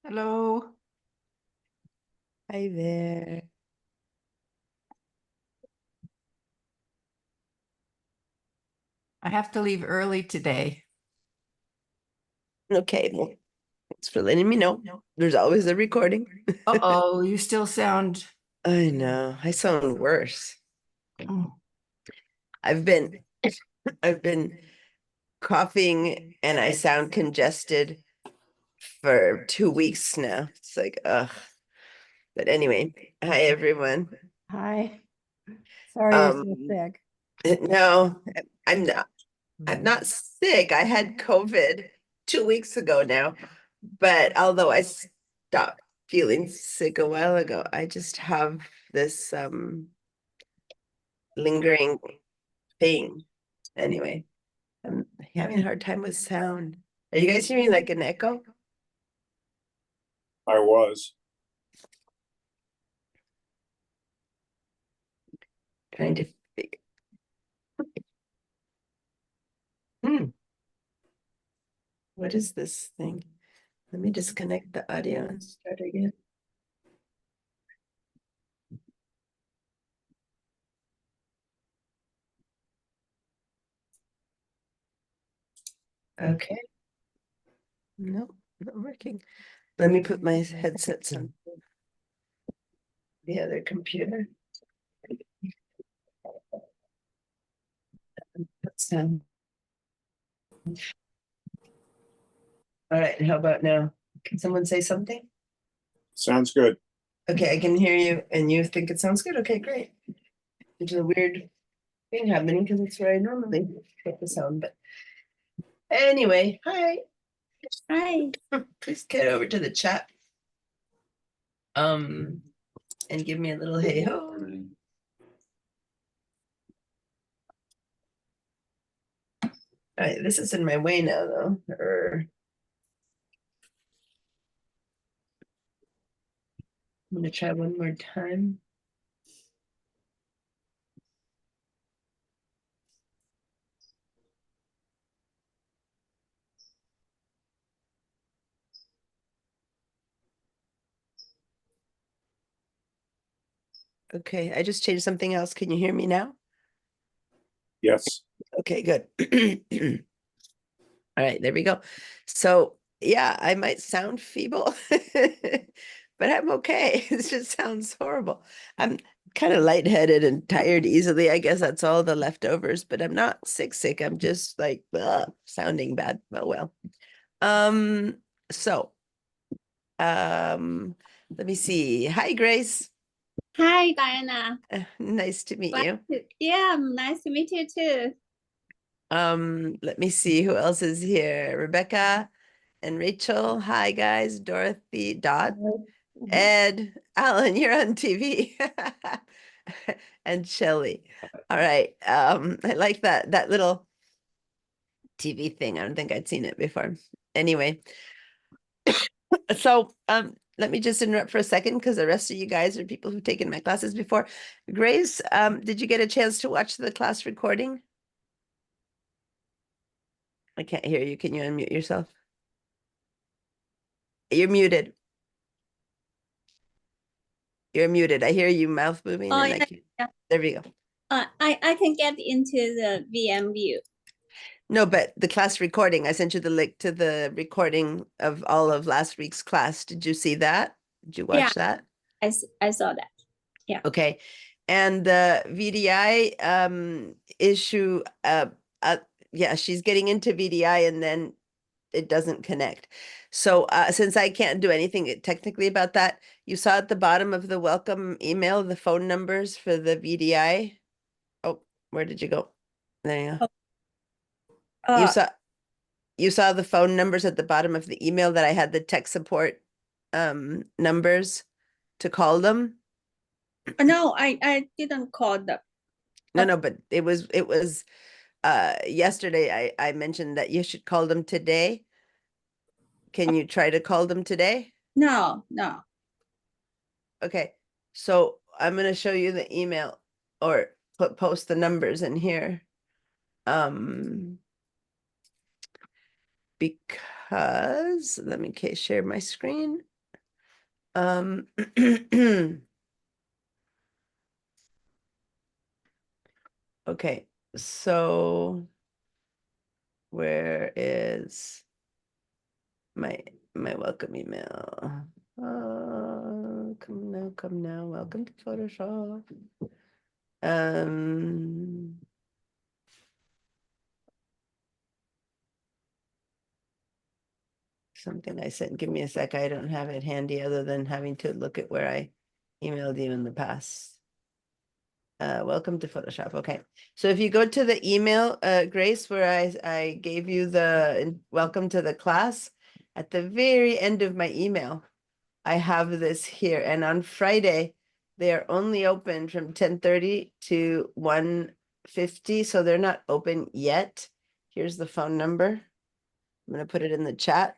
Hello. Hi there. I have to leave early today. Okay, well, thanks for letting me know. There's always a recording. Uh-oh, you still sound. I know. I sound worse. Oh, I've been I've been coughing and I sound congested for 2 weeks now. It's like, ugh. But anyway, hi everyone. Hi. Sorry you're so Um, sick. no, I'm not I'm not sick. I had COVID 2 weeks ago now, but although I stopped feeling sick a while ago, I just have this lingering pain. Anyway, I'm having a hard time with sound. Are you guys hearing like an echo? I was. Trying to figure. Hmm, what is this thing? Let me disconnect the audio and start again. Okay. Nope, not working. Let me put my headsets on the other computer. Sound. All right, how about now? Can someone say something? Sounds good. Okay, I can hear you and you think it sounds good. Okay, great. There's a weird thing happening because it's where I normally get the sound, but anyway, hi. Hi. Please get over to the chat. And give me a little hey ho. All right, this is in my way now though. I'm gonna try one more time. Okay, I just changed something else. Can you hear me now? Yes. Okay, good. All right, there we go. So yeah, I might sound feeble, but I'm okay. It just sounds horrible. I'm kind of lightheaded and tired easily. I guess that's all the leftovers, but I'm not sick. I'm just like sounding bad. Oh well. Um, so um, let me see. Hi, Grace. Hi, Diana. Nice to meet you. Yeah, nice to meet you too. Let me see who else is here. Rebecca and Rachel. Hi, guys. Dorothy, Dot, Ed, Alan, you're on TV. And Shelly. All right. I like that little TV thing. I don't think I'd seen it before. Anyway, so let me just interrupt for a second because the rest of you guys are people who've taken my classes before. Grace, did you get a chance to watch the class recording? I can't hear you. Can you unmute yourself? You're muted. You're muted. I hear you mouth moving Oh, and I yeah, can't. yeah. There we go. I can get into the VM view. No, but the class recording, I sent you the link to the recording of all of last week's class. Did you see that? Did you watch that? I saw that. Yeah. Okay. And the VDI issue, yeah, she's getting into VDI and then it doesn't connect. So since I can't do anything technically about that, you saw at the bottom of the welcome email the phone numbers for the VDI. Oh, where did you go? There you go. You Uh, saw the phone numbers at the bottom of the email that I had the tech support numbers to call them. no, I didn't call them. No, but it was yesterday I mentioned that you should call them today. Can you try to call them today? No. Okay. So I'm gonna show you the email or post the numbers in here. Because let me share my screen. Um, okay, so where is my welcome email? Come now, welcome to Photoshop. Um, something I sent, give me a sec, I don't have it handy other than having to look at where I emailed you in the past. Welcome to Photoshop. Okay, so if you go to the email, Grace, where I gave you the welcome to the class, at the very end of my email, I have this here, and on Friday, they are only open from 10:30 to 1:50, so they're not open yet. Here's the phone number. I'm gonna put it in the chat.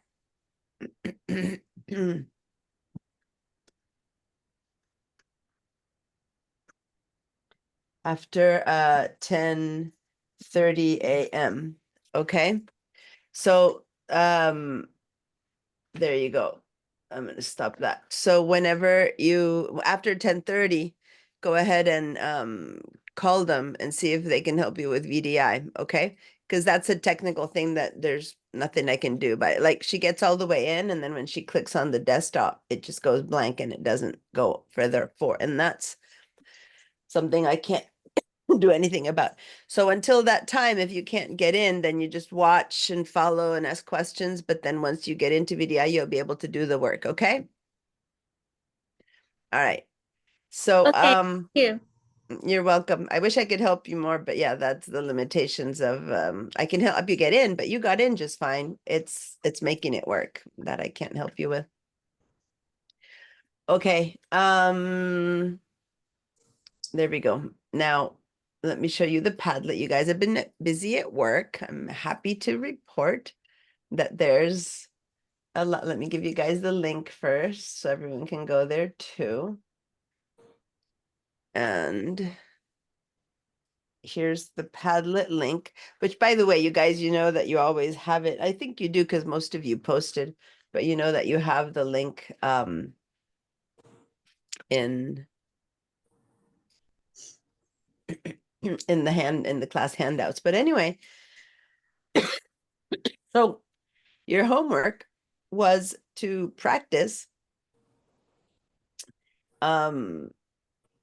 After 10:30 a.m. Okay, so there you go. I'm gonna stop that. So whenever you after 10:30, go ahead and call them and see if they can help you with VDI, okay? Because that's a technical thing that there's nothing I can do. But like she gets all the way in, and then when she clicks on the desktop, it just goes blank and it doesn't go further forward. And that's something I can't do anything about. So until that time, if you can't get in, then you just watch and follow and ask questions. But then once you get into VDI, you'll be able to do the work. Okay. All right. So, Okay. Thank you. you're welcome. I wish I could help you more, but yeah, that's the limitations of, I can help you get in, but you got in just fine. It's making it work that I can't help you with. Okay. There we go. Now, let me show you the Padlet. You guys have been busy at work. I'm happy to report that there's a lot. Let me give you guys the link first so everyone can go there too. And here's the Padlet link, which by the way, you guys, you know that you always have it. I think you do because most of you posted, but you know that you have the link in the class handouts. But anyway, so your homework was to practice on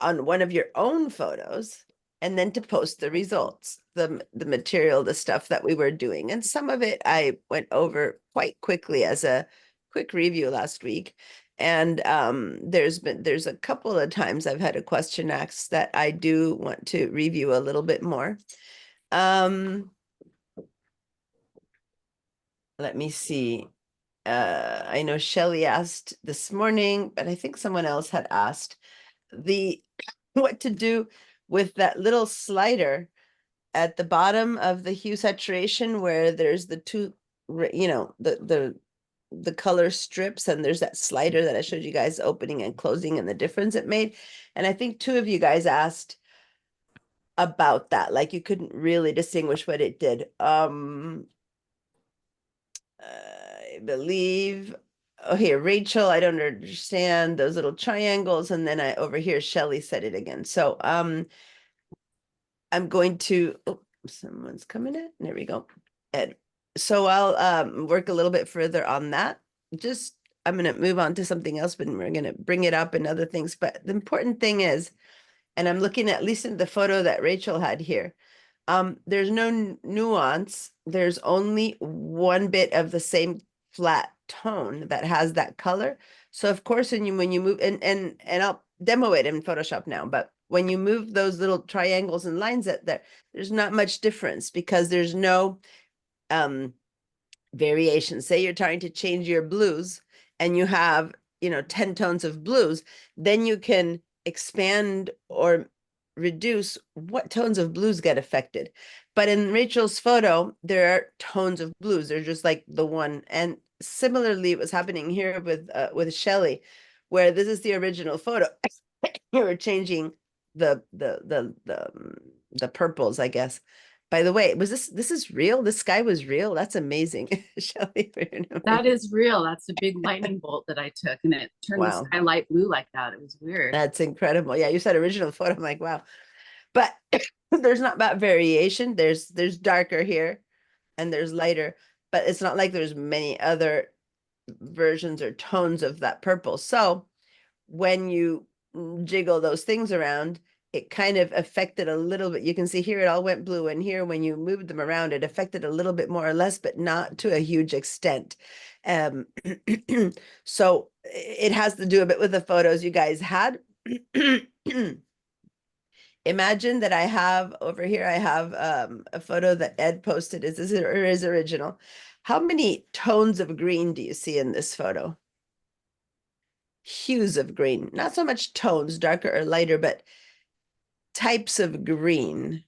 one of your own photos and then to post the results, the material, the stuff that we were doing. And some of it I went over quite quickly as a quick review last week. And there's a couple of times I've had a question asked that I do want to review a little bit more. Let me see. I know Shelley asked this morning, but I think someone else had asked what to do with that little slider at the bottom of the hue saturation where there's the two, the color strips, and there's that slider that I showed you guys opening and closing and the difference it made. And I think two of you guys asked about that, like you couldn't really distinguish what it did. I believe, oh, here, Rachel, I don't understand those little triangles. And then over here, Shelley said it again. So, I'm going to, oh, someone's coming in. There we go. Ed. So I'll work a little bit further on that. I'm going to move on to something else, but we're going to bring it up and other things. But the important thing is, and I'm looking at least in the photo that Rachel had here, there's no nuance. There's only one bit of the same flat tone that has that color. So of course, when you move and I'll demo it in Photoshop now, but when you move those little triangles and lines that there's not much difference because there's no variation. Say you're trying to change your blues and you have 10 tones of blues, then you can expand or reduce what tones of blues get affected. But in Rachel's photo, there are tones of blues. They're just like the one. And similarly, it was happening here with Shelley, where this is the original photo. You were changing the purples, I guess. By the way, this is real? This sky was real? That's amazing. Shelley. That is real. That's a big lightning bolt that I took and it turned Wow. the sky light blue like that. It was weird. That's incredible. Yeah, you said original photo. I'm like, wow. But there's not that variation. There's darker here and there's lighter, but it's not like there's many other versions or tones of that purple. So when you jiggle those things around, it kind of affected a little bit. You can see here it all went blue, and here when you moved them around, it affected a little bit more or less, but not to a huge extent. So it has to do a bit with the photos you guys had. Imagine that I have over here, I have a photo that Ed posted. Is this or is original? How many tones of green do you see in this photo? Hues of green, not so much tones, darker or lighter, but types of green.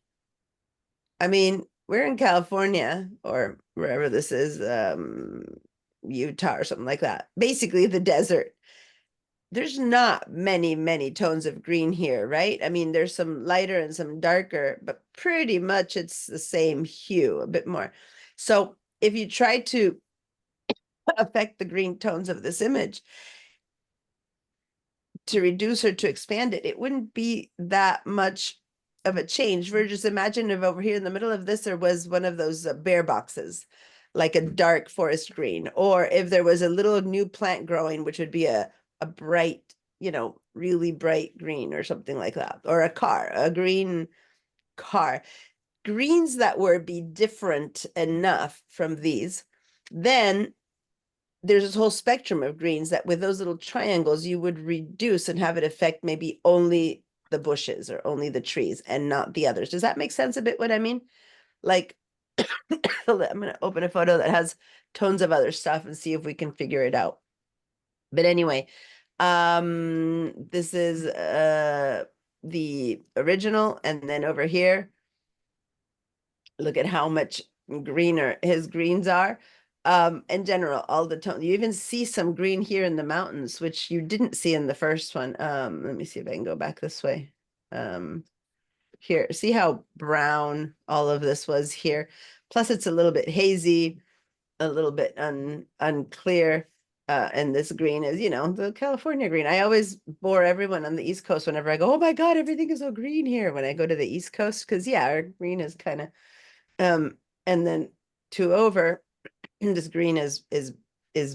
I mean, we're in California or wherever this is, Utah or something like that. Basically the desert. There's not many tones of green here, right? I mean, there's some lighter and some darker, but pretty much it's the same hue, a bit more. So if you try to affect the green tones of this image, to reduce or to expand it, it wouldn't be that much of a change. We're just imagine if over here in the middle of this, there was one of those bear boxes, like a dark forest green, or if there was a little new plant growing, which would be a bright, you know, really bright green or something like that, or a green car. Greens that would be different enough from these, then there's this whole spectrum of greens that with those little triangles, you would reduce and have it affect maybe only the bushes or only the trees and not the others. Does that make sense a bit what I mean? Like, I'm going to open a photo that has tons of other stuff and see if we can figure it out. But anyway, this is the original, and then over here, look at how much greener his greens are. In general, all the tone, you even see some green here in the mountains, which you didn't see in the first one. Let me see if I can go back this way. Here, see how brown all of this was here. Plus it's a little bit hazy, a little bit unclear. And this green is, you know, the California green. I always bore everyone on the East Coast whenever I go, oh my God, everything is so green here when I go to the East Coast. Cause yeah, our green is kind of, and then over, this green is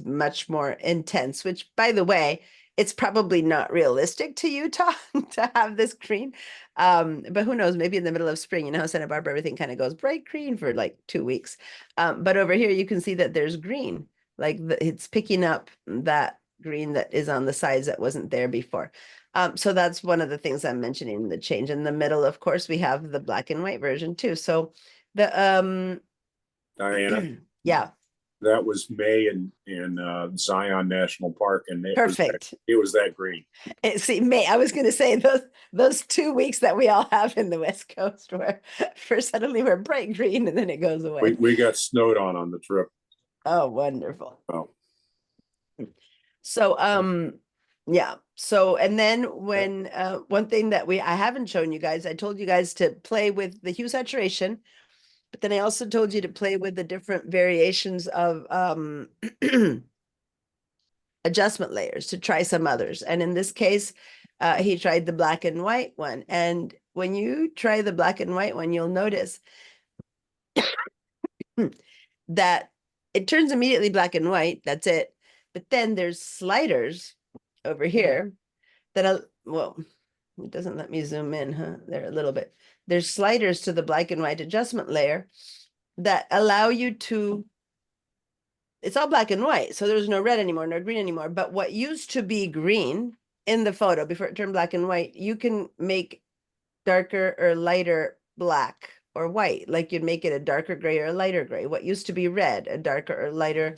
much more intense, which by the way, it's probably not realistic to Utah to have this green. But who knows, maybe in the middle of spring, you know, Santa Barbara, everything kind of goes bright green for like 2 weeks. But over here, you can see that there's green, like it's picking up that green that is on the sides that wasn't there before. So that's one of the things I'm mentioning, the change. In the middle, of course, we have the black and white version too. So the, Diana, yeah, that was May in Zion National Park, and perfect. It was that green. See, May, I was going to say those 2 weeks that we all have in the West Coast where first suddenly we're bright green and then it goes away. We got snowed on the trip. Oh, wonderful. Oh, So, yeah. So, and then when, one thing that I haven't shown you guys, I told you guys to play with the hue saturation, but then I also told you to play with the different variations of, adjustment layers, to try some others. And in this case, he tried the black and white one. And when you try the black and white one, you'll notice that it turns immediately black and white. That's it. But then there's sliders over here that, well, it doesn't let me zoom in, huh? There a little bit. There's sliders to the black and white adjustment layer that allow you to, it's all black and white. So there's no red anymore, no green anymore. But what used to be green in the photo before it turned black and white, you can make darker or lighter black or white. Like you'd make it a darker gray or a lighter gray. What used to be red, a darker or lighter.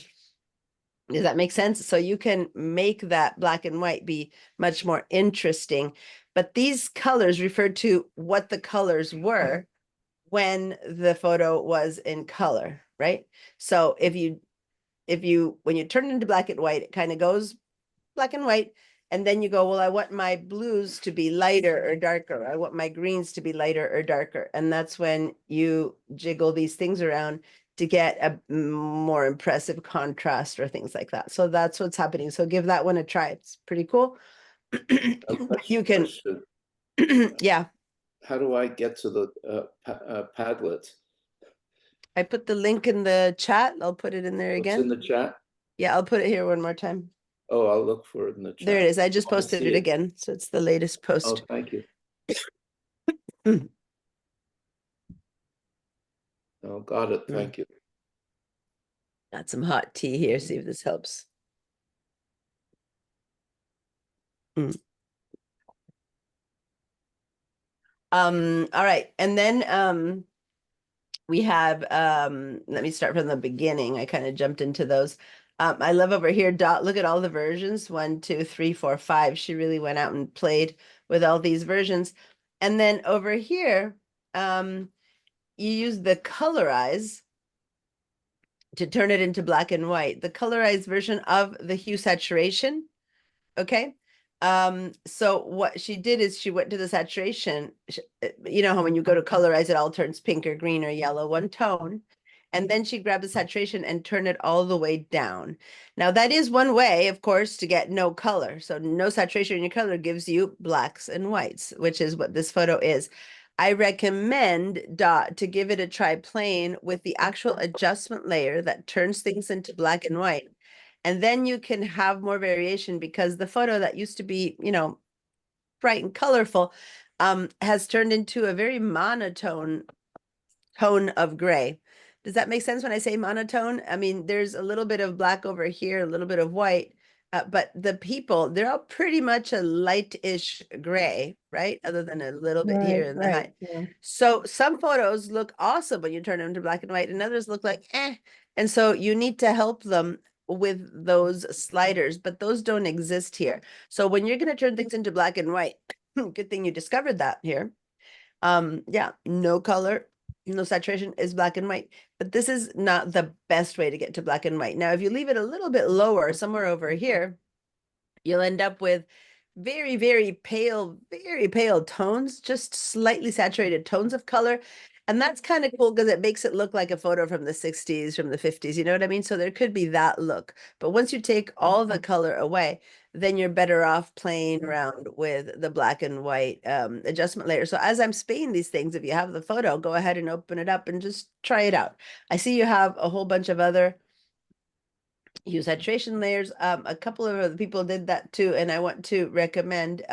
Does that make sense? So you can make that black and white be much more interesting. But these colors refer to what the colors were when the photo was in color, right? So when you turn it into black and white, it kind of goes black and white. And then you go, well, I want my blues to be lighter or darker. I want my greens to be lighter or darker. And that's when you jiggle these things around to get a more impressive contrast or things like that. So that's what's happening. So give that one a try. It's pretty cool. You can, Question. yeah, How do I get to the Padlet? I put the link in the chat. I'll put it in there It's in again. the chat? Yeah, I'll put it here one more time. Oh, I'll look for it in the chat. There it is. I just Oh, I posted see it again. So it's the latest Oh, post. thank you. Mm. Oh, got it. Mm. Thank you. Got some hot tea here. See if this helps. All right. And then we have let me start from the beginning. I kind of jumped into those. I love over here, Dot. Look at all the versions. 1, 2, 3, 4, 5. She really went out and played with all these versions. And then over here, you use the colorize to turn it into black and white. The colorized version of the hue saturation. Okay. So what she did is she went to the saturation. You know how when you go to colorize, it all turns pink or green or yellow, one tone. And then she grabbed the saturation and turned it all the way down. Now that is one way, of course, to get no color. So no saturation in your color gives you blacks and whites, which is what this photo is. I recommend Dot to give it a try plain with the actual adjustment layer that turns things into black and white. And then you can have more variation because the photo that used to be, you know, bright and colorful, has turned into a very monotone tone of gray. Does that make sense when I say monotone? I mean, there's a little bit of black over here, a little bit of white, but the people, they're all pretty much a light-ish gray, right? Other than a little bit here in the Right, high. yeah. So some photos look awesome when you turn them to black and white, and others look like eh. And so you need to help them with those sliders, but those don't exist here. So when you're going to turn things into black and white, good thing you discovered that here. Yeah, no color, no saturation is black and white, but this is not the best way to get to black and white. Now, if you leave it a little bit lower, somewhere over here, you'll end up with very, very pale tones, just slightly saturated tones of color. And that's kind of cool because it makes it look like a photo from the 60s, from the 50s, you know what I mean? So there could be that look. But once you take all the color away, then you're better off playing around with the black and white adjustment layer. So as I'm spaying these things, if you have the photo, go ahead and open it up and just try it out. I see you have a whole bunch of other hue saturation layers. A couple of other people did that too, and I want to recommend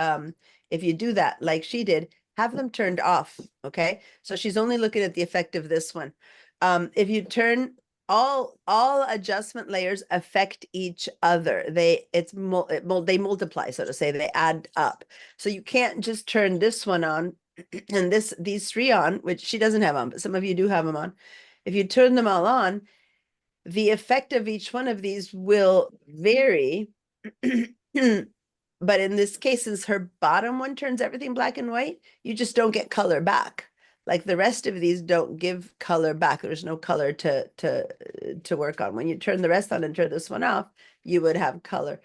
if you do that like she did, have them turned off. Okay, so she's only looking at the effect of this one. If you turn all adjustment layers affect each other. They multiply, so to say. They add up. So you can't just turn this one on and these three on, which she doesn't have on, but some of you do have them on. If you turn them all on, the effect of each one of these will vary. But in this case, since her bottom one turns everything black and white, you just don't get color back. Like the rest of these don't give color back. There's no color to work on. When you turn the rest on and turn this one off, you would have color.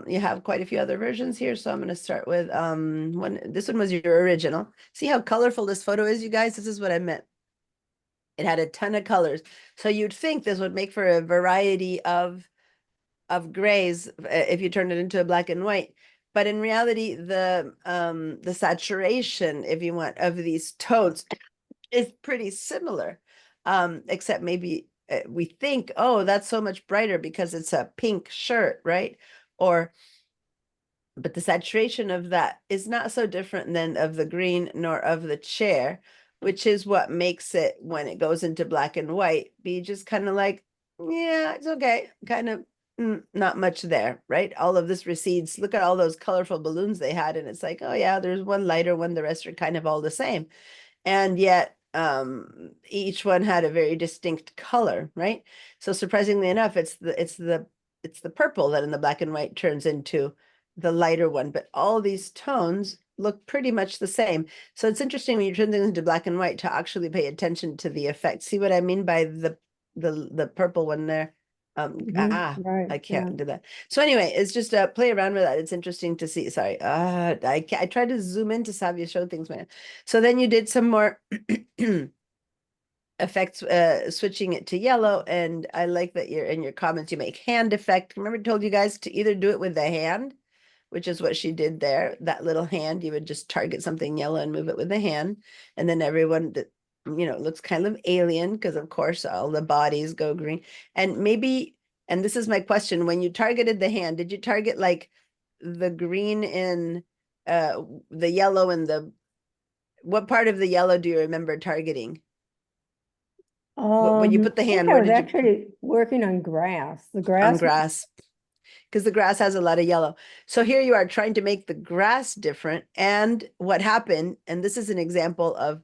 You have quite a few other versions here. So I'm going to start with this one was your original. See how colorful this photo is, you guys? This is what I meant. It had a ton of colors. So you'd think this would make for a variety of grays if you turn it into a black and white. But in reality, the saturation, if you want, of these tones is pretty similar, except maybe we think, oh, that's so much brighter because it's a pink shirt, right? But the saturation of that is not so different than of the green nor of the chair, which is what makes it, when it goes into black and white, be just kind of like, yeah, it's okay, kind of not much there, right? All of this recedes. Look at all those colorful balloons they had, and it's like, oh yeah, there's one lighter one, the rest are kind of all the same. And yet each one had a very distinct color, right? So surprisingly enough, it's the purple that in the black and white turns into the lighter one, but all these tones look pretty much the same. So it's interesting when you turn things into black and white to actually pay attention to the effect. See what I mean by the purple one there? Right, I can't do that. So anyway, it's just play around with that. It's interesting to see. Sorry, I tried to zoom in to have you show things, man. So then you did some more effects, switching it to yellow, and I like that you're in your comments. You make hand effect. Remember, I told you guys to either do it with the hand, which is what she did there. That little hand, you would just target something yellow and move it with the hand, and then everyone that looks kind of alien because of course all the bodies go green. And maybe, and this is my question, when you targeted the hand, did you target like the green in the yellow and what part of the yellow do you remember targeting? When you put the I think hand, I where was did you actually working on grass. The on grass. grass? Because the grass has a lot of yellow. So here you are trying to make the grass different. And what happened, and this is an example of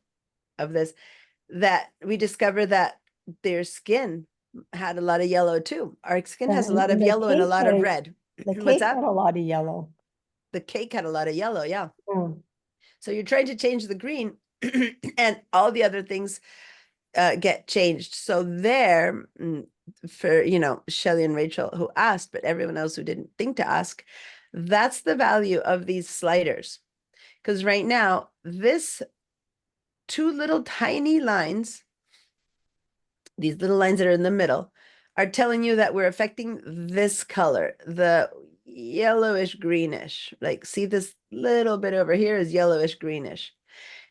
this, that we discovered that their skin had a lot of yellow too. Our skin has a and lot of the yellow and a cake lot of had- red. The What's cake that? had a lot of yellow. The cake had a lot of yellow, yeah. Oh, So you're trying to change the green and all the other things get changed. So there, for, Shelly and Rachel who asked, but everyone else who didn't think to ask, that's the value of these sliders. Because right now, this two little tiny lines, these little lines that are in the middle, are telling you that we're affecting this color, the yellowish greenish. Like, see this little bit over here is yellowish greenish.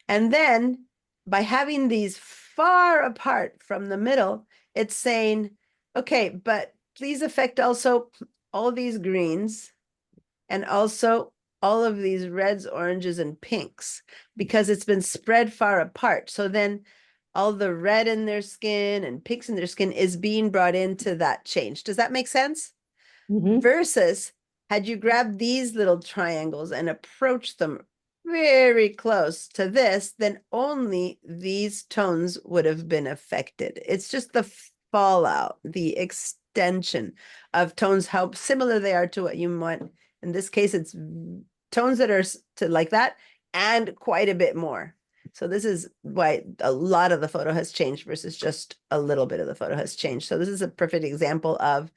And then by having these far apart from the middle, it's saying, okay, but please affect also all these greens and also all of these reds, oranges, and pinks, because it's been spread far apart. So then all the red in their skin and pinks in their skin is being brought into that change. Does that make sense? mhm. Versus had you grabbed these little triangles and approached them very close to this, then only these tones would have been affected. It's just the fallout, the extension of tones, how similar they are to what you want. In this case, it's tones that are to like that and quite a bit more. So this is why a lot of the photo has changed versus just a little bit of the photo has changed. So this is a perfect example of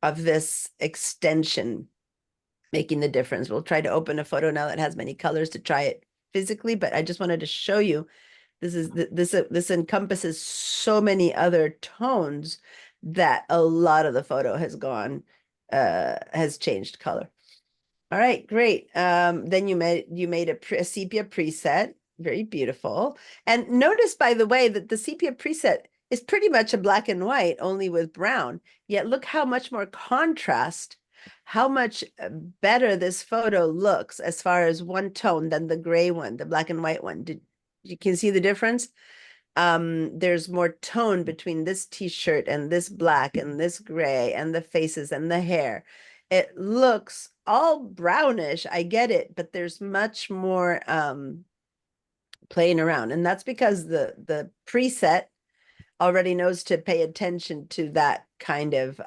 of this extension making the difference. We'll try to open a photo now that has many colors to try it physically, but I just wanted to show you this encompasses so many other tones that a lot of the photo has has changed color. All right, great. Then you made a sepia preset, very beautiful. And notice, by the way, that the sepia preset is pretty much a black and white, only with brown. Yet look how much more contrast, how much better this photo looks as far as one tone than the gray one, the black and white one. You can see the difference? There's more tone between this t-shirt and this black and this gray and the faces and the hair. It looks all brownish, I get it, but there's much more playing around. And that's because the preset already knows to pay attention to that kind of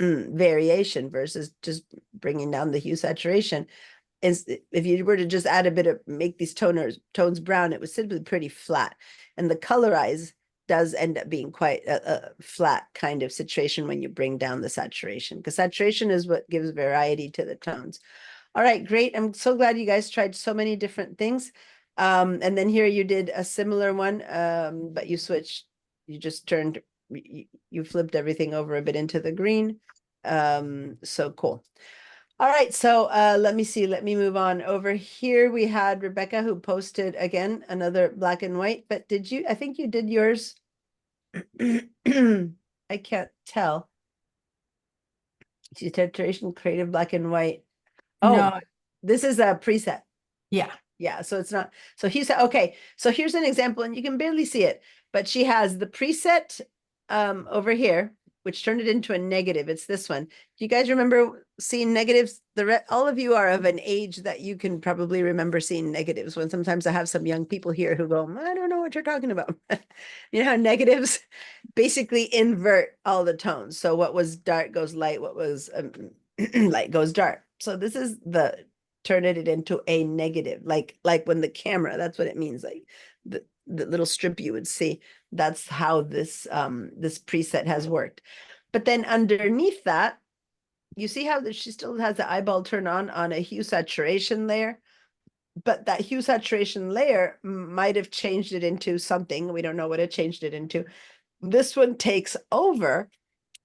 variation versus just bringing down the hue saturation. Is if you were to just add a bit of, make these tones brown, it was simply pretty flat. And the colorize does end up being quite a flat kind of situation when you bring down the saturation, because saturation is what gives variety to the tones. All right, great. I'm so glad you guys tried so many different things. And then here you did a similar one, but you switched, you just turned, you flipped everything over a bit into the green. So cool. All right, so let me see, let me move on. Over here, we had Rebecca who posted, again, another black and white, but did you, I think you did yours. I can't tell. Saturation, creative, black and white. Oh, No, this is a preset. yeah, Yeah, so it's not, so he said, okay, so here's an example, and you can barely see it, but she has the preset over here, which turned it into a negative. It's this one. Do you guys remember seeing negatives? All of you are of an age that you can probably remember seeing negatives, when sometimes I have some young people here who go, I don't know what you're talking about. You know how negatives basically invert all the tones. So what was dark goes light, what was light goes dark. So this is turning it into a negative, like when the camera, that's what it means. Like the little strip you would see. That's how this this preset has worked. But then underneath that, you see how she still has the eyeball turn on a hue saturation layer, but that hue saturation layer might have changed it into something. We don't know what it changed it into. This one takes over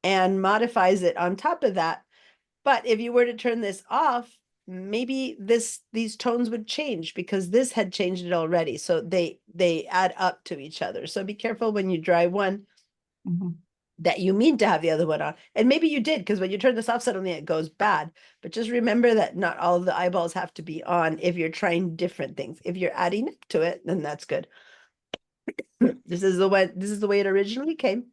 and modifies it on top of that. But if you were to turn this off, maybe these tones would change because this had changed it already. So they add up to each other. So be careful when you dry one Mhm. that you mean to have the other one on. And maybe you did, because when you turn this off, suddenly it goes bad. But just remember that not all of the eyeballs have to be on if you're trying different things. If you're adding to it, then that's good. This is the way it originally came.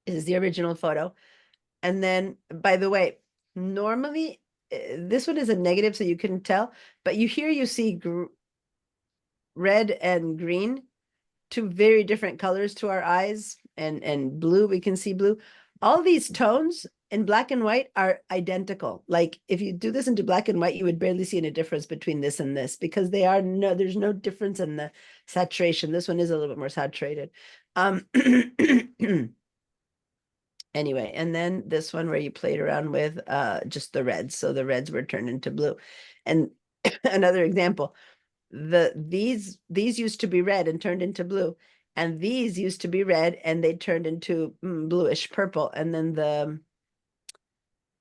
This is the original photo. And then, by the way, normally this one is a negative, so you couldn't tell, but you see red and green, two very different colors to our eyes, and blue, we can see blue. All these tones in black and white are identical. Like if you do this into black and white, you would barely see any difference between this and this, because there's no difference in the saturation. This one is a little bit more saturated. Anyway, and then this one where you played around with just the reds. So the reds were turned into blue. And another example, these used to be red and turned into blue. And these used to be red and they turned into bluish purple. And then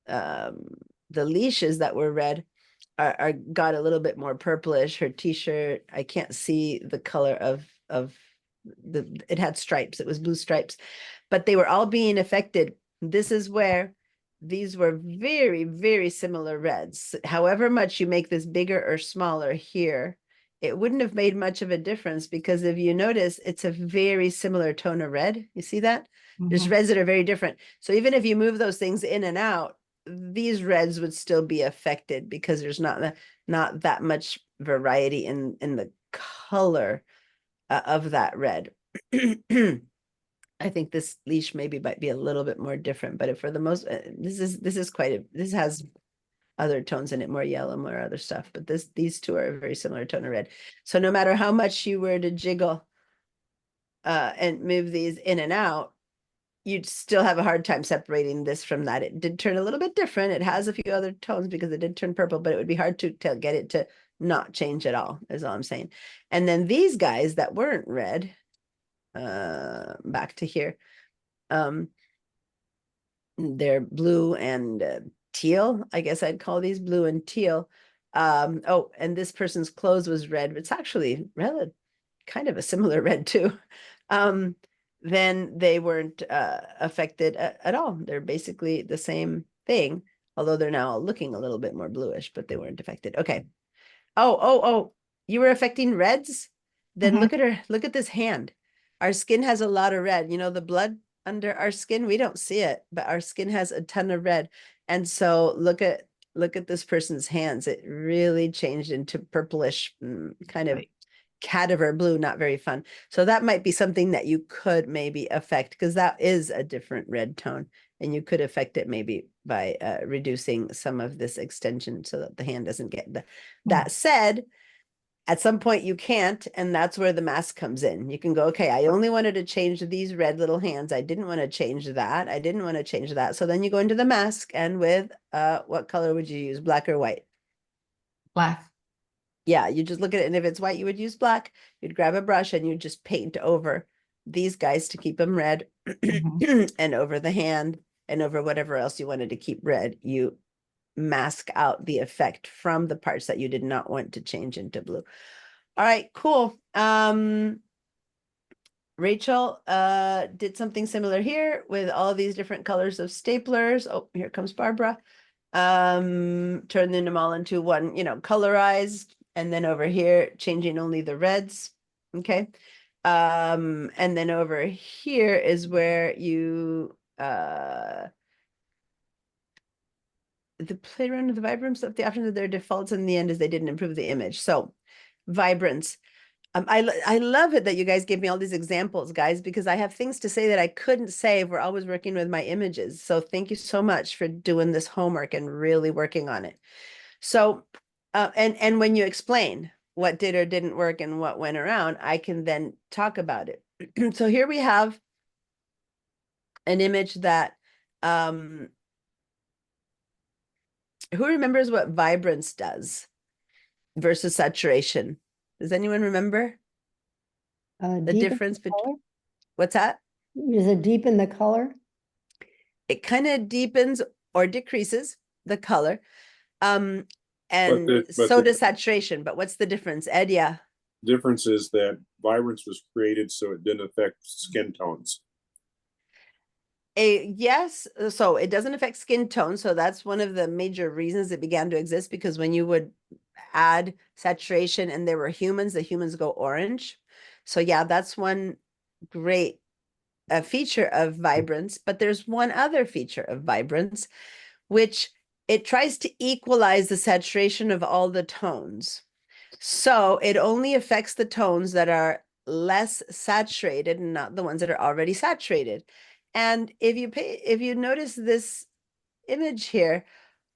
the leashes that were red are got a little bit more purplish. Her t-shirt, I can't see the color of it had stripes. It was blue stripes, but they were all being affected. This is where these were very, very similar reds. However much you make this bigger or smaller here, it wouldn't have made much of a difference, because if you notice, it's a very similar tone of red. You see that? There's Mhm. reds that are very different. So even if you move those things in and out, these reds would still be affected, because there's not that much variety in the color of that red. I think this leash maybe might be a little bit more different, but for the most, this has other tones in it, more yellow, more other stuff, but these two are a very similar tone of red. So no matter how much you were to jiggle and move these in and out, you'd still have a hard time separating this from that. It did turn a little bit different. It has a few other tones because it did turn purple, but it would be hard to get it to not change at all, is all I'm saying. And then these guys that weren't red, back to here, they're blue and teal. I guess I'd call these blue and teal. Oh, and this person's clothes was red. It's actually kind of a similar red too. Then they weren't affected at all. They're basically the same thing, although they're now looking a little bit more bluish, but they weren't affected. Okay. Oh, you were affecting reds? Then Mhm. look at her, look at this hand. Our skin has a lot of red. You know, the blood under our skin, we don't see it, but our skin has a ton of red. And so look at this person's hands. It really changed into purplish, kind of Right. cadaver blue, not very fun. So that might be something that you could maybe affect, because that is a different red tone, and you could affect it maybe by reducing some of this extension so that the hand doesn't get the. That said, at some point you can't, and that's where the mask comes in. You can go, okay, I only wanted to change these red little hands. I didn't want to change that. I didn't want to change that. So then you go into the mask, and with what color would you use, black or white? Black. Yeah, you just look at it, and if it's white, you would use black. You'd grab a brush and you just paint over these guys to keep them red, and over the hand and over whatever else you wanted to keep red. You mask out the effect from the parts that you did not want to change into blue. All right, cool. Rachel did something similar here with all these different colors of staplers. Oh, here comes Barbara. Turning them all into one, colorized, and then over here changing only the reds. Okay. And then over here is where you the play around with the vibrance of the options of their defaults in the end is they didn't improve the image. So vibrance. I love it that you guys gave me all these examples, guys, because I have things to say that I couldn't say if we're always working with my images. So thank you so much for doing this homework and really working on it. So, and when you explain, what did or didn't work and what went around, I can then talk about it. So here we have an image that, who remembers what vibrance does versus saturation? Does anyone remember the Deepen difference between, color? what's that? Does it deepen the color? It kind of deepens or decreases the color. And but so the- does saturation, but what's the difference? Ed, yeah. Difference is that vibrance was created so it didn't affect skin tones. Yes, so it doesn't affect skin tone. So that's one of the major reasons it began to exist, because when you would add saturation and there were humans, the humans go orange. So yeah, that's one great feature of vibrance. But there's one other feature of vibrance, which it tries to equalize the saturation of all the tones. So it only affects the tones that are less saturated and not the ones that are already saturated. And if you notice this image here,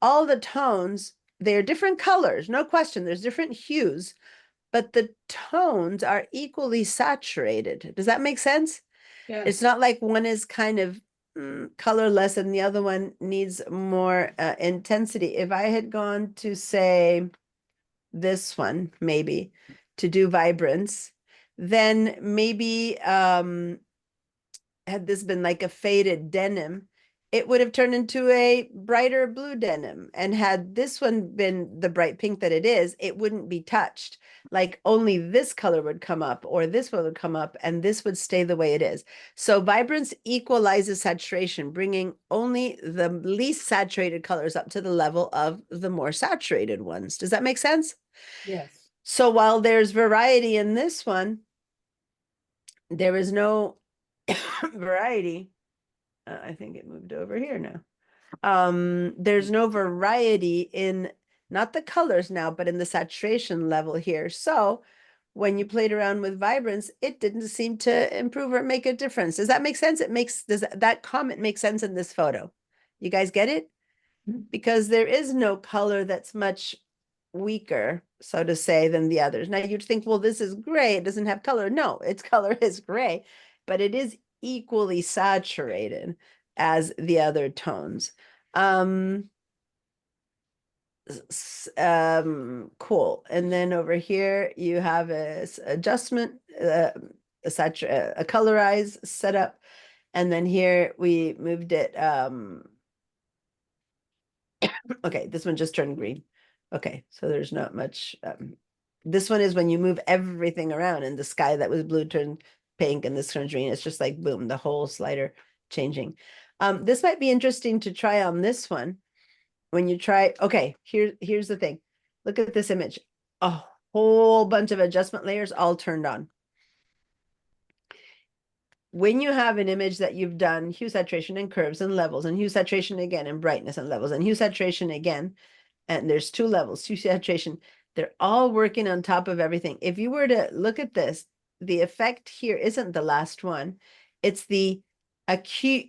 all the tones, they're different colors, no question, there's different hues, but the tones are equally saturated. Does that make sense? Yeah. It's not like one is kind of colorless and the other one needs more intensity. If I had gone to say this one, maybe to do vibrance, then maybe had this been like a faded denim, it would have turned into a brighter blue denim. And had this one been the bright pink that it is, it wouldn't be touched. Like only this color would come up or this one would come up and this would stay the way it is. So vibrance equalizes saturation, bringing only the least saturated colors up to the level of the more saturated ones. Does that make sense? Yes. So while there's variety in this one, there is no variety. I think it moved over here now. There's no variety in not the colors now, but in the saturation level here. So when you played around with vibrance, it didn't seem to improve or make a difference. Does that make sense? Does that comment make sense in this photo? You guys get it? Because there is no color that's much weaker, so to say, than the others. Now you'd think, well, this is gray, it doesn't have color. No, its color is gray, but it is equally saturated as the other tones. Cool. And then over here you have a adjustment, a colorize setup, and then here we moved it. Okay, this one just turned green. Okay, so there's not much. This one is when you move everything around and the sky that was blue turned pink and this turns green. It's just like boom, the whole slider changing. This might be interesting to try on this one. When you try, okay, here's the thing. Look at this image. A whole bunch of adjustment layers all turned on. When you have an image that you've done hue saturation and curves and levels and hue saturation again and brightness and levels and hue saturation again, and there's two levels, hue saturation, they're all working on top of everything. If you were to look at this, the effect here isn't the last one. It's the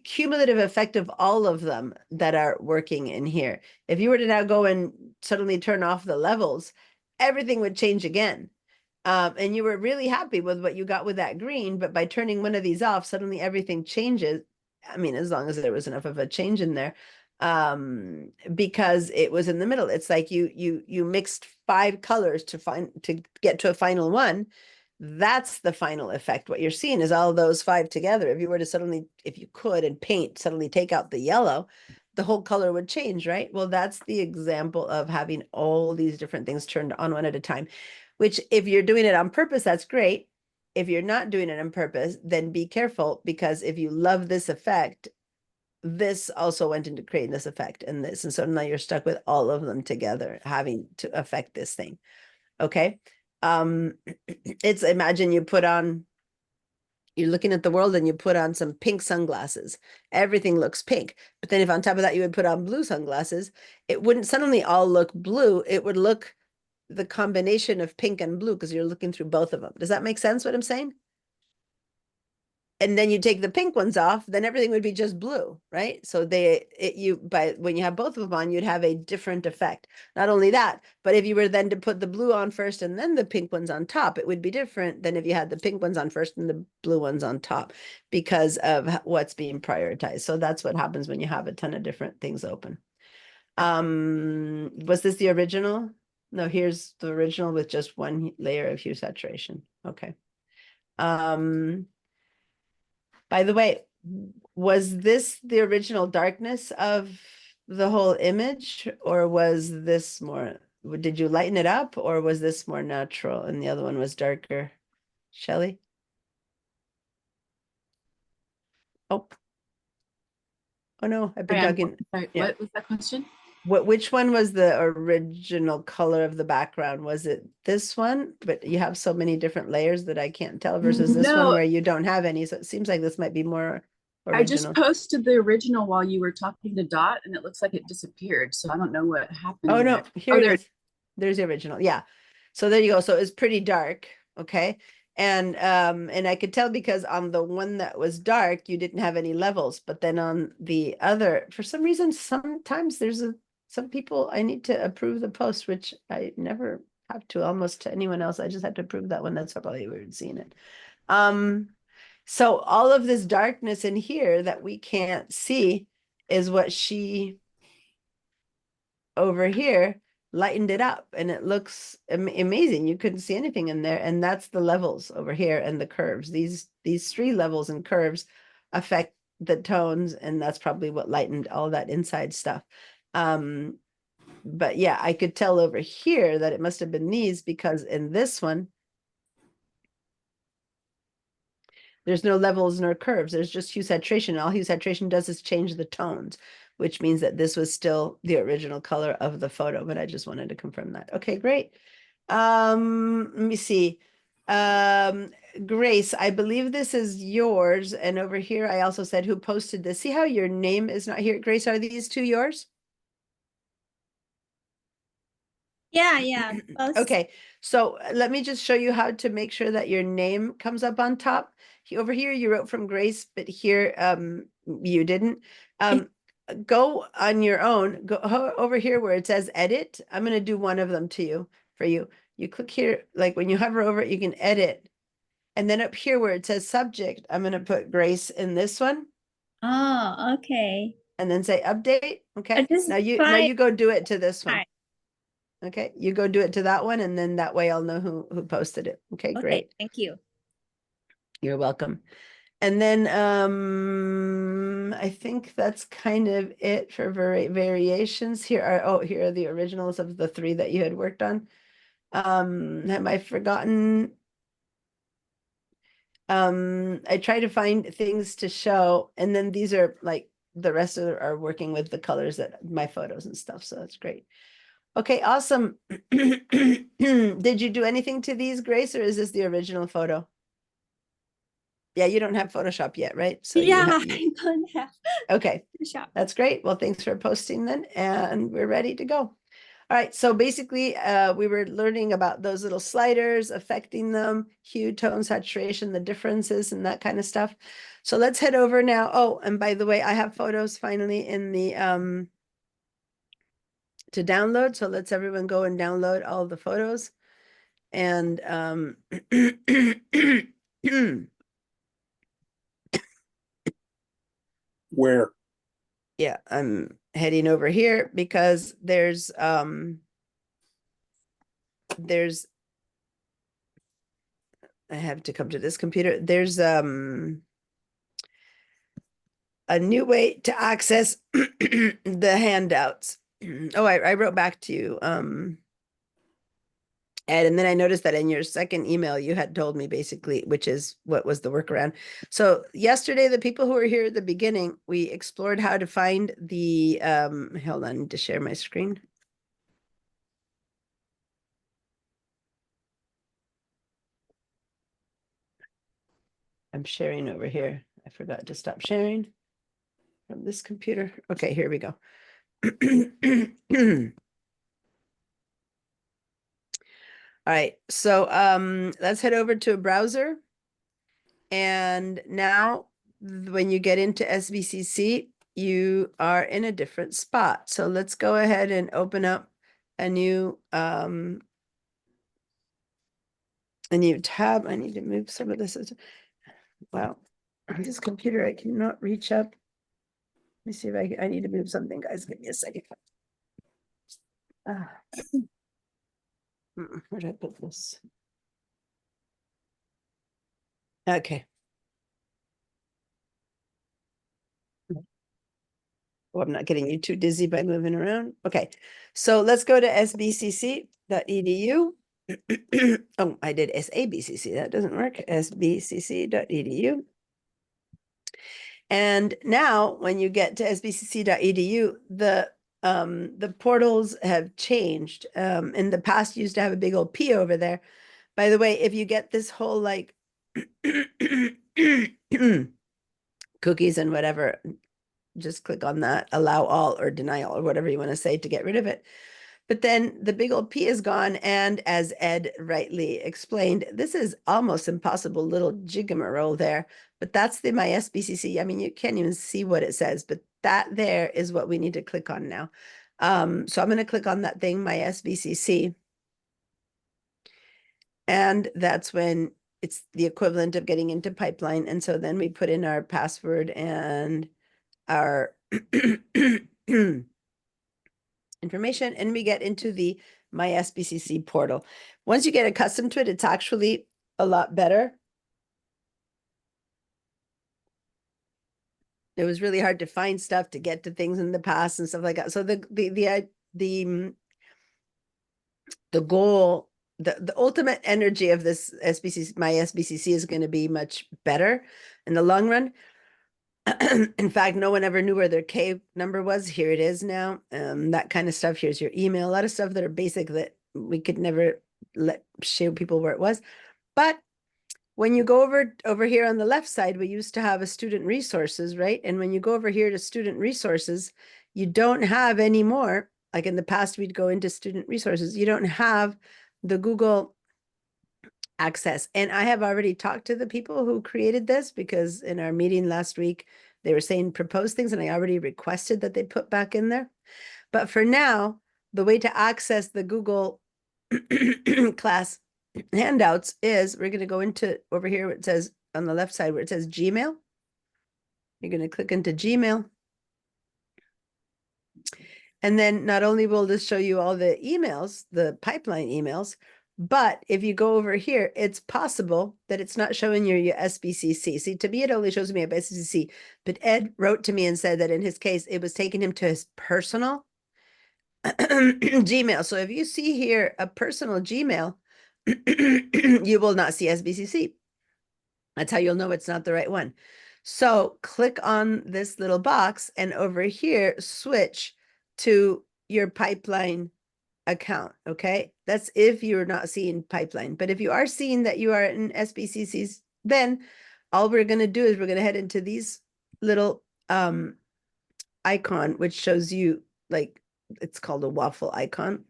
cumulative effect of all of them that are working in here. If you were to now go and suddenly turn off the levels, everything would change again. And you were really happy with what you got with that green, but by turning one of these off, suddenly everything changes. I mean, as long as there was enough of a change in there, because it was in the middle. It's like you mixed 5 colors to get to a final one. That's the final effect. What you're seeing is all those 5 together. If you were to suddenly, if you could, and paint, suddenly take out the yellow, the whole color would change, right? Well, that's the example of having all these different things turned on one at a time, which if you're doing it on purpose, that's great. If you're not doing it on purpose, then be careful, because if you love this effect, this also went into creating this effect and this. And so now you're stuck with all of them together having to affect this thing. Okay. It's, imagine you put on, you're looking at the world and you put on some pink sunglasses. Everything looks pink. But then if on top of that you would put on blue sunglasses, it wouldn't suddenly all look blue. It would look the combination of pink and blue because you're looking through both of them. Does that make sense what I'm saying? and then you take the pink ones off, then everything would be just blue, right? So when you have both of them on, you'd have a different effect. Not only that, but if you were then to put the blue on first and then the pink ones on top, it would be different than if you had the pink ones on first and the blue ones on top because of what's being prioritized. So that's what happens when you have a ton of different things open. Was this the original? No, here's the original with just one layer of hue saturation. Okay. By the way, was this the original darkness of the whole image, or was this more, did you lighten it up, or was this more natural and the other one was darker? Shelley? Oh. Oh no, I've been Sorry, talking. sorry, yeah. what was that question? Which one was the original color of the background? Was it this one? But you have so many different layers that I can't tell versus this one No. where you don't have any. So it seems like this might be more I just original. posted the original while you were talking to Dot, and it looks like it disappeared. So I don't know what happened. Oh there. no, here it there. is. There's the original. Yeah. So there you go. So it's pretty dark. Okay. And I could tell because on the one that was dark, you didn't have any levels, but then on the other, for some reason, sometimes some people I need to approve the post, which I never have to almost to anyone else. I just have to approve that one. That's probably weird seeing it. So all of this darkness in here that we can't see is what she over here lightened it up, and it looks amazing. You couldn't see anything in there, and that's the levels over here and the curves. These 3 levels and curves affect the tones, and that's probably what lightened all that inside stuff. But yeah, I could tell over here that it must have been these, because in this one there's no levels nor curves. There's just hue saturation. All hue saturation does is change the tones, which means that this was still the original color of the photo, but I just wanted to confirm that. Okay, great. Let me see. Grace, I believe this is yours. And over here, I also said who posted this. See how your name is not here? Grace, are these 2 yours? Yeah. both. Okay, so let me just show you how to make sure that your name comes up on top. Over here, you wrote from Grace, but here you didn't. Go on your own, go over here where it says edit. I'm going to do one of them to you for you. You click here, like when you hover over it, you can edit. And then up here where it says subject, I'm going to put Grace in this one Oh, okay. and then say update. Okay, just now you try- go do it to this one. Fine. Okay, you go do it to that one, and then that way I'll know who posted it. Okay, Okay, great. thank you. You're welcome. And then I think that's kind of it for variations. Here are the originals of the 3 that you had worked on. Have I forgotten? I try to find things to show, and then these are like the rest of are working with the colors that my photos and stuff. So that's great. Okay, awesome. Did you do anything to these, Grace, or is this the original photo? Yeah, you don't have Photoshop yet, right? So Yeah, you I don't have okay, Photoshop. that's great. Well, thanks for posting then, and we're ready to go. All right, so basically, we were learning about those little sliders, affecting them, hue, tone, saturation, the differences, and that kind of stuff. So let's head over now. Oh, and by the way, I have photos finally in the to download. So let's everyone go and download all the photos. And Where? yeah, I'm heading over here because there's I have to come to this computer. There's a new way to access the handouts. Oh, I wrote back to you, Ed, and then I noticed that in your second email, you had told me basically, which is what was the workaround. So yesterday, the people who were here at the beginning, we explored how to find the, hold on, I need to share my screen. I'm sharing over here. I forgot to stop sharing from this computer. Okay, here we go. All right, so let's head over to a browser. And now when you get into SBCC, you are in a different spot. So let's go ahead and open up a new tab. I need to move some of this. Wow, on this computer, I cannot reach up. Let me see if I need to move something, guys. Give me a second. Where did I put this? Okay. Oh, I'm not getting you too dizzy by moving around. Okay, so let's go to sbcc.edu. Oh, I did SABCC. That doesn't work. sbcc.edu. And now when you get to sbcc.edu, the portals have changed. In the past, you used to have a big old P over there. By the way, if you get this whole like cookies and whatever, just click on that, allow all or deny all or whatever you want to say to get rid of it. But then the big old P is gone. And as Ed rightly explained, this is almost impossible little jigamarole there, but that's the My SBCC. I mean, you can't even see what it says, but that there is what we need to click on now. So I'm going to click on that thing, My SBCC. And that's when it's the equivalent of getting into Pipeline. And so then we put in our password and our information, and we get into the My SBCC portal. Once you get accustomed to it, it's actually a lot better. It was really hard to find stuff to get to things in the past and stuff like that. So the goal, the ultimate energy of this SBCC, My SBCC, is going to be much better in the long run. In fact, no one ever knew where their K number was. Here it is now. That kind of stuff. Here's your email. A lot of stuff that are basic that we could never show people where it was. But when you go over here on the left side, we used to have a student resources, right? And when you go over here to student resources, you don't have anymore. Like in the past, we'd go into student resources. You don't have the Google access. And I have already talked to the people who created this, because in our meeting last week, they were saying propose things, and I already requested that they put back in there. But for now, the way to access the Google class handouts is we're going to go into over here where it says on the left side where it says Gmail. You're going to click into Gmail. And then not only will this show you all the emails, the pipeline emails, but if you go over here, it's possible that it's not showing you your SBCC. See, to me, it only shows me a SBCC. But Ed wrote to me and said that in his case, it was taking him to his personal Gmail. So if you see here a personal Gmail, you will not see SBCC. That's how you'll know it's not the right one. So click on this little box and over here, switch to your pipeline account. Okay. That's if you're not seeing pipeline. But if you are seeing that you are in SBCCs, then all we're going to do is we're going to head into these little icon, which shows you, like, it's called a waffle icon.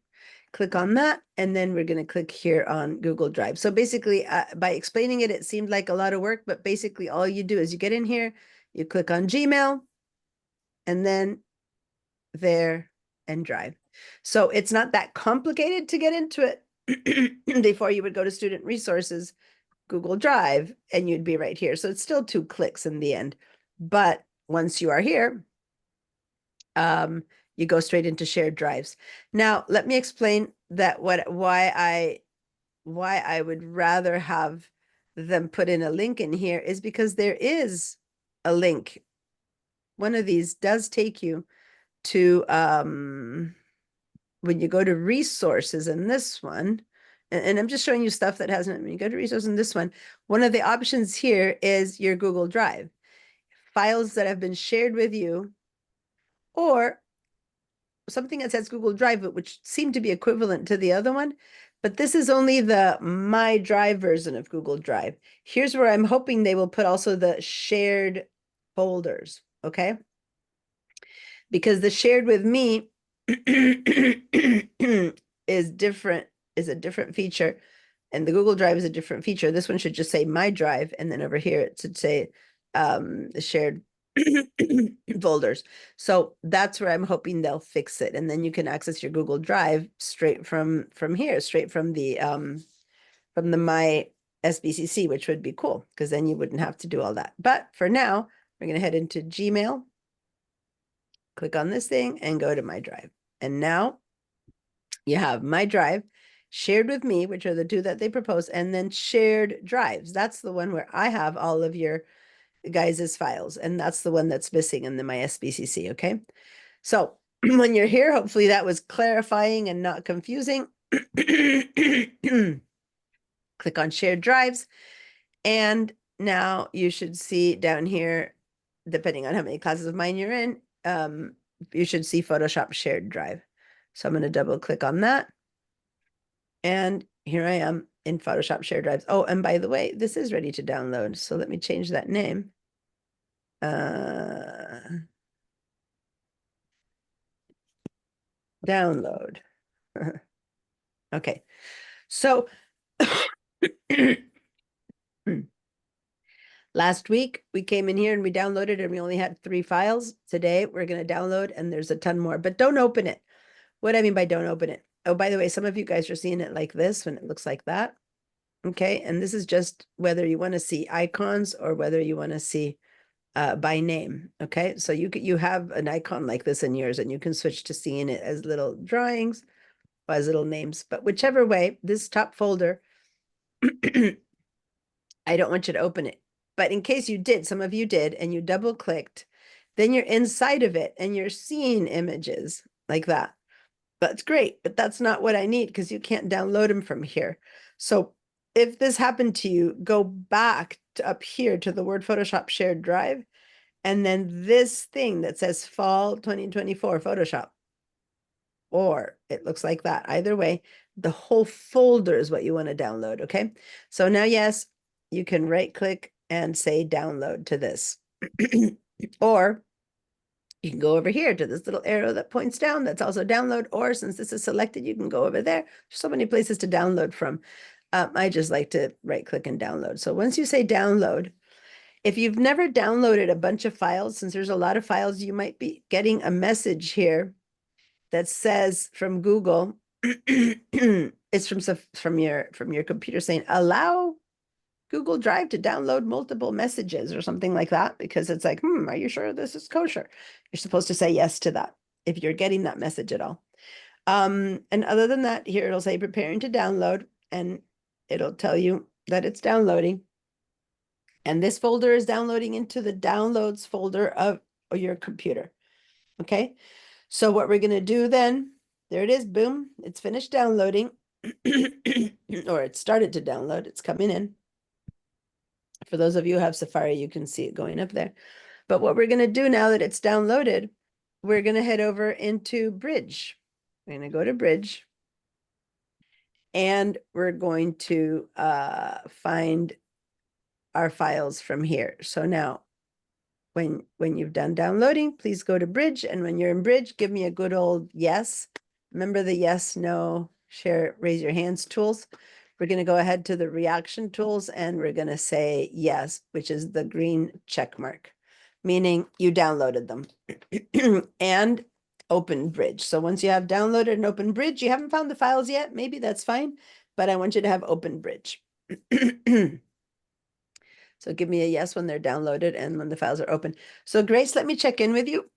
Click on that, and then we're going to click here on Google Drive. So basically, by explaining it, it seemed like a lot of work, but basically all you do is you get in here, you click on Gmail, and then there and Drive. So it's not that complicated to get into it. Before you would go to Student Resources, Google Drive, and you'd be right here. So it's still 2 clicks in the end. But once you are here, you go straight into shared drives. Now, let me explain that why I would rather have them put in a link in here is because there is a link. One of these does take you to when you go to resources in this one, and I'm just showing you stuff that hasn't, when you go to resources in this one of the options here is your Google Drive, files that have been shared with you, or something that says Google Drive, which seemed to be equivalent to the other one, but this is only the My Drive version of Google Drive. Here's where I'm hoping they will put also the shared folders, okay? Because the shared with me is a different feature. And the Google Drive is a different feature. This one should just say My Drive, and then over here it should say the shared folders. So that's where I'm hoping they'll fix it, and then you can access your Google Drive straight from here, straight from the My SBCC, which would be cool because then you wouldn't have to do all that. But for now, we're going to head into Gmail, click on this thing, and go to My Drive. And now you have My Drive, Shared with Me, which are the two that they propose, and then Shared Drives. That's the one where I have all of your guys' files, and that's the one that's missing in the My SBCC, okay? So when you're here, hopefully that was clarifying and not confusing. Click on Shared Drives, and now you should see down here, depending on how many classes of mine you're in, you should see Photoshop Shared Drive. So I'm going to double click on that. And here I am in Photoshop Shared Drives. Oh, and by the way, this is ready to download. So let me change that name. Download. Okay. So last week we came in here and we downloaded and we only had 3 files. Today we're going to download and there's a ton more, but don't open it. What I mean by don't open it. Oh, by the way, some of you guys are seeing it like this when it looks like that. Okay. And this is just whether you want to see icons or whether you want to see by name. Okay. So you have an icon like this in yours and you can switch to seeing it as little drawings or as little names, but whichever way, this top folder, I don't want you to open it. But in case you did, some of you did, and you double clicked, then you're inside of it and you're seeing images like that. That's great, but that's not what I need because you can't download them from here. So if this happened to you, go back to up here to the word Photoshop Shared Drive, and then this thing that says Fall 2024 Photoshop, or it looks like that. Either way, the whole folder is what you want to download, okay? So now, yes, you can right click and say download to this. Or you can go over here to this little arrow that points down. That's also download. Or since this is selected, you can go over there. There's so many places to download from. I just like to right click and download. So once you say download, if you've never downloaded a bunch of files, since there's a lot of files, you might be getting a message here that says from Google, it's from your computer saying, allow Google Drive to download multiple messages or something like that, because it's like, are you sure this is kosher? You're supposed to say yes to that if you're getting that message at all. And other than that, here it'll say preparing to download, and it'll tell you that it's downloading. And this folder is downloading into the downloads folder of your computer. Okay. So what we're going to do then, there it is, boom, it's finished downloading, or it started to download, it's coming in. For those of you who have Safari, you can see it going up there. But what we're going to do now that it's downloaded, we're going to head over into Bridge. We're going to go to Bridge. And we're going to find our files from here. So now, when you've done downloading, please go to Bridge. And when you're in Bridge, give me a good old yes. Remember the yes, no, share, raise your hands tools. We're going to go ahead to the reaction tools and we're going to say yes, which is the green check mark, meaning you downloaded them. And open Bridge. So once you have downloaded and open Bridge, you haven't found the files yet, maybe that's fine, but I want you to have open Bridge. So give me a yes when they're downloaded and when the files are open. So Grace, let me check in with you.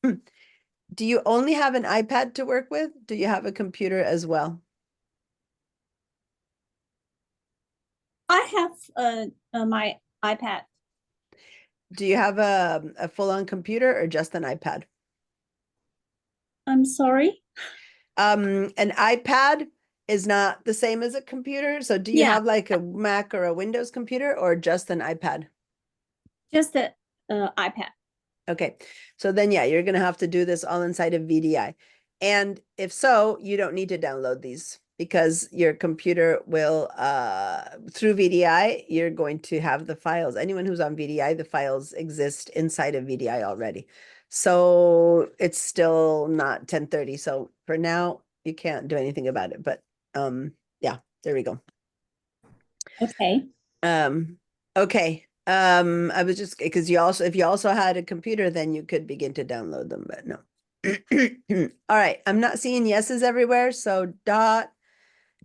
Do you only have an iPad to work with? Do you have a computer as well? I have my iPad. Do you have a full-on computer or just an iPad? I'm sorry. An iPad is not the same as a computer. So do you Yeah. have like a Mac or a Windows computer or just an iPad? Just the iPad. Okay, so then, yeah, you're going to have to do this all inside of VDI. And if so, you don't need to download these because your computer will, through VDI, you're going to have the files. Anyone who's on VDI, the files exist inside of VDI already. So it's still not 10:30. So for now, you can't do anything about it. But yeah, there we go. Okay. Okay. I was just, because if you also had a computer, then you could begin to download them, but no. All right, I'm not seeing yeses everywhere, so Dot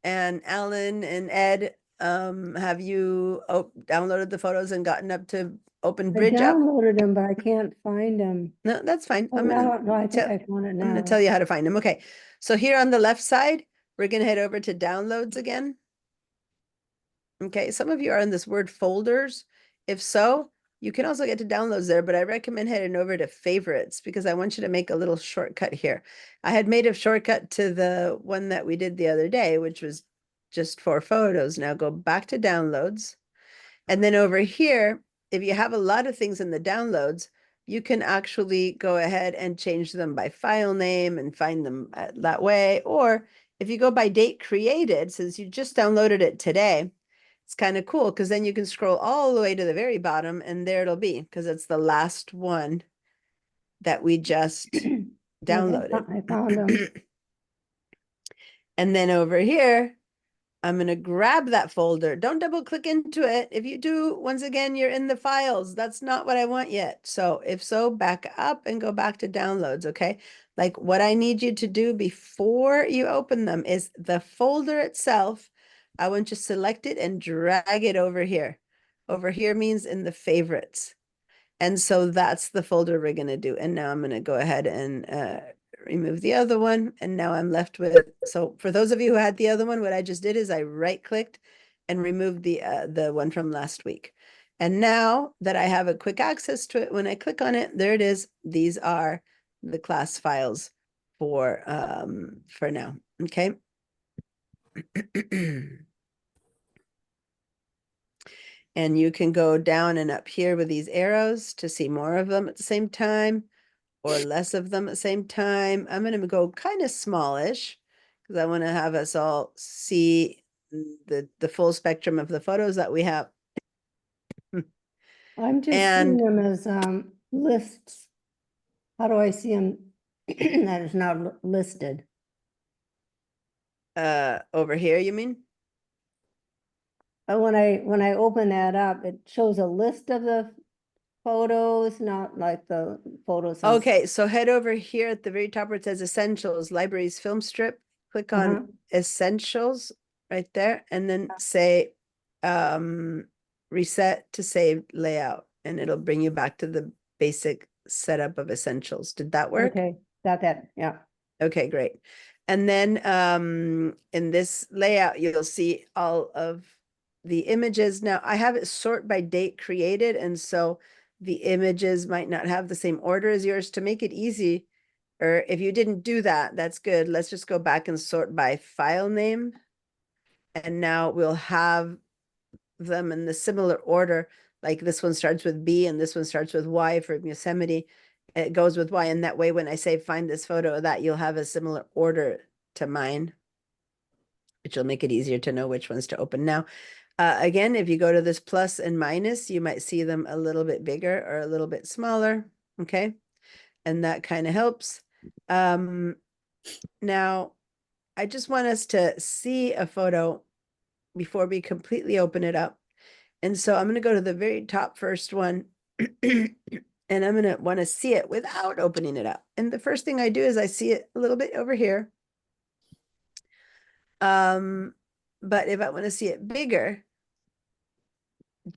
and Alan and Ed, have you downloaded the photos and gotten up to Open I Bridge up? downloaded them, but I can't find them. No, that's fine. Oh, I'm gonna no, I think tell- I found it I'm gonna now. tell you how to find them. Okay, so here on the left side, we're gonna head over to downloads again. Okay, some of you are in this word folders. If so, you can also get to downloads there, but I recommend heading over to favorites because I want you to make a little shortcut here. I had made a shortcut to the one that we did the other day, which was just for photos. Now go back to downloads. And then over here, if you have a lot of things in the downloads, you can actually go ahead and change them by file name and find them that way. Or if you go by date created, since you just downloaded it today, it's kind of cool because then you can scroll all the way to the very bottom and there it'll be because it's the last one that we just downloaded. I found them. And then over here, I'm going to grab that folder. Don't double click into it. If you do, once again, you're in the files. That's not what I want yet. So if so, back up and go back to downloads. Okay. Like what I need you to do before you open them is the folder itself. I want you to select it and drag it over here. Over here means in the favorites. And so that's the folder we're going to do. And now I'm going to go ahead and remove the other one. And now I'm left with, so for those of you who had the other one, what I just did is I right clicked and removed the one from last week. And now that I have a quick access to it, when I click on it, there it is. These are the class files for now. Okay. And you can go down and up here with these arrows to see more of them at the same time or less of them at the same time. I'm going to go kind of smallish because I want to have us all see the full spectrum of the photos that we have. I'm just seeing And- them as lists. How do I see them that is not listed? Over here, you mean? When I open that up, it shows a list of the photos, not like the photos. as- Okay, so head over here at the very top where it says Essentials, Libraries Film Strip. Click on Uh-huh. Essentials right there and then say reset to save layout and it'll bring you back to the basic setup of Essentials. Did that work? Okay, got that, yeah. Okay, great. And then in this layout, you'll see all of the images. Now I have it sort by date created. And so the images might not have the same order as yours. To make it easy, or if you didn't do that, that's good. Let's just go back and sort by file name. And now we'll have them in the similar order. Like this one starts with B and this one starts with Y for Yosemite. It goes with Y, and that way when I say find this photo of that, you'll have a similar order to mine, which will make it easier to know which ones to open. Now, again, if you go to this plus and minus, you might see them a little bit bigger or a little bit smaller, okay? And that kind of helps. Now, I just want us to see a photo before we completely open it up. And so I'm going to go to the very top first one and I'm going to want to see it without opening it up. And the first thing I do is I see it a little bit over here. But if I want to see it bigger,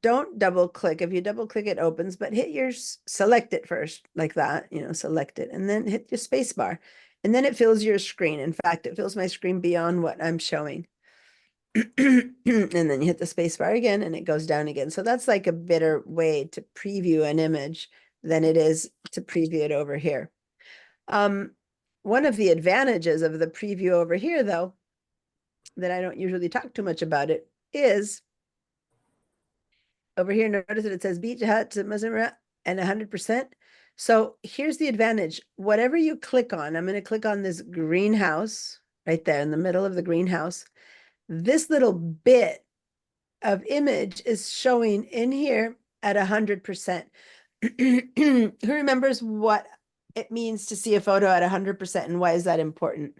don't double click. If you double click, it opens, but hit your select it first like that, select it and then hit your space bar and then it fills your screen. In fact, it fills my screen beyond what I'm showing. And then you hit the space bar again and it goes down again. So that's like a better way to preview an image than it is to preview it over here. One of the advantages of the preview over here, though, that I don't usually talk too much about it, is over here, notice that it says beach hut and 100%. So here's the advantage. Whatever you click on, I'm going to click on this greenhouse right there in the middle of the greenhouse. This little bit of image is showing in here at 100%. Who remembers what it means to see a photo at 100% and why is that important?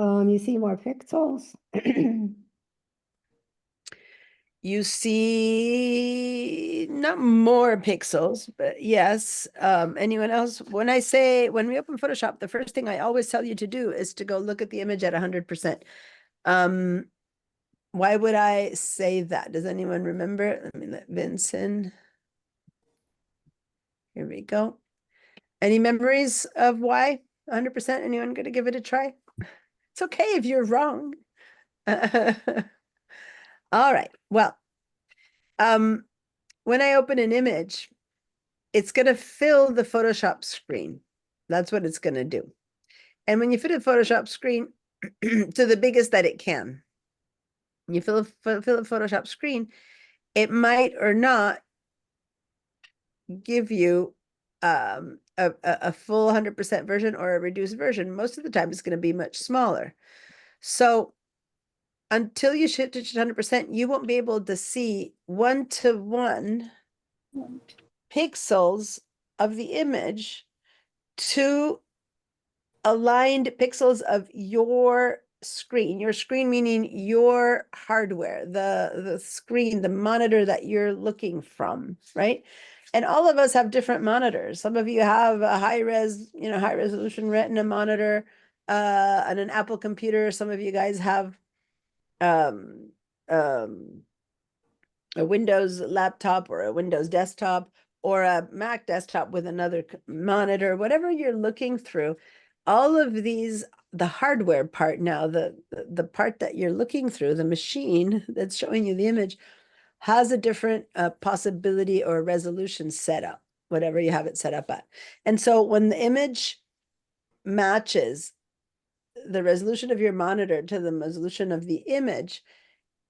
You see more pixels. You see not more pixels, but yes. Anyone else? When we open Photoshop, the first thing I always tell you to do is to go look at the image at 100%. Why would I say that? Does anyone remember? Let me let Vince in. Here we go. Any memories of why 100%? Anyone gonna give it a try? It's okay if you're wrong. All right. Well, when I open an image, it's going to fill the Photoshop screen. That's what it's going to do. And when you fill a Photoshop screen to the biggest that it can, you fill a Photoshop screen, it might or not give you a full 100% version or a reduced version. Most of the time, it's going to be much smaller. So until you shift it to 100%, you won't be able to see one-to-one pixels of the image to aligned pixels of your screen meaning your hardware, the screen, the monitor that you're looking from, right? And all of us have different monitors. Some of you have a high resolution Retina monitor and an Apple computer. Some of you guys have a Windows laptop or a Windows desktop or a Mac desktop with another monitor, whatever you're looking through. All of these, the hardware part now, the part that you're looking through, the machine that's showing you the image, has a different possibility or resolution setup, whatever you have it set up at. And so when the image matches the resolution of your monitor to the resolution of the image,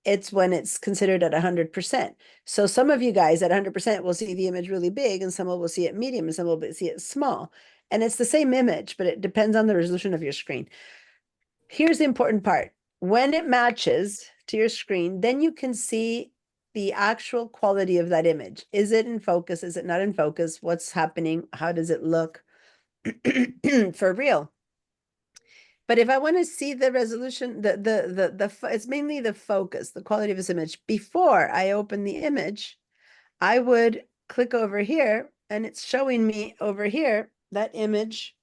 it's when it's considered at 100%. So some of you guys at 100% will see the image really big, and some will see it medium, and some will see it small. And it's the same image, but it depends on the resolution of your screen. Here's the important part. When it matches to your screen, then you can see the actual quality of that image. Is it in focus? Is it not in focus? What's happening? How does it look for real? But if I want to see the resolution, it's mainly the focus, the quality of this image. Before I open the image, I would click over here, and it's showing me over here that image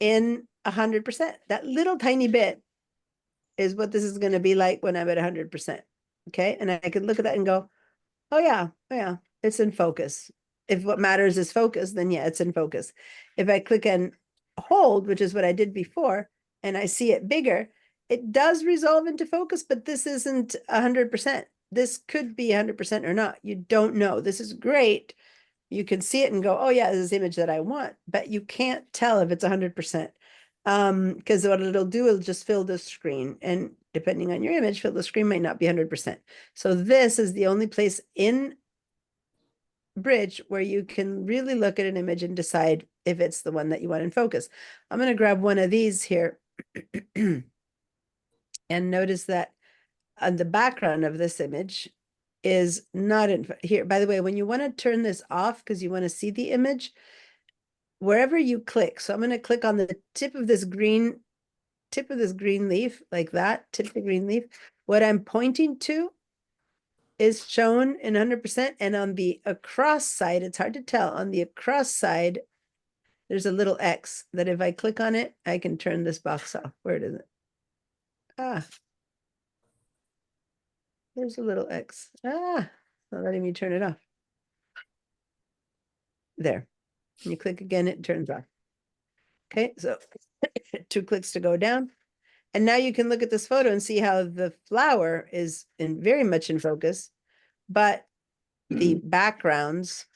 in 100%. That little tiny bit is what this is going to be like when I'm at 100%. Okay, and I could look at that and go, oh yeah, it's in focus. If what matters is focus, then yeah, it's in focus. If I click and hold, which is what I did before, and I see it bigger, it does resolve into focus, but this isn't 100%. This could be 100% or not. You don't know. This is great. You can see it and go, oh yeah, this is the image that I want, but you can't tell if it's 100%. Because what it'll do, it'll just fill the screen, and depending on your image, fill the screen might not be 100%. So this is the only place in Bridge where you can really look at an image and decide if it's the one that you want in focus. I'm going to grab one of these here and notice that on the background of this image is not in here. By the way, when you want to turn this off because you want to see the image, wherever you click, so I'm going to click on the tip of this green leaf, like that, tip of the green leaf. What I'm pointing to is shown in 100%, and on the across side, it's hard to tell. On the across side, there's a little X that if I click on it, I can turn this box off. Where is it? There's a little X. Not letting me turn it off. There. You click again, it turns off. Okay, so 2 clicks to go down. And now you can look at this photo and see how the flower is very much in focus, but the backgrounds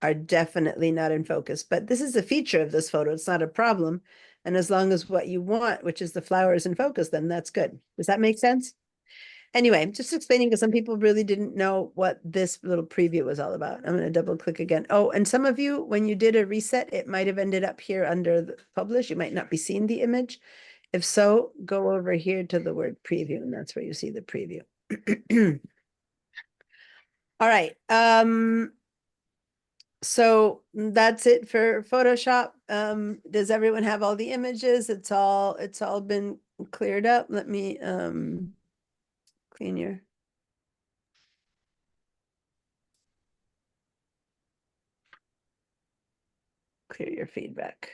are definitely not in focus. But this is a feature of this photo. It's not a problem. And as long as what you want, which is the flower, is in focus, then that's good. Does that make sense? Anyway, just explaining because some people really didn't know what this little preview was all about. I'm going to double click again. Oh, and some of you, when you did a reset, it might have ended up here under the publish. You might not be seeing the image. If so, go over here to the word preview, and that's where you see the preview. All right. So that's it for Photoshop. Does everyone have all the images? It's all been cleared up. Let me clean your. Clear your feedback.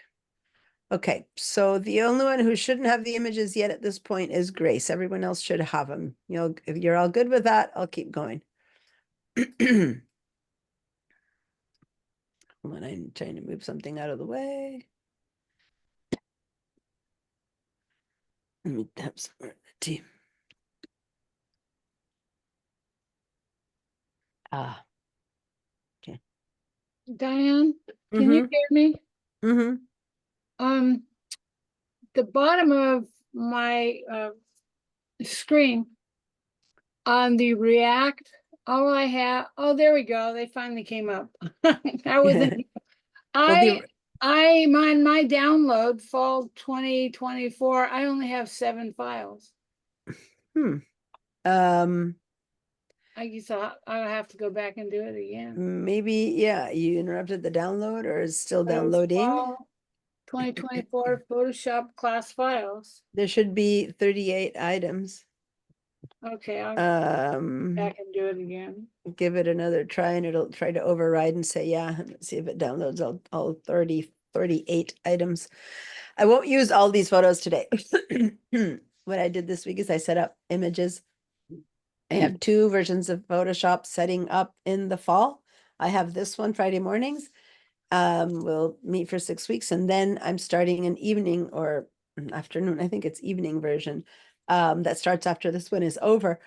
Okay, so the only one who shouldn't have the images yet at this point is Grace. Everyone else should have them. If you're all good with that, I'll keep going. When I'm trying to move something out of the way. Let me have some more tea. Ah. Diane, can you hear me? Mm-hmm. The bottom of my screen on the React, all I have, oh, there we go. They finally came up. I wasn't, Well, I'm on my download fall 2024. I only have 7 files. I guess I'll have to go back and do it again. Maybe, yeah, you interrupted the download or is still That was downloading. fall 2024 Photoshop class files. There should be 38 items. Okay, I'll go Um, back and do it again. give it another try and it'll try to override and say, yeah, and see if it downloads all 38 items. I won't use all these photos today. What I did this week is I set up images. I have 2 versions of Photoshop setting up in the fall. I have this one Friday mornings. We'll meet for 6 weeks and then I'm starting an evening or afternoon, I think it's evening version, that starts after this one is over.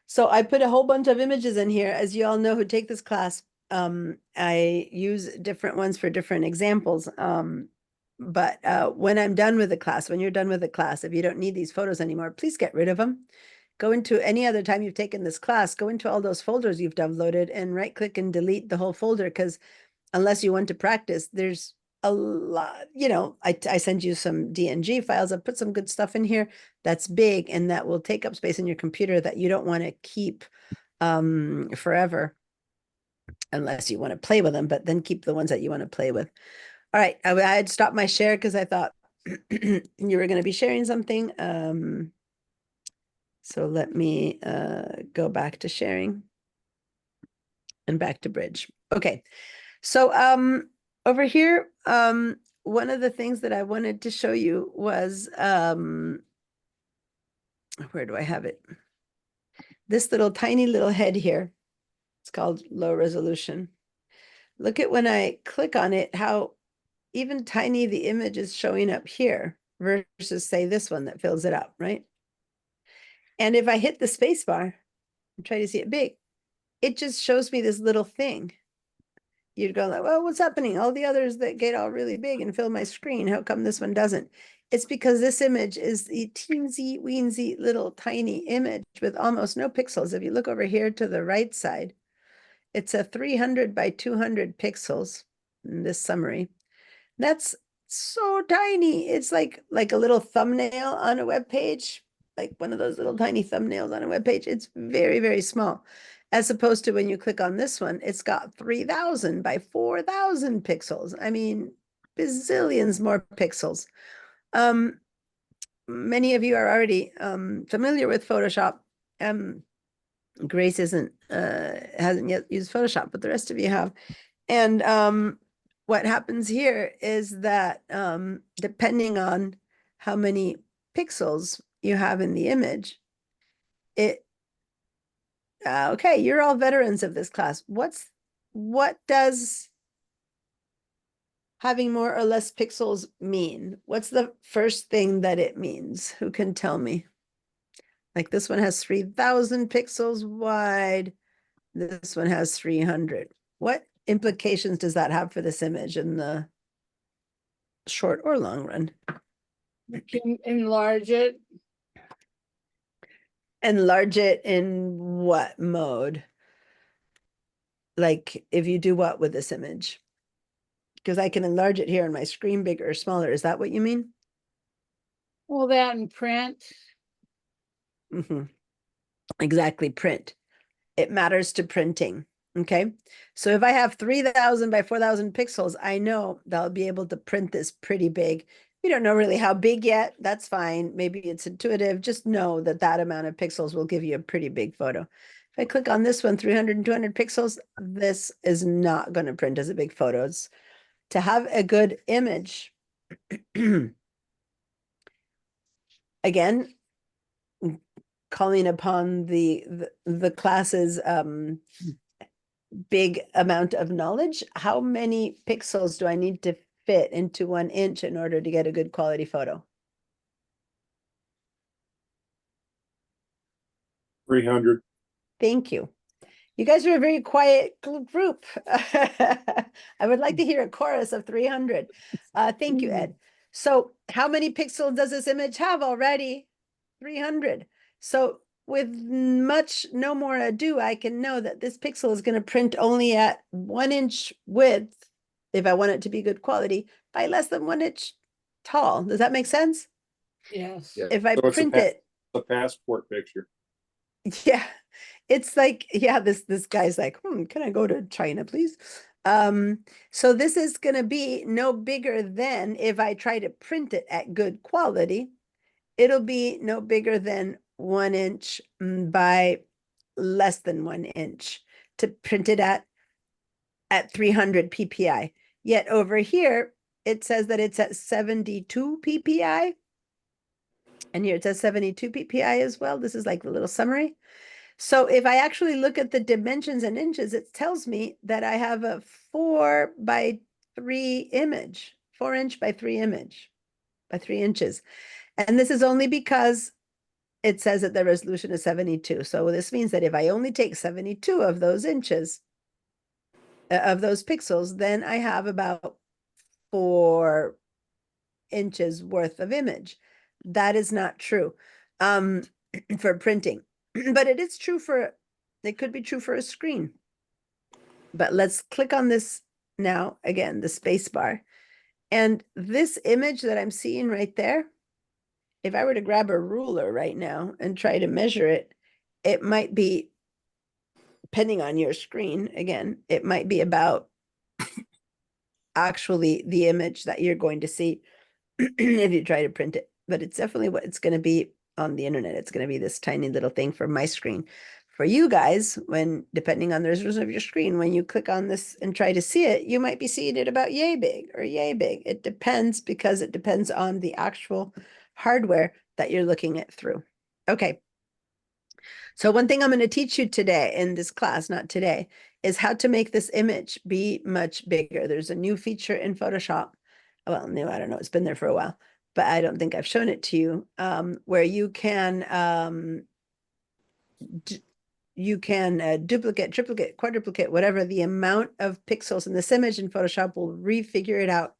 So I put a whole bunch of images in here. As you all know who take this class, I use different ones for different examples. But when I'm done with the class, when you're done with the class, if you don't need these photos anymore, please get rid of them. Go into any other time you've taken this class, go into all those folders you've downloaded and right click and delete the whole folder because unless you want to practice, there's a lot, I send you some DNG files. I put some good stuff in here that's big and that will take up space in your computer that you don't want to keep forever unless you want to play with them, but then keep the ones that you want to play with. All right, I had stopped my share because I thought you were going to be sharing something. So let me go back to sharing and back to Bridge. Okay, so over here, one of the things that I wanted to show you was, where do I have it? This little tiny little head here. It's called low resolution. Look at when I click on it, how even tiny the image is showing up here versus say this one that fills it up, right? And if I hit the space bar and try to see it big, it just shows me this little thing. You'd go like, well, what's happening? All the others that get all really big and fill my screen, how come this one doesn't? It's because this image is the teensy weensy little tiny image with almost no pixels. If you look over here to the right side, it's a 300 by 200 pixels in this summary. That's so tiny. It's like a little thumbnail on a web page, like one of those little tiny thumbnails on a web page. It's very, very small. As opposed to when you click on this one, it's got 3000 by 4000 pixels. I mean, bazillions more pixels. Many of you are already familiar with Photoshop. Grace hasn't yet used Photoshop, but the rest of you have. And what happens here is that depending on how many pixels you have in the image, okay, you're all veterans of this class. What does having more or less pixels mean? What's the first thing that it means? Who can tell me? Like this one has 3000 pixels wide. This one has 300. What implications does that have for this image in the short or long run? You can enlarge it. Enlarge it in what mode? Like if you do what with this image? Because I can enlarge it here on my screen bigger or smaller. Is that what you mean? Well, that and print. Exactly, print. It matters to printing. Okay, so if I have 3000 by 4000 pixels, I know that I'll be able to print this pretty big We don't know really how big yet. That's fine. Maybe it's intuitive. Just know that that amount of pixels will give you a pretty big photo. If I click on this one, 300 and 200 pixels, this is not going to print as a big photo. It's to have a good image. Again, calling upon the class's big amount of knowledge. How many pixels do I need to fit into 1 inch in order to get a good quality photo? 300. Thank you. You guys are a very quiet group. I would like to hear a chorus of 300. Thank you, Ed. So how many pixels does this image have already? 300. So with no more ado, I can know that this pixel is going to print only at 1 inch width, if I want it to be good quality, by less than 1 inch tall. Does that make sense? Yes. Yeah. If I So it's a print pa- it, A passport picture. yeah, it's like, yeah, this guy's like, can I go to China, please? So this is gonna be no bigger than, if I try to print it at good quality, it'll be no bigger than 1 inch by less than 1 inch to print it at 300 PPI. Yet over here, it says that it's at 72 PPI. And here it says 72 PPI as well. This is like the little summary. So if I actually look at the dimensions in inches, it tells me that I have a 4 by 3 image, 4 inch by 3 image, by 3 inches. And this is only because it says that the resolution is 72. So this means that if I only take 72 of those inches, of those pixels, then I have about 4 inches worth of image. That is not true for printing, but it is true it could be true for a screen. But let's click on this now, again, the space bar. And this image that I'm seeing right there, if I were to grab a ruler right now and try to measure it, it might be, depending on your screen, again, it might be about actually the image that you're going to see if you try to print it. But it's definitely what it's going to be on the internet. It's going to be this tiny little thing for my screen. For you guys, when depending on the resolution of your screen, when you click on this and try to see it, you might be seeing it about yay big or yay big. It depends, because it depends on the actual hardware that you're looking at through. Okay. So one thing I'm going to teach you today in this class, not today, is how to make this image be much bigger. There's a new feature in Photoshop. Well, new, I don't know, it's been there for a while, but I don't think I've shown it to you, where you can duplicate, triplicate, quadruplicate, whatever the amount of pixels in this image, in Photoshop will refigure it out.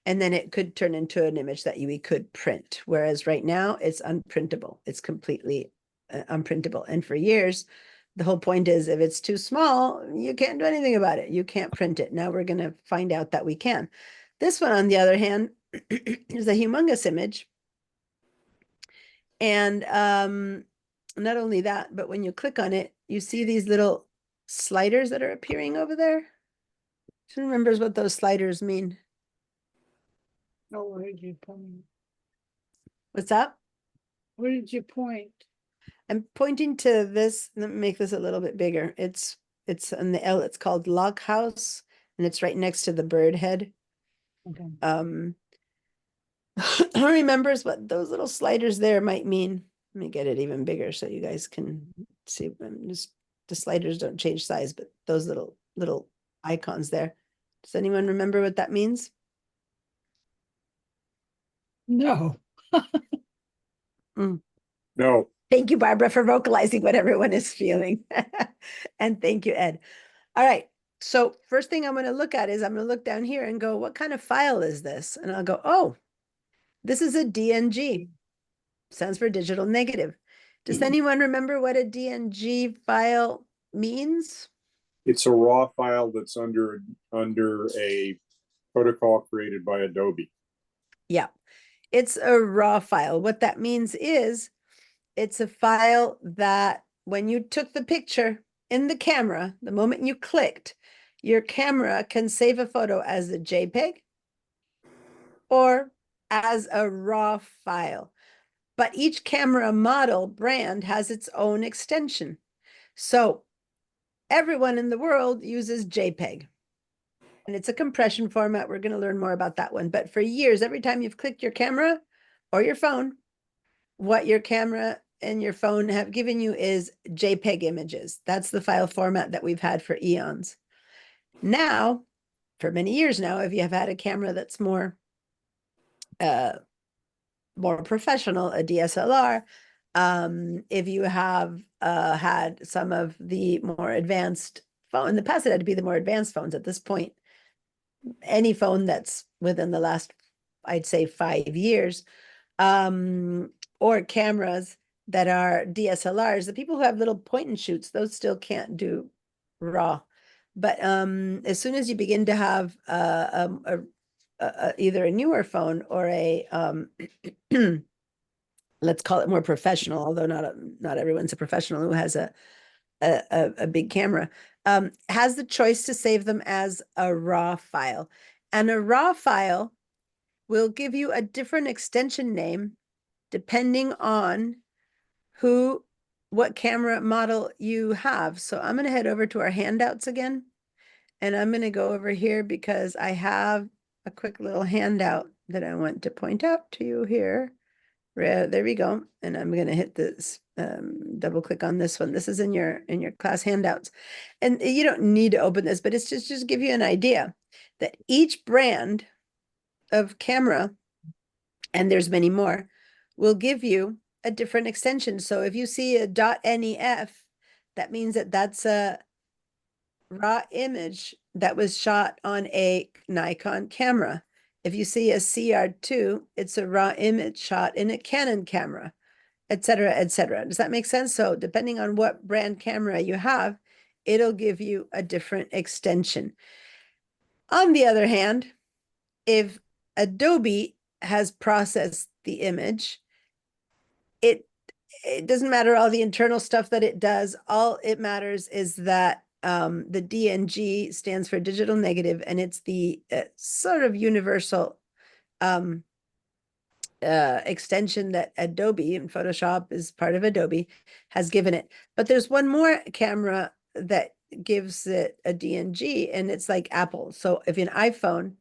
And then it could turn into an image that we could print. Whereas right now it's unprintable. It's completely unprintable. And for years, the whole point is if it's too small, you can't do anything about it. You can't print it. Now we're going to find out that we can. This one, on the other hand, is a humongous image. And not only that, but when you click on it, you see these little sliders that are appearing over there. Who remembers what those sliders mean? Oh, where did you point? What's up? Where did you point? I'm pointing to this. Let me make this a little bit bigger. It's on the L. It's called Log House, and it's right next to the bird head. Okay. Who remembers what those little sliders there might mean? Let me get it even bigger so you guys can see. The sliders don't change size, but those little icons there. Does anyone remember what that means? No. No, Thank you, Barbara, for vocalizing what everyone is feeling. And thank you, Ed. All right. So first thing I'm going to look at is I'm going to look down here and go, what kind of file is this? And I'll go, oh, this is a DNG. Stands for digital negative. Does anyone remember what a DNG file means? it's a raw file that's under a protocol created by Adobe. Yeah, it's a raw file. What that means is it's a file that when you took the picture in the camera, the moment you clicked, your camera can save a photo as a JPEG or as a raw file. But each camera model brand has its own extension. So everyone in the world uses JPEG. And it's a compression format. We're going to learn more about that one. But for years, every time you've clicked your camera or your phone, what your camera and your phone have given you is JPEG images. That's the file format that we've had for eons. Now, for many years now, if you have had a camera that's more professional, a DSLR, if you have had some of the more advanced phone, in the past it had to be the more advanced phones. At this point, any phone that's within the last, I'd say 5 years, or cameras that are DSLRs, the people who have little point and shoots, those still can't do RAW. But as soon as you begin to have either a newer phone or a let's call it more professional, although not everyone's a professional who has a big camera, has the choice to save them as a RAW file. And a RAW file will give you a different extension name depending on what camera model you have. So I'm going to head over to our handouts again, and I'm going to go over here because I have a quick little handout that I want to point out to you here. There we go. And I'm going to hit this, double click on this one. This is in your class handouts. And you don't need to open this, but it's just give you an idea that each brand of camera, and there's many more, will give you a different extension. So if you see a .NEF, that means that that's a raw image that was shot on a Nikon camera. If you see a CR2, it's a raw image shot in a Canon camera, et cetera, et cetera. Does that make sense? So depending on what brand camera you have, it'll give you a different extension. On the other hand, if Adobe has processed the image, it doesn't matter all the internal stuff that it does. All it matters is that the DNG stands for digital negative, and it's the sort of universal extension that Adobe, and Photoshop is part of Adobe, has given it. But there's one more camera that gives it a DNG, and it's like Apple. So if an iPhone,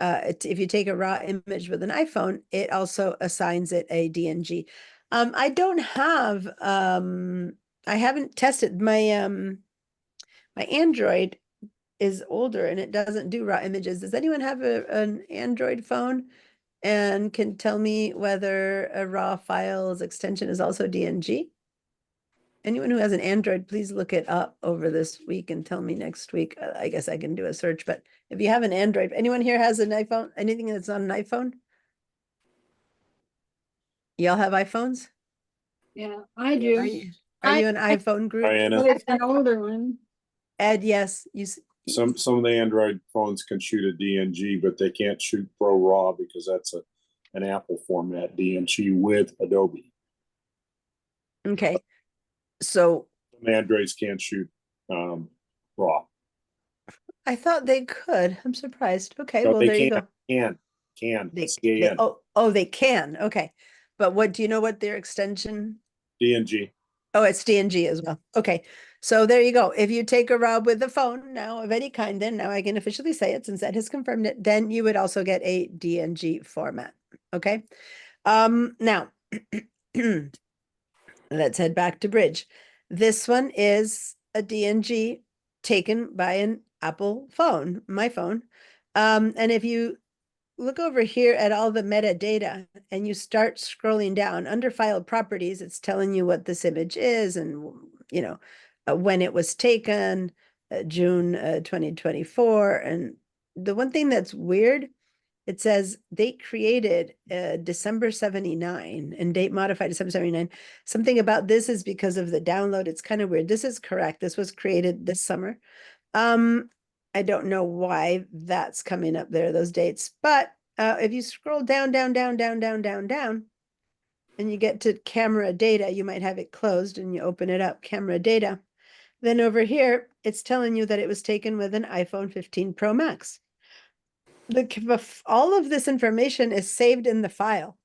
if you take a raw image with an iPhone, it also assigns it a DNG. I don't have, I haven't tested my, my Android is older and it doesn't do raw images. Does anyone have an Android phone and can tell me whether a raw files extension is also DNG? Anyone who has an Android, please look it up over this week and tell me next week. I guess I can do a search, but if you have an Android, anyone here has an iPhone, anything that's on an iPhone? Y'all have iPhones? Yeah, I Are do. you an iPhone group? Diana, But it's an older one. Ed, yes, some of the Android phones can shoot a DNG, but they can't shoot Pro RAW because that's an Apple format DNG with Adobe. okay. So Some Androids can't shoot RAW. I thought they could. I'm surprised. Okay, No, well, they there you go. Can. They, CAN. they can. Okay. But what do you know what their extension? DNG. Oh, it's DNG as well. Okay. So there you go. If you take a RAW with the phone now of any kind, then now I can officially say it since Ed has confirmed it, then you would also get a DNG format. Okay. Now let's head back to Bridge. This one is a DNG taken by an Apple phone, my phone. And if you look over here at all the metadata and you start scrolling down under file properties, it's telling you what this image is and, you know, when it was taken, June 2024. And the one thing that's weird, it says date created December 79 and date modified December 79. Something about this is because of the download. It's kind of weird. This is correct. This was created this summer. I don't know why that's coming up there, those dates, but if you scroll down, and you get to camera data, you might have it closed and you open it up, camera data. Then over here, it's telling you that it was taken with an iPhone 15 Pro Max. all of this information is saved in the file.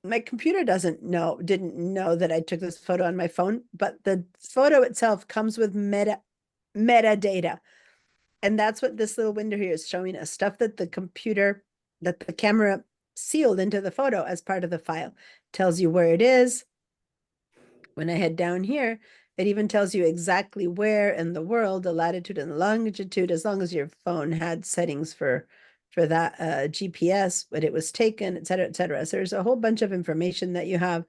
My computer didn't know that I took this photo on my phone, but the photo itself comes with metadata. And that's what this little window here is showing us, stuff that the camera sealed into the photo as part of the file. Tells you where it is. When I head down here, it even tells you exactly where in the world, the latitude and the longitude, as long as your phone had settings for that GPS, but it was taken, et cetera, et cetera. So there's a whole bunch of information that you have.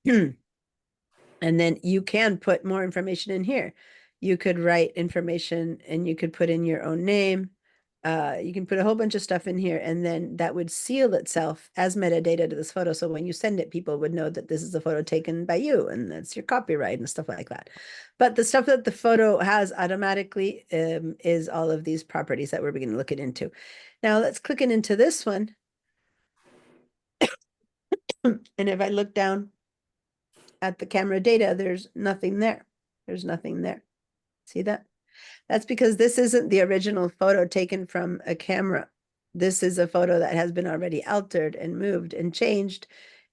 And then you can put more information in here. You could write information and you could put in your own name. You can put a whole bunch of stuff in here, and then that would seal itself as metadata to this photo. So when you send it, people would know that this is a photo taken by you and that's your copyright and stuff like that. But the stuff that the photo has automatically is all of these properties that we're beginning to look into. Now let's click into this one. And if I look down at the camera data, there's nothing there. There's nothing there. See that? That's because this isn't the original photo taken from a camera. This is a photo that has been already altered and moved and changed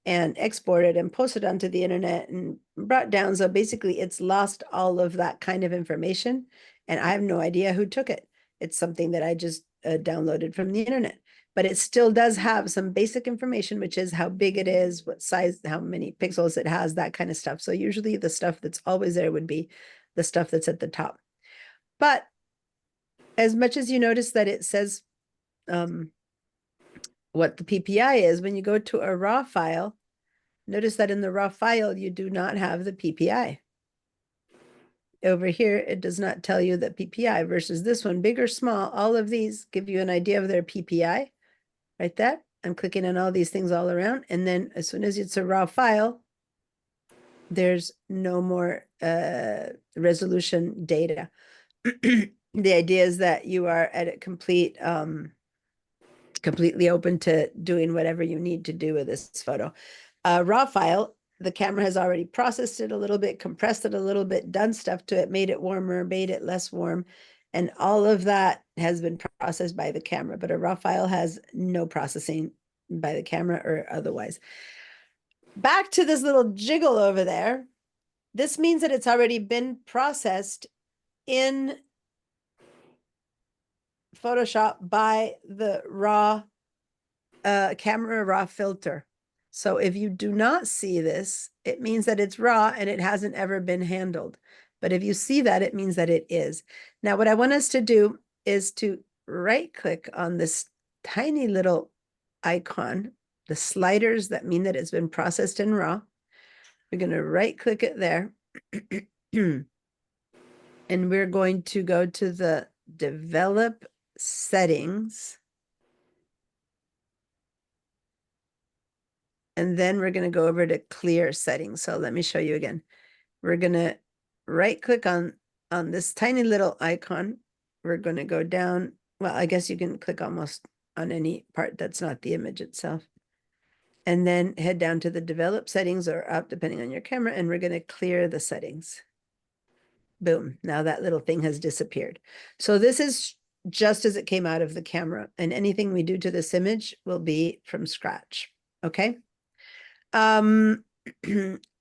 and exported and posted onto the internet and brought down. So basically it's lost all of that kind of information, and I have no idea who took it. It's something that I just downloaded from the internet, but it still does have some basic information, which is how big it is, what size, how many pixels it has, that kind of stuff. So usually the stuff that's always there would be the stuff that's at the top. But as much as you notice that it says what the PPI is, when you go to a raw file, notice that in the raw file, you do not have the PPI. Over here, it does not tell you that PPI versus this one, big or small, all of these give you an idea of their PPI, right there. I'm clicking on all these things all around. And then as soon as it's a raw file, there's no more resolution data. The idea is that you are at a completely open to doing whatever you need to do with this photo. Raw file, the camera has already processed it a little bit, compressed it a little bit, done stuff to it, made it warmer, made it less warm. And all of that has been processed by the camera, but a raw file has no processing by the camera or otherwise. Back to this little jiggle over there. This means that it's already been processed in Photoshop by the raw camera raw filter. So if you do not see this, it means that it's raw and it hasn't ever been handled. But if you see that, it means that it is. Now, what I want us to do is to right click on this tiny little icon, the sliders that mean that it's been processed in raw. We're going to right click it there. And we're going to go to the develop settings. And then we're going to go over to clear settings. So let me show you again. We're going to right click on this tiny little icon. We're going to go down. Well, I guess you can click almost on any part that's not the image itself. And then head down to the develop settings or up depending on your camera. And we're going to clear the settings. Boom. Now that little thing has disappeared. So this is just as it came out of the camera, and anything we do to this image will be from scratch. Okay. All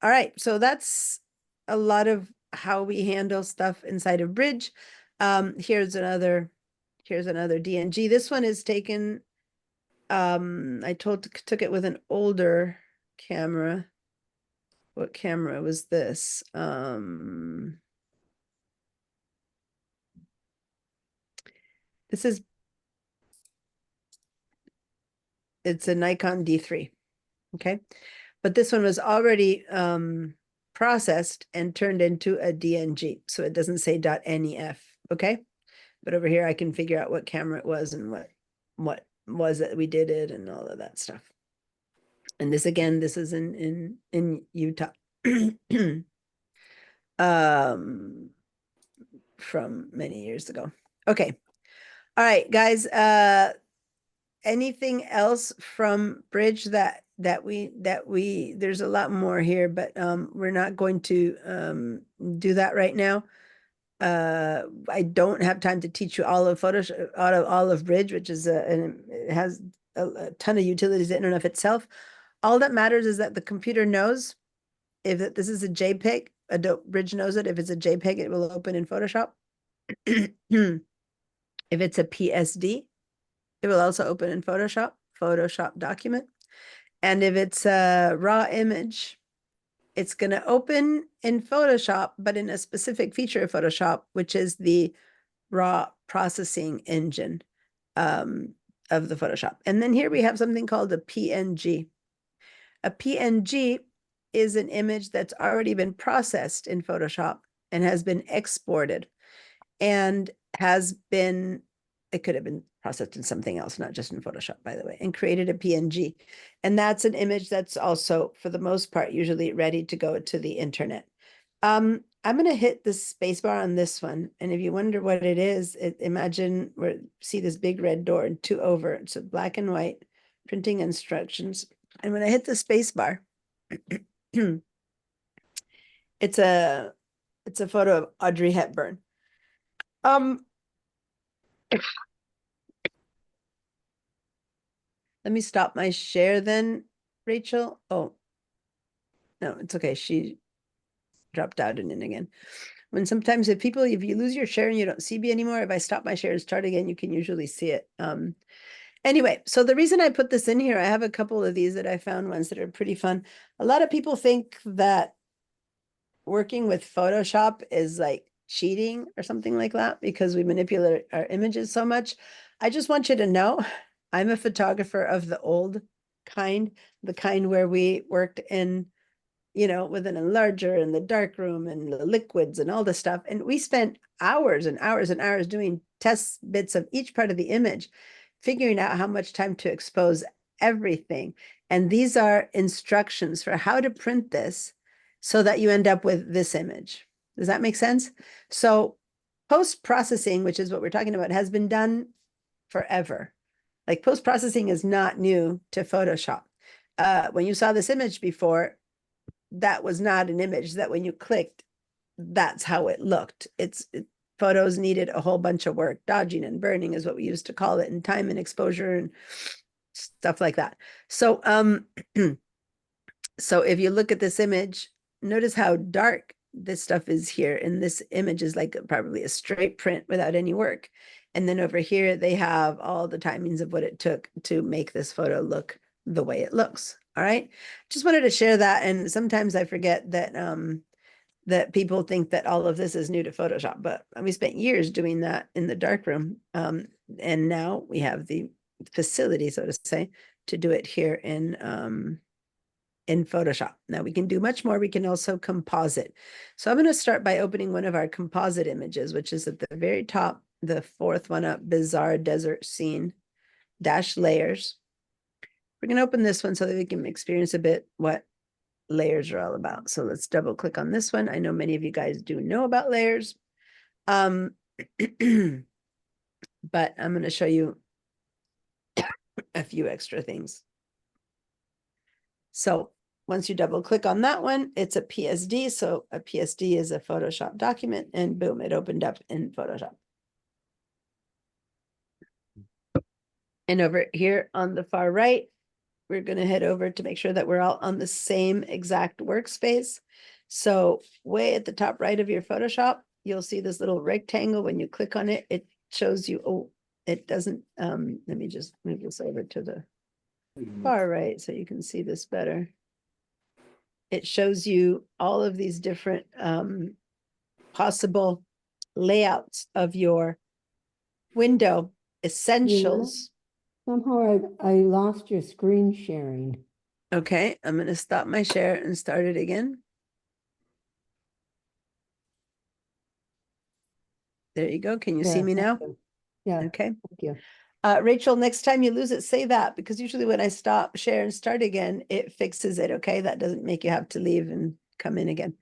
right. So that's a lot of how we handle stuff inside of Bridge. Here's another DNG. This one is taken. I took it with an older camera. What camera was this? It's a Nikon D3, okay? But this one was already processed and turned into a DNG, so it doesn't say .nef, okay? But over here I can figure out what camera it was and what was it we did it and all of that stuff. And this again, this is in Utah. From many years ago. Okay. All right, guys. Anything else from Bridge that we there's a lot more here, but we're not going to do that right now. I don't have time to teach you all of Photoshop, all of Bridge, which is it has a ton of utilities in and of itself. All that matters is that the computer knows if this is a JPEG, Adobe Bridge knows it. If it's a JPEG, it will open in Photoshop. If it's a PSD, it will also open in Photoshop document. And if it's a raw image, it's going to open in Photoshop, but in a specific feature of Photoshop, which is the raw processing engine of the Photoshop. And then here we have something called a PNG. A PNG is an image that's already been processed in Photoshop and has been exported and it could have been processed in something else, not just in Photoshop, by the way, and created a PNG. And that's an image that's also, for the most part, usually ready to go to the internet. I'm going to hit the spacebar on this one. And if you wonder what it is, imagine see this big red door and 2 over. It's a black and white printing instructions. And when I hit the spacebar, it's a photo of Audrey Hepburn. Let me stop my share then, Rachel. Oh, no, it's okay. She dropped out and in again. Sometimes if you lose your share and you don't see me anymore, if I stop my share and start again, you can usually see it. Anyway, so the reason I put this in here, I have a couple of these that I found, ones that are pretty fun. A lot of people think that working with Photoshop is like cheating or something like that because we manipulate our images so much. I just want you to know, I'm a photographer of the old kind, the kind where we worked in, with an enlarger and the dark room and the liquids and all the stuff. And we spent hours and hours and hours doing test bits of each part of the image, figuring out how much time to expose everything. And these are instructions for how to print this so that you end up with this image. Does that make sense? So post-processing, which is what we're talking about, has been done forever. Like post-processing is not new to Photoshop. When you saw this image before, that was not an image that when you clicked, that's how it looked. Photos needed a whole bunch of work. Dodging and burning is what we used to call it, and time and exposure and stuff like that. So, so if you look at this image, notice how dark this stuff is here. And this image is like probably a straight print without any work. And then over here, they have all the timings of what it took to make this photo look the way it looks. All right. Just wanted to share that. And sometimes I forget that, that people think that all of this is new to Photoshop, but we spent years doing that in the darkroom. And now we have the facility, so to say, to do it here in Photoshop. Now we can do much more. We can also composite. So I'm going to start by opening one of our composite images, which is at the very top, the 4th one up, Bizarre Desert Scene, -layers. We're going to open this one so that we can experience a bit what layers are all about. So let's double click on this one. I know many of you guys do know about layers. But I'm going to show you a few extra things. So once you double click on that one, it's a PSD. So a PSD is a Photoshop document, and boom, it opened up in Photoshop. And over here on the far right, we're going to head over to make sure that we're all on the same exact workspace. So way at the top right of your Photoshop, you'll see this little rectangle. When you click on it, it shows you, oh, it doesn't, let me just move this over to the far right so you can see this better. It shows you all of these different possible layouts of your window essentials. Somehow I lost your screen sharing. Okay, I'm going to stop my share and start it again. There you go. Can you see Yeah, me thank now? you. Yeah, Okay. thank you. Rachel, next time you lose it, say that, because usually when I stop, share, and start again, it fixes it. Okay, that doesn't make you have to leave and come in again.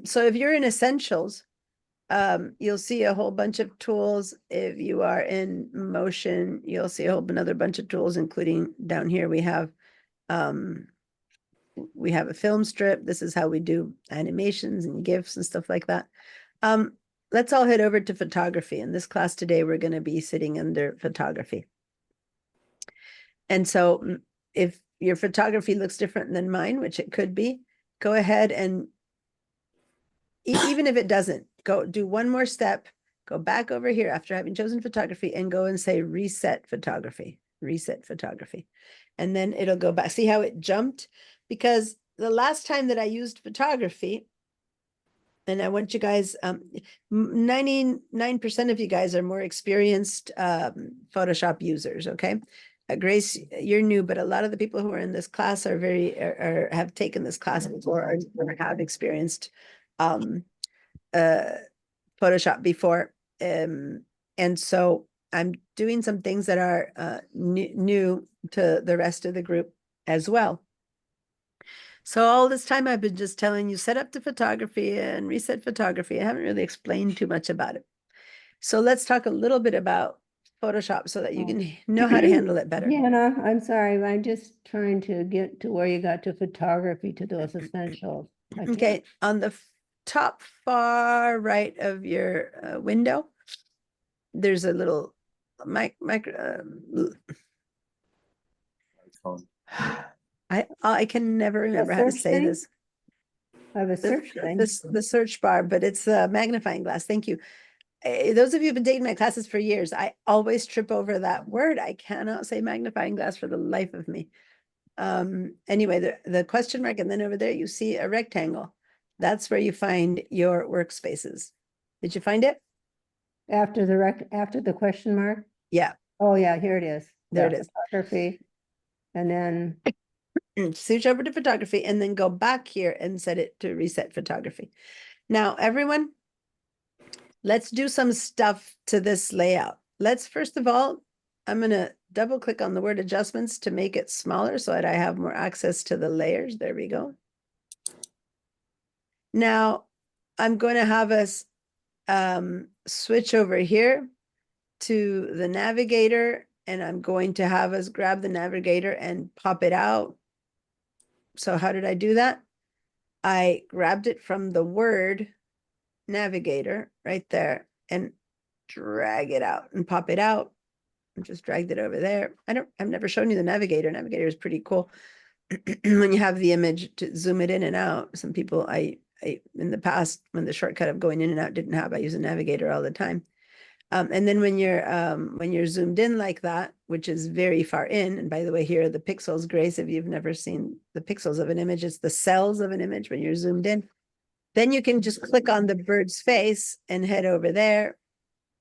So if you're in Essentials, you'll see a whole bunch of tools. If you are in Motion, you'll see a whole another bunch of tools, including down here we have we have a film strip. This is how we do animations and GIFs and stuff like that. Let's all head over to photography. In this class today, we're going to be sitting under photography. And so if your photography looks different than mine, which it could be, go ahead and even if it doesn't, go do one more step, go back over here after having chosen photography and go and say reset photography, reset photography. And then it'll go back. See how it jumped? Because the last time that I used photography, and I want you guys, 99% of you guys are more experienced Photoshop users, okay? Grace, you're new, but a lot of the people who are in this class are have taken this class before or have experienced Photoshop before. And so I'm doing some things that are new to the rest of the group as well. So all this time I've been just telling you, set up the photography and reset photography. I haven't really explained too much about it. So let's talk a little bit about Photoshop so that you can know how to handle it better. Hannah, I'm sorry, I'm just trying to get to where you got to photography to those essentials. I can't- Okay, on the top far right of your window, there's a little Icon. I can never remember how to search say thing? this. I have a search thing. The search bar, but it's a magnifying glass. Thank you. Those of you who've been taking my classes for years, I always trip over that word. I cannot say magnifying glass for the life of me. Anyway, the question mark, and then over there you see a rectangle. That's where you find your workspaces. Did you find it? After the question mark? Yeah, Oh, yeah, here it is. There Yeah, it is. Photography. And then, switch over to photography and then go back here and set it to reset photography. Now, everyone, let's do some stuff to this layout. Let's first of all, I'm going to double click on the word adjustments to make it smaller so that I have more access to the layers. There we go. Now, I'm going to have us switch over here to the navigator, and I'm going to have us grab the navigator and pop it out. So how did I do that? I grabbed it from the word navigator right there and drag it out and pop it out and just dragged it over there. I've never shown you the navigator. Navigator is pretty cool. When you have the image to zoom it in and out. Some people I in the past, when the shortcut of going in and out didn't have, I use a navigator all the time. And then when you're zoomed in like that, which is very far in, and by the way, here are the pixels, Grace, if you've never seen the pixels of an image, it's the cells of an image when you're zoomed in. Then you can just click on the bird's face and head over there.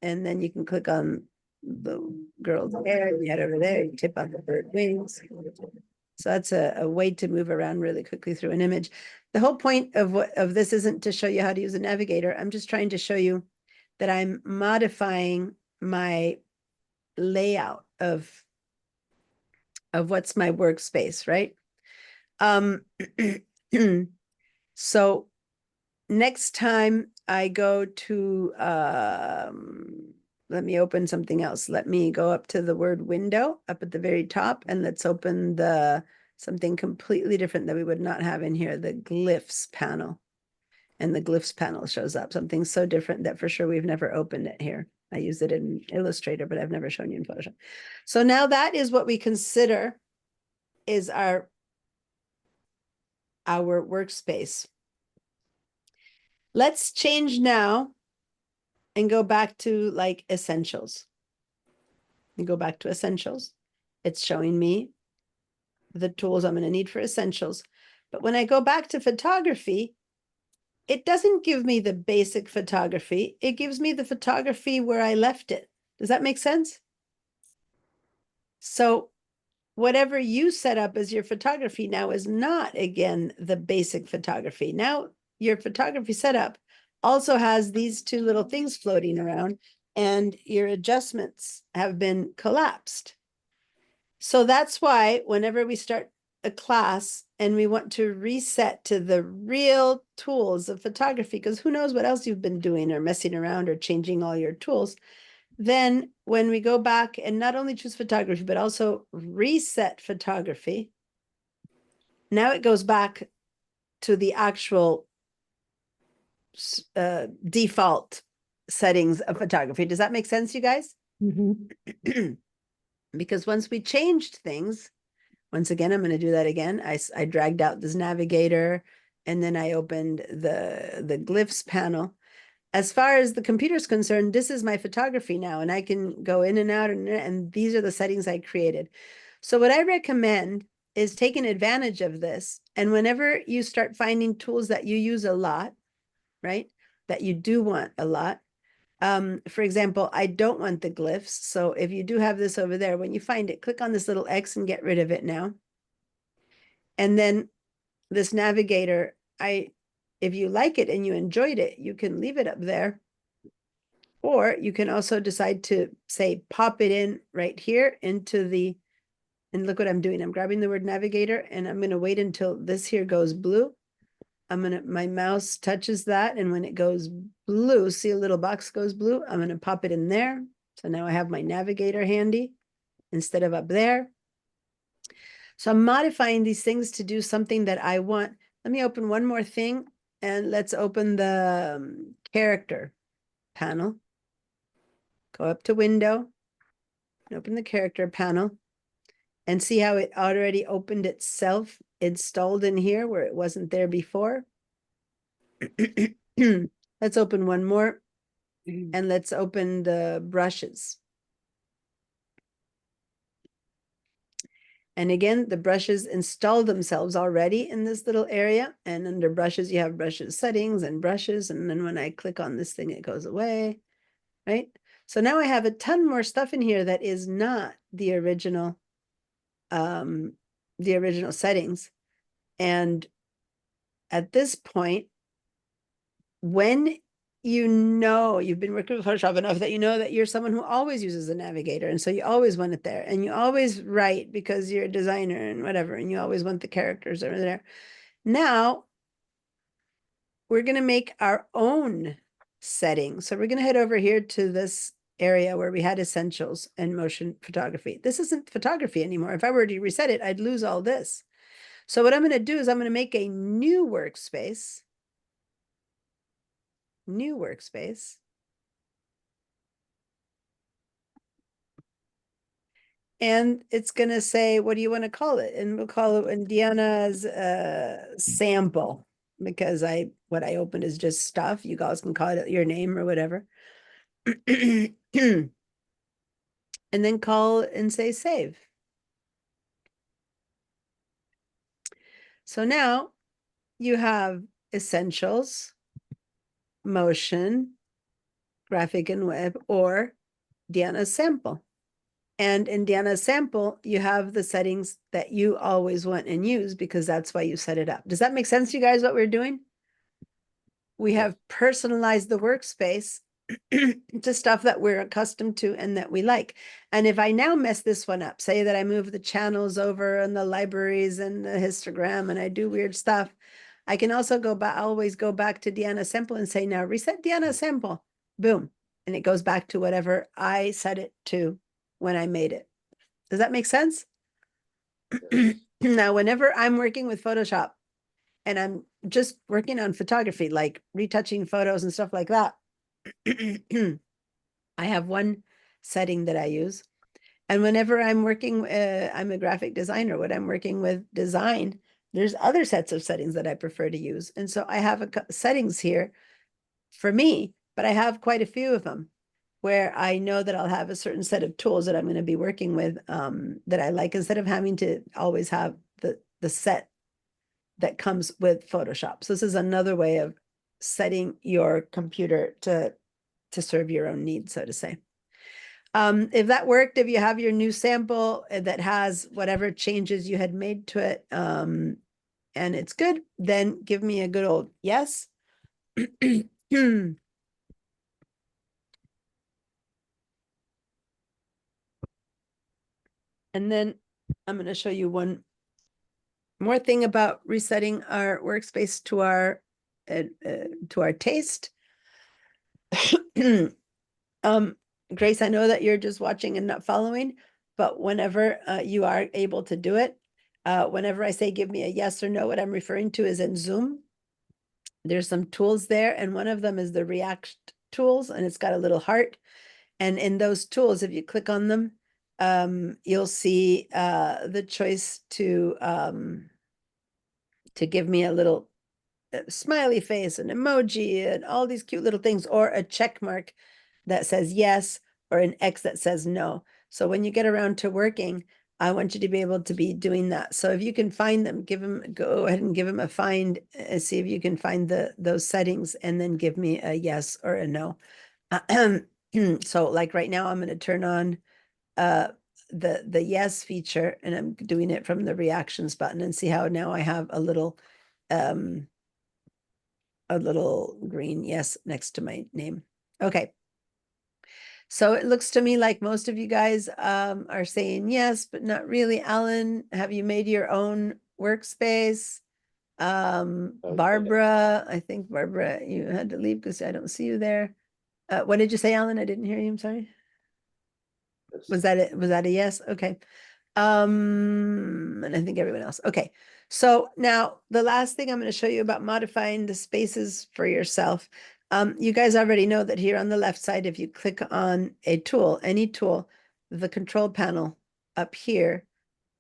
And then you can click on the girl's hair, you head over there, you tip on the bird wings. So that's a way to move around really quickly through an image. The whole point of this isn't to show you how to use a navigator. I'm just trying to show you that I'm modifying my layout of what's my workspace, right? So next time I go to, let me open something else. Let me go up to the word window up at the very top, and let's open something completely different that we would not have in here, the glyphs panel. And the glyphs panel shows up, something so different that for sure we've never opened it here. I use it in Illustrator, but I've never shown you in Photoshop. So now that is what we consider is our workspace. Let's change now and go back to like essentials. You go back to essentials. It's showing me the tools I'm going to need for essentials. But when I go back to photography, it doesn't give me the basic photography. It gives me the photography where I left it. Does that make sense? So whatever you set up as your photography now is not, again, the basic photography. Now your photography setup also has these two little things floating around, and your adjustments have been collapsed. So that's why whenever we start a class and we want to reset to the real tools of photography, because who knows what else you've been doing or messing around or changing all your tools, then when we go back and not only choose photography, but also reset photography, Now it goes back to the actual default settings of photography. Does that make sense, you guys? Mhm. Because once we changed things, once again, I'm going to do that again. I dragged out this navigator and then I opened the glyphs panel. As far as the computer is concerned, this is my photography now, and I can go in and out, and these are the settings I created. So what I recommend is taking advantage of this. And whenever you start finding tools that you use a lot, right, that you do want a lot, for example, I don't want the glyphs. So if you do have this over there, when you find it, click on this little X and get rid of it now. And then this navigator, if you like it and you enjoyed it, you can leave it up there. Or you can also decide to say, pop it in right here into the, and look what I'm doing. I'm grabbing the word navigator and I'm going to wait until this here goes blue. My mouse touches that. And when it goes blue, see a little box goes blue. I'm going to pop it in there. So now I have my navigator handy instead of up there. So I'm modifying these things to do something that I want. Let me open one more thing and let's open the character panel. Go up to window, and open the character panel and see how it already opened itself installed in here where it wasn't there before. Let's open one more and let's open the brushes. And again, the brushes install themselves already in this little area. And under brushes, you have brushes settings and brushes. And then when I click on this thing, it goes away, right? So now I have a ton more stuff in here that is not the original settings. And at this point, when you know you've been working with Photoshop enough that you know that you're someone who always uses a navigator, and so you always want it there, and you always write because you're a designer and whatever, and you always want the characters over there. Now we're going to make our own setting. So we're going to head over here to this area where we had essentials and motion photography. This isn't photography anymore. If I were to reset it, I'd lose all this. So what I'm going to do is I'm going to make a new workspace. New workspace. And it's going to say, what do you want to call it? And we'll call it Indiana's sample, because what I opened is just stuff. You guys can call it your name or whatever. And then call and say save. So now you have essentials, motion, graphic and web, or Deanna's sample. And in Deanna's sample, you have the settings that you always want and use because that's why you set it up. Does that make sense to you guys, what we're doing? We have personalized the workspace to stuff that we're accustomed to and that we like. And if I now mess this one up, say that I move the channels over and the libraries and the histogram and I do weird stuff, I can also always go back to Deanna sample and say, now reset Deanna sample, boom. And it goes back to whatever I set it to when I made it. Does that make sense? Now, whenever I'm working with Photoshop and I'm just working on photography, like retouching photos and stuff like that, I have one setting that I use. And whenever I'm working, I'm a graphic designer, when I'm working with design, there's other sets of settings that I prefer to use. And so I have settings here for me, but I have quite a few of them where I know that I'll have a certain set of tools that I'm going to be working with that I like, instead of having to always have the set that comes with Photoshop. So this is another way of setting your computer to serve your own needs, so to say. If that worked, if you have your new sample that has whatever changes you had made to it, and it's good, then give me a good old yes. And then I'm going to show you one more thing about resetting our workspace to our taste. Grace, I know that you're just watching and not following, but whenever you are able to do it, Whenever I say give me a yes or no, what I'm referring to is in Zoom. There's some tools there, and one of them is the React tools, and it's got a little heart. And in those tools, if you click on them, you'll see the choice to give me a little smiley face, an emoji, and all these cute little things, or a check mark that says yes, or an X that says no. So when you get around to working, I want you to be able to be doing that. So if you can find them, go ahead and give them a find, and see if you can find those settings, and then give me a yes or a no. So like right now, I'm going to turn on the yes feature, and I'm doing it from the reactions button, and see how now I have a little green yes next to my name. Okay. So it looks to me like most of you guys are saying yes, but not really. Alan, have you made your own workspace? Barbara, I think Barbara, you had to leave because I don't see you there. What did you say, Alan? I didn't hear you. I'm sorry. Was that it? Was that a yes? Okay. And I think everyone else. Okay. So now the last thing I'm going to show you about modifying the spaces for yourself. You guys already know that here on the left side, if you click on a tool, any tool, the control panel up here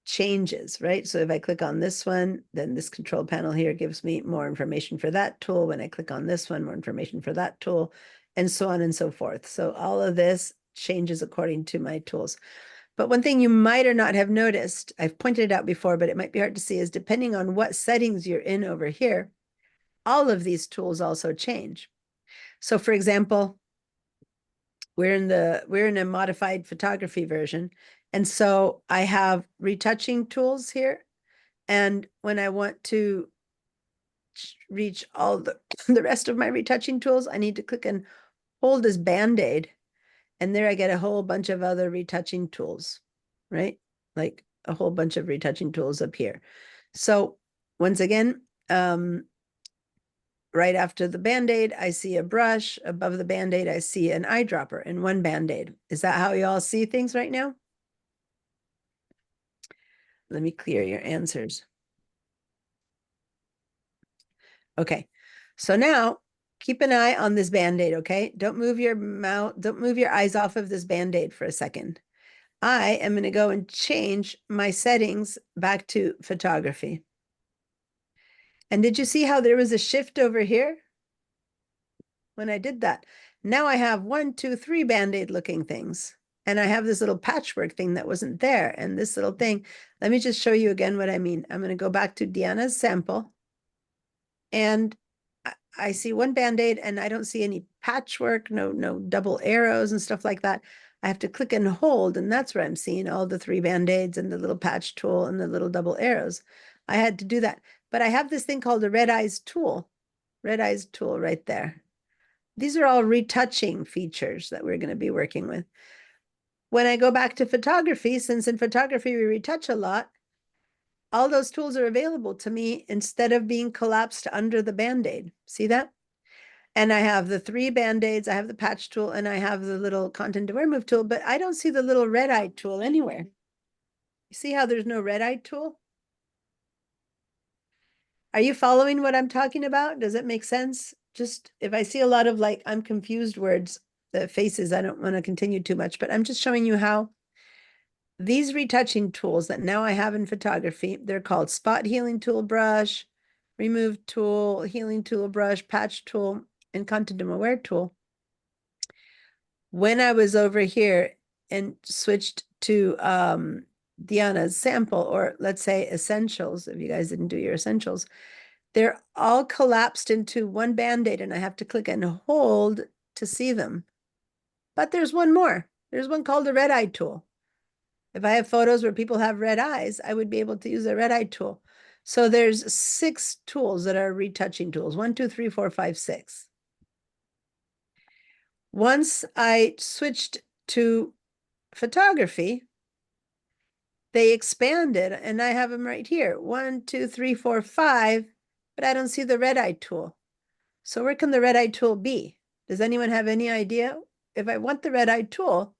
changes, right? So if I click on this one, then this control panel here gives me more information for that tool. When I click on this one, more information for that tool, and so on and so forth. So all of this changes according to my tools. But one thing you might or not have noticed, I've pointed it out before, but it might be hard to see, is depending on what settings you're in over here, all of these tools also change. So for example, we're in a modified photography version. And so I have retouching tools here. And when I want to reach all the rest of my retouching tools, I need to click and hold this Band-Aid. And there I get a whole bunch of other retouching tools, right? Like a whole bunch of retouching tools up here. So once again, right after the Band-Aid, I see a brush. Above the Band-Aid, I see an eyedropper and one Band-Aid. Is that how you all see things right now? Let me clear your answers. Okay, so now keep an eye on this Band-Aid, okay? Don't move your mouth, don't move your eyes off of this Band-Aid for a second. I am going to go and change my settings back to photography. And did you see how there was a shift over here when I did that? Now I have 1, 2, 3 Band-Aid looking things. And I have this little patchwork thing that wasn't there. And this little thing, let me just show you again what I mean. I'm going to go back to Deanna's sample. And I see one Band-Aid and I don't see any patchwork, no double arrows and stuff like that. I have to click and hold, and that's where I'm seeing all the 3 Band-Aids and the little patch tool and the little double arrows. I had to do that. But I have this thing called a red eyes tool right there. These are all retouching features that we're going to be working with. When I go back to photography, since in photography we retouch a lot, all those tools are available to me instead of being collapsed under the Band-Aid. See that? And I have the 3 Band-Aids, I have the patch tool, and I have the little content aware move tool, but I don't see the little red eye tool anywhere. You see how there's no red eye tool? Are you following what I'm talking about? Does it make sense? Just if I see a lot of like, I'm confused words, the faces, I don't want to continue too much, but I'm just showing you how these retouching tools that now I have in photography, they're called spot healing tool brush, remove tool, healing tool brush, patch tool, and content aware tool. When I was over here and switched to Deanna's sample, or let's say essentials, if you guys didn't do your essentials, they're all collapsed into one Band-Aid and I have to click and hold to see them. But there's one more. There's one called the red eye tool. If I have photos where people have red eyes, I would be able to use a red eye tool. So there's 6 tools that are retouching tools. 1, 2, 3, 4, 5, 6. Once I switched to photography, they expanded and I have them right here. 1, 2, 3, 4, 5, but I don't see the red eye tool. So where can the red eye tool be? Does anyone have any idea? If I want the red eye tool,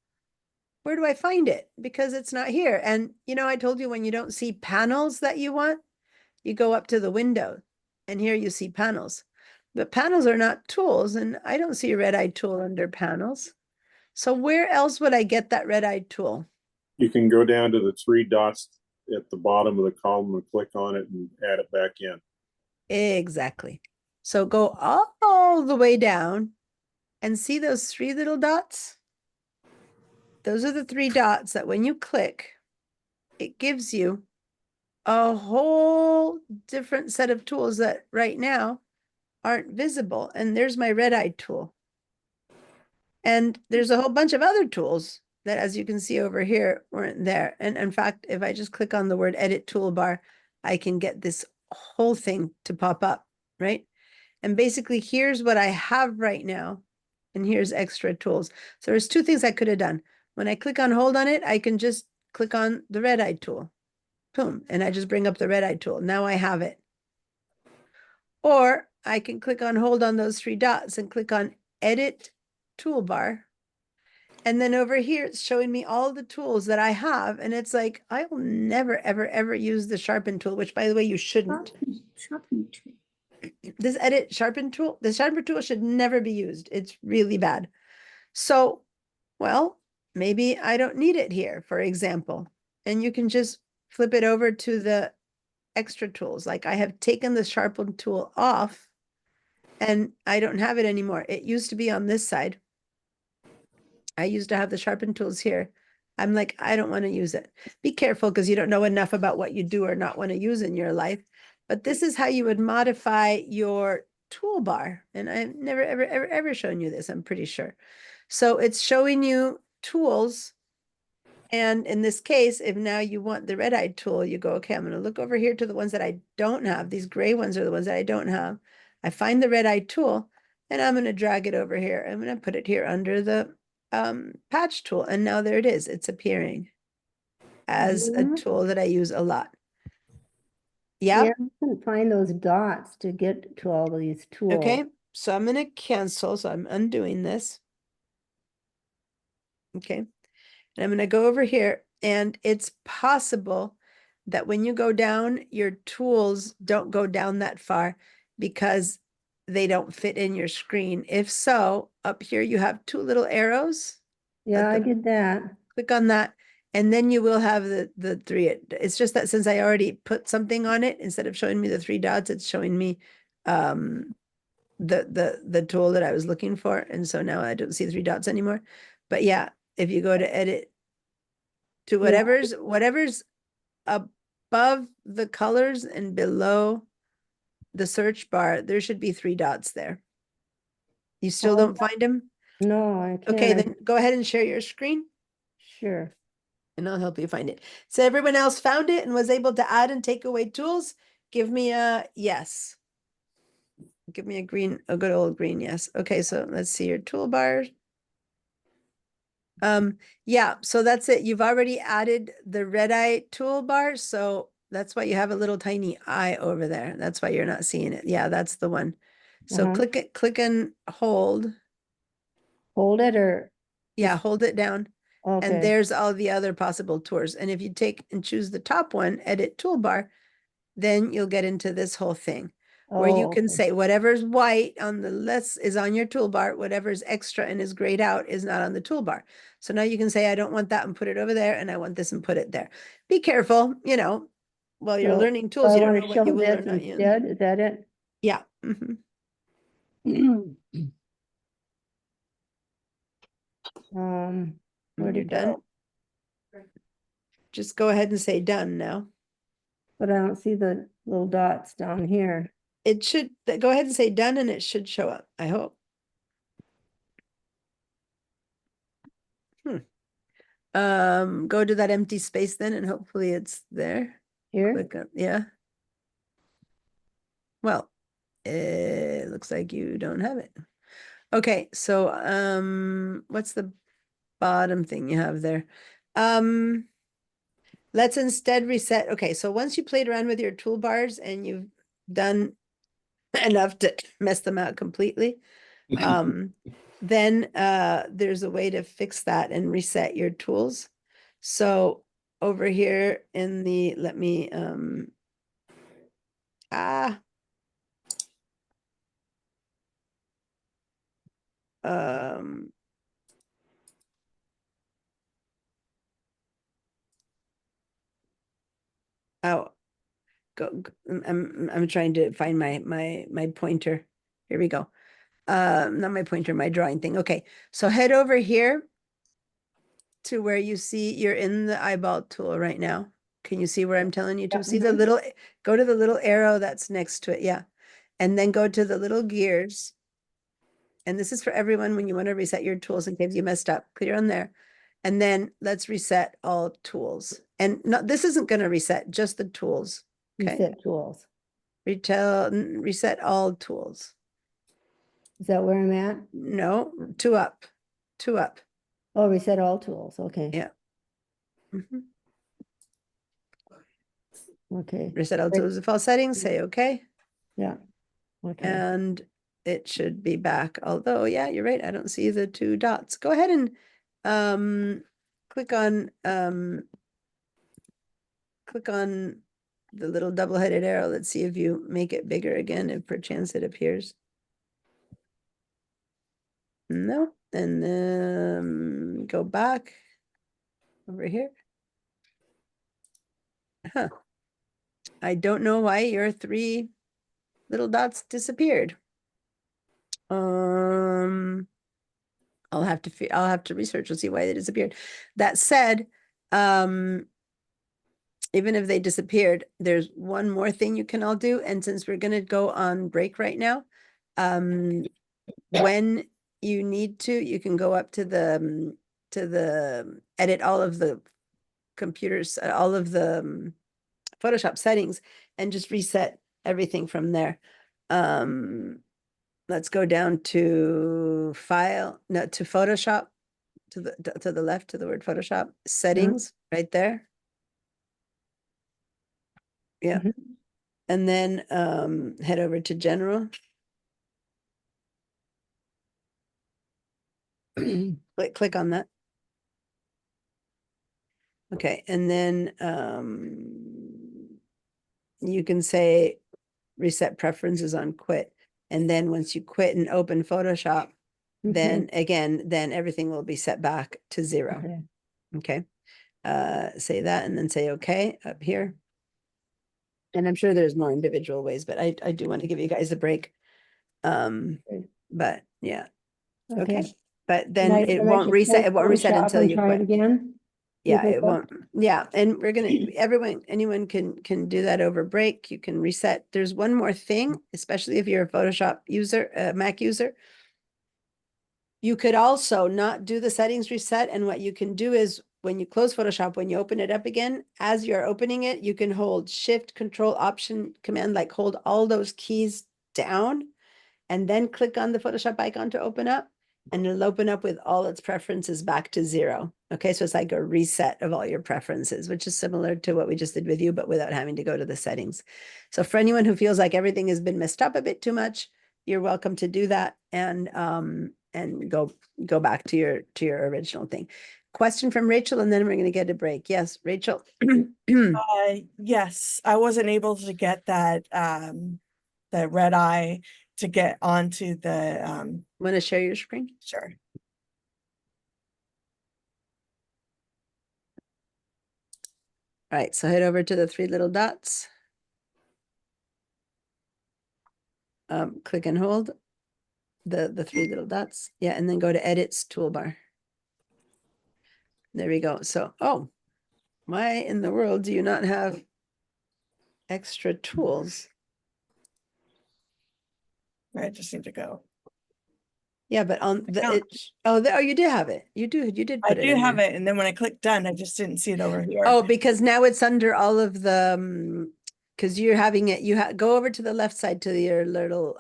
where do I find it? Because it's not here. And you know, I told you when you don't see panels that you want, you go up to the window and here you see panels. But panels are not tools, and I don't see a red-eyed tool under panels. So where else would I get that red-eyed tool? You can go down to the three dots at the bottom of the column and click on it and add it back in. Exactly. So go all the way down and see those three little dots? Those are the three dots that when you click, it gives you a whole different set of tools that right now aren't visible. And there's my red-eyed tool. And there's a whole bunch of other tools that, as you can see over here, weren't there. And in fact, if I just click on the word edit toolbar, I can get this whole thing to pop up, right? And basically, here's what I have right now. And here's extra tools. So there's two things I could have done. When I click on hold on it, I can just click on the red-eyed tool. Boom. And I just bring up the red-eyed tool. Now I have it. Or I can click on hold on those three dots and click on edit toolbar. And then over here, it's showing me all the tools that I have. And it's like, I will never, ever, ever use the sharpen tool, which by the way, you shouldn't. Sharpen tool. This edit sharpen tool, the sharpen tool should never be used. It's really bad. So, well, maybe I don't need it here, for example. And you can just flip it over to the extra tools. Like I have taken the sharpen tool off and I don't have it anymore. It used to be on this side. I used to have the sharpen tools here. I'm like, I don't want to use it. Be careful because you don't know enough about what you do or not want to use in your life. But this is how you would modify your toolbar. And I've never, ever, ever, ever shown you this, I'm pretty sure. So it's showing you tools. And in this case, if now you want the red-eyed tool, you go, okay, I'm going to look over here to the ones that I don't have. These gray ones are the ones that I don't have. I find the red-eyed tool and I'm going to drag it over here. I'm going to put it here under the patch tool. And now there it is. It's appearing as a tool that I use a lot. Yeah, Yep. I couldn't find those dots to get to all these tools. Okay. So I'm going to cancel. So I'm undoing this. Okay. And I'm going to go over here, and it's possible that when you go down, your tools don't go down that far because they don't fit in your screen. If so, up here you have two little arrows. Yeah, I the- did that. Click on that, and then you will have the three. It's just that since I already put something on it, instead of showing me the three dots, it's showing me the tool that I was looking for. And so now I don't see three dots anymore. But yeah, if you go to edit to whatever's above the colors and below the search bar, there should be three dots there. You still Oh, don't find them? No, I can't. Okay, then go ahead and share your screen Sure. and I'll help you find it. So everyone else found it and was able to add and take away tools? Give me a yes. Give me a good old green yes. Okay, so let's see your toolbar. Yeah, so that's it. You've already added the red eye toolbar, so that's why you have a little tiny eye over there. That's why you're not seeing it. Yeah, that's the one. So Uh-huh. click and hold. Hold it or, Yeah, hold it down. And okay. there's all the other possible tours. And if you take and choose the top one, edit toolbar, then you'll get into this whole thing where you Oh, can okay. say whatever's white on the list is on your toolbar, whatever's extra and is grayed out is not on the toolbar. So now you can say, I don't want that and put it over there, and I want this and put it there. Be careful, while you're So, learning So tools, I you don't want know to what you show will or this not use. instead, is that it? Yeah. Where'd When you're it done, go? just go ahead and say done now. But I don't see the little dots down here. It should, go ahead and say done and it should show up, I hope. Go to that empty space then and hopefully it's there. Here? Click on, yeah. Well, it looks like you don't have it. Okay, so what's the bottom thing you have there? Let's instead reset. Okay, so once you played around with your toolbars and you've done enough to mess them out completely, then there's a way to fix that and reset your tools. So over here in the, let me, um, oh, I'm trying to find my pointer. Here we go. Not my pointer, my drawing thing. Okay, so head over here to where you see you're in the eyeball tool right now. Can you see where I'm telling you to? Yeah, See the little, go to the little arrow that's next to it. Yeah. And then go to the little gears. And this is for everyone when you want to reset your tools in case you messed up. Clear on there. And then let's reset all tools. And no, this isn't going to reset, just the tools. Okay. Reset tools. Reset all tools. Is that where I'm at? No, two up. Oh, reset all tools. Okay. Yeah. Mhm. Okay. Reset all Great. tools, default settings, say okay. Yeah. Okay. And it should be back. Although, yeah, you're right. I don't see the two dots. Go ahead and click on the little double-headed arrow. Let's see if you make it bigger again, if perchance it appears. No, and then go back over here. Huh. I don't know why your three little dots disappeared. I'll have to research and see why they disappeared. That said, even if they disappeared, there's one more thing you can all do. And since we're gonna go on break right now, when you need to, you can go up to the edit all of the computers, all of the Photoshop settings, and just reset everything from there. Let's go down to file, no, to Photoshop, to the left, to the word Photoshop, settings, right there. Yeah. Mhm. And then head over to general. Click on that. Okay, and then you can say reset preferences on quit. And then once you quit and open Photoshop, then again, then everything will be set back to 0. Okay. Okay. Say that and then say okay up here. And I'm sure there's more individual ways, but I do want to give you guys a break. But yeah, okay. But then Nice, it and I won't should reset, close it won't reset Photoshop until and you try it quit. again. Yeah, think it so? won't. Yeah, and we're gonna, anyone can do that over break. You can reset. There's one more thing, especially if you're a Photoshop user, Mac user. You could also not do the settings reset, and what you can do is when you close Photoshop, when you open it up again, as you're opening it, you can hold Shift, Control, Option, Command, like hold all those keys down, and then click on the Photoshop icon to open up, and it'll open up with all its preferences back to 0. Okay, so it's like a reset of all your preferences, which is similar to what we just did with you, but without having to go to the settings. So for anyone who feels like everything has been messed up a bit too much, you're welcome to do that and go back to your original thing. Question from Rachel, and then we're going to get a break. Yes, Rachel. Yes, I wasn't able to get that the red eye to get onto the Want to share your screen? sure. All right, so head over to the 3 little dots. Click and hold the 3 little dots. Yeah, and then go to edits toolbar. There we go. So, oh, why in the world do you not have extra tools? I just need to go. Yeah, but on the don't. oh, you did have it. You did I put it do in have there. it, and then when I click done, I just didn't see it over here. Oh, because now it's under all of the because you're having it, go over to the left side to your little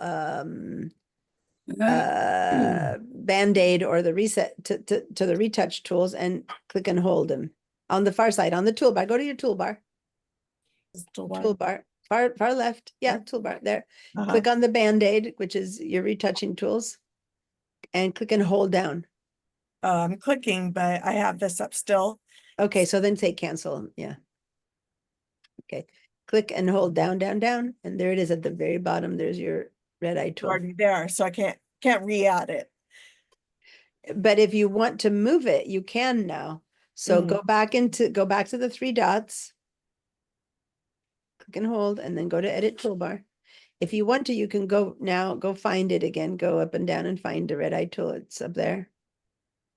band-aid or the reset to the retouch tools and click and hold them on the far side on the toolbar. Go to your toolbar. It's the one. Toolbar, far left. Yeah, toolbar there. Uh-huh. Click on the band-aid, which is your retouching tools. and click and hold down. I'm clicking, but I have this up still. Okay, so then say cancel, yeah. Okay, click and hold down, down, down, and there it is at the very bottom. There's your red eye It's tool. already there, so I can't re-add it. But if you want to move it, you can now. So Mhm. go back to the three dots. Click and hold, and then go to edit toolbar. If you want to, you can go find it again, go up and down and find the red eye tool. It's up there.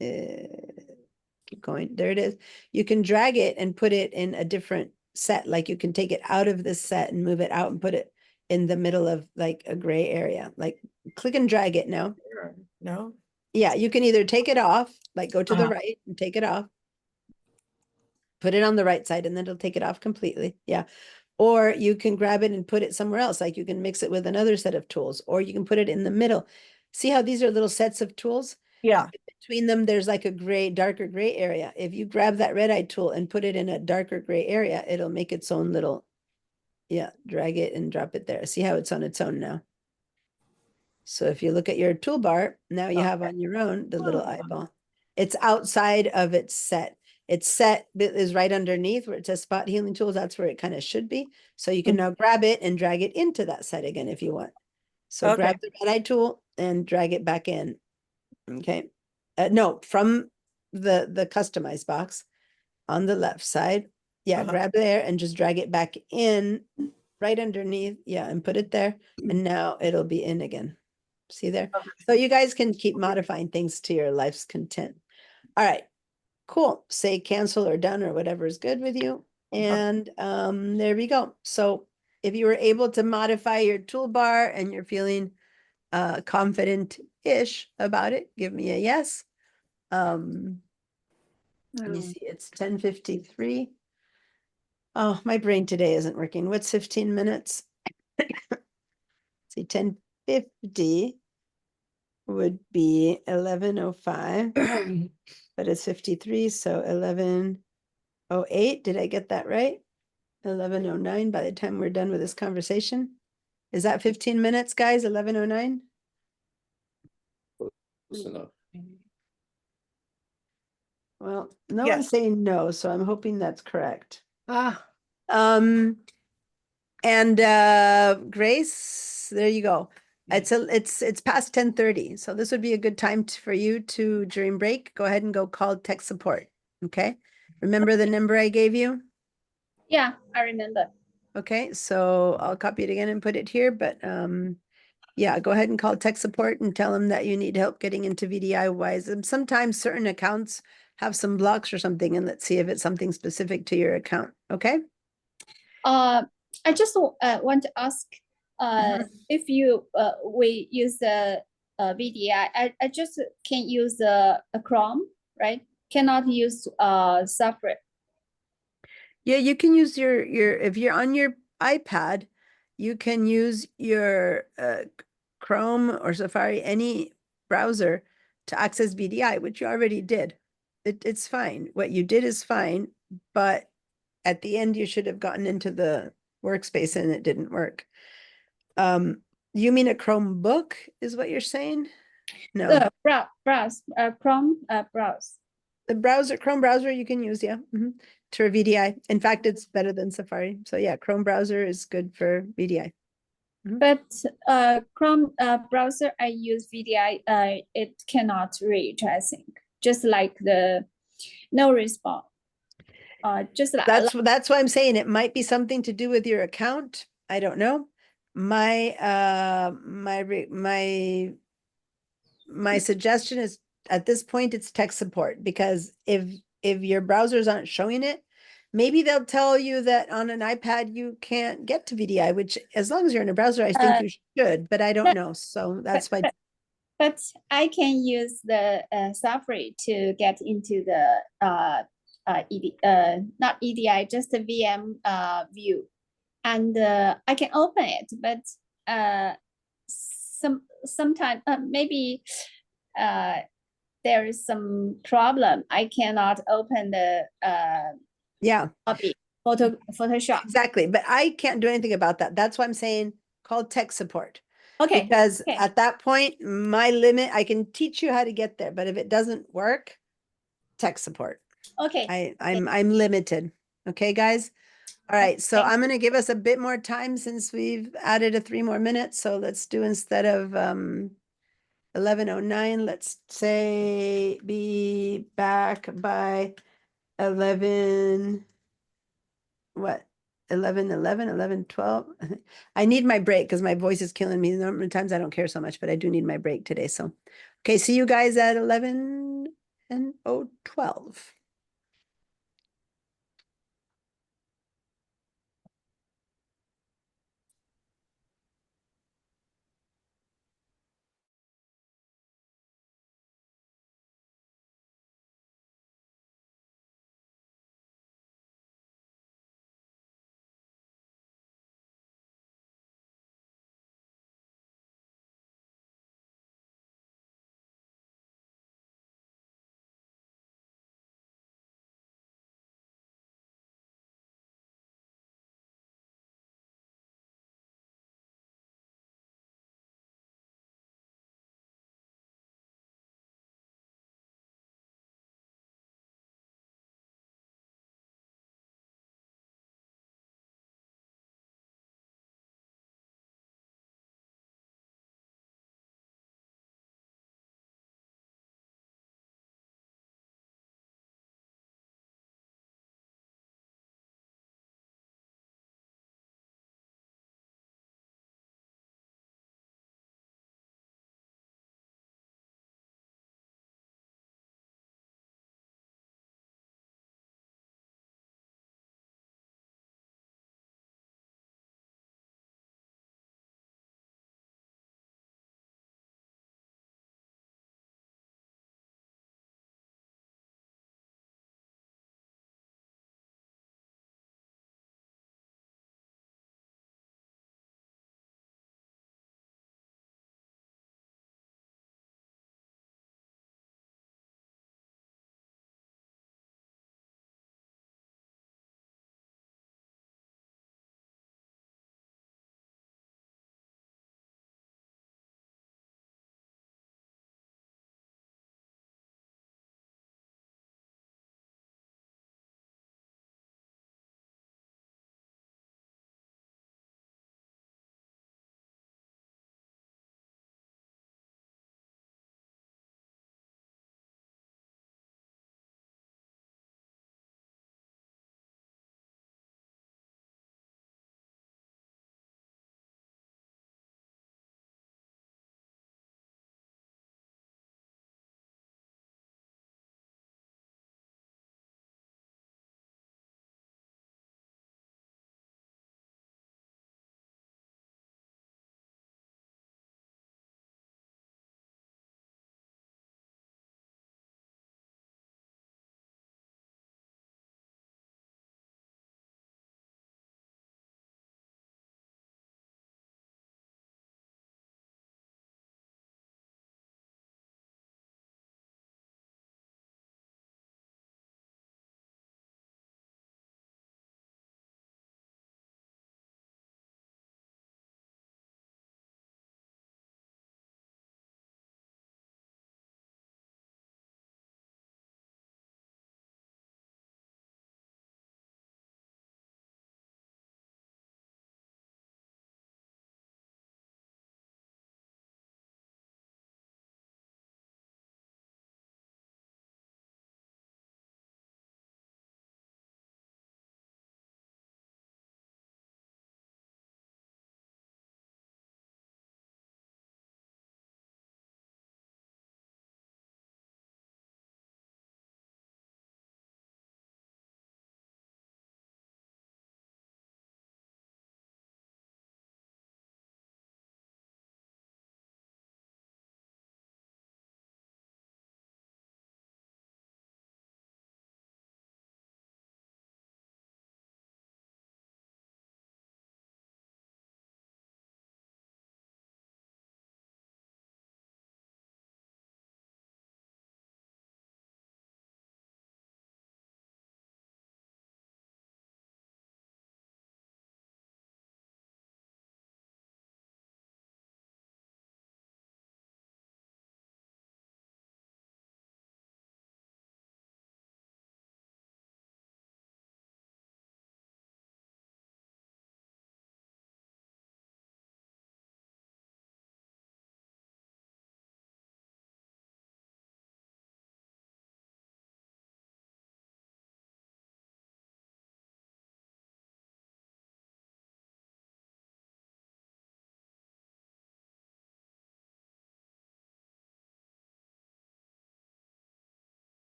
Keep going, there it is. You can drag it and put it in a different set, like you can take it out of this set and move it out and put it in the middle of like a gray area, like click and drag it now. No? Yeah, you can either take it off, like go to the Uh-huh. right and take it off. Put it on the right side and then it'll take it off completely. Yeah. Or you can grab it and put it somewhere else, like you can mix it with another set of tools, or you can put it in the middle. See how these are little sets of tools? Yeah, Between them, there's like a gray, darker gray area. If you grab that red eye tool and put it in a darker gray area, it'll make its own little, yeah, drag it and drop it there. See how it's on its own now? So if you look at your toolbar, now you have on your own the little eyeball. It's outside of its set. Its set that is right underneath where it says spot healing tools. That's where it kind of should be. So you can now grab it and drag it into that set again if you want. So grab the red eye tool and drag it back in. Okay. No, from the customize box on the left side. Yeah, grab there and just drag it back in right underneath. Yeah, and put it there. And now it'll be in again. See there? So you guys can keep modifying things to your life's content. All right, cool. Say cancel or done or whatever is good with you. And there we go. So if you were able to modify your toolbar and you're feeling confident-ish about it, give me a yes. Let me see, it's 10:53. Oh, my brain today isn't working. What's 15 minutes? See, 10:50 would be 11:05, but it's 53, so 11:08. Did I get that right? 11:09 by the time we're done with this conversation. Is that 15 minutes, guys? 11:09? Close enough. Well, no Yes. one's saying no, so I'm hoping that's correct. Ah, And Grace, there you go. It's past 10:30, so this would be a good time for you to, during break, go ahead and go call tech support, okay? Remember the number I gave you? Yeah, I remember. Okay, so I'll copy it again and put it here, but yeah, go ahead and call tech support and tell them that you need help getting into VDI Wise. And sometimes certain accounts have some blocks or something, and let's see if it's something specific to your account, okay? I just want to ask, if we use the VDI, I just can use a Chrome, right? Cannot use Safari. Yeah, you can use your if you're on your iPad, you can use your Chrome or Safari, any browser to access VDI, which you already did. It's fine. What you did is fine, but at the end you should have gotten into the workspace and it didn't work. You mean a Chromebook is what you're saying? No, The browse, Chrome browse. the browser, Chrome browser you can use, yeah, to VDI. In fact, it's better than Safari. So yeah, Chrome browser is good for VDI. But Chrome browser, I use VDI, it cannot reach, I think. Just like the no response. Just like That's why I'm saying it might be something to do with your account. I don't know. My my suggestion is at this point it's tech support, because if your browsers aren't showing it, maybe they'll tell you that on an iPad you can't get to VDI, which as long as you're in a browser, I think you should, but I don't know. So that's why. But I can use the Safari to get into the not EDI, just the VM view, and I can open it. But sometimes maybe there is some problem. I cannot open the Yeah, copy Photoshop. exactly. But I can't do anything about that. That's why I'm saying call tech support. Okay, Because okay. at that point, my limit, I can teach you how to get there, but if it doesn't work, tech support. okay. I'm limited. Okay, guys? All right, so Thank I'm gonna give us a bit more time since we've added a 3 more minutes. So let's do instead of 11:09, let's say be back by 11, what? 11:12. I need my break because my voice is killing me. Normally times I don't care so much, but I do need my break today. So, okay, see you guys at 11 and 12.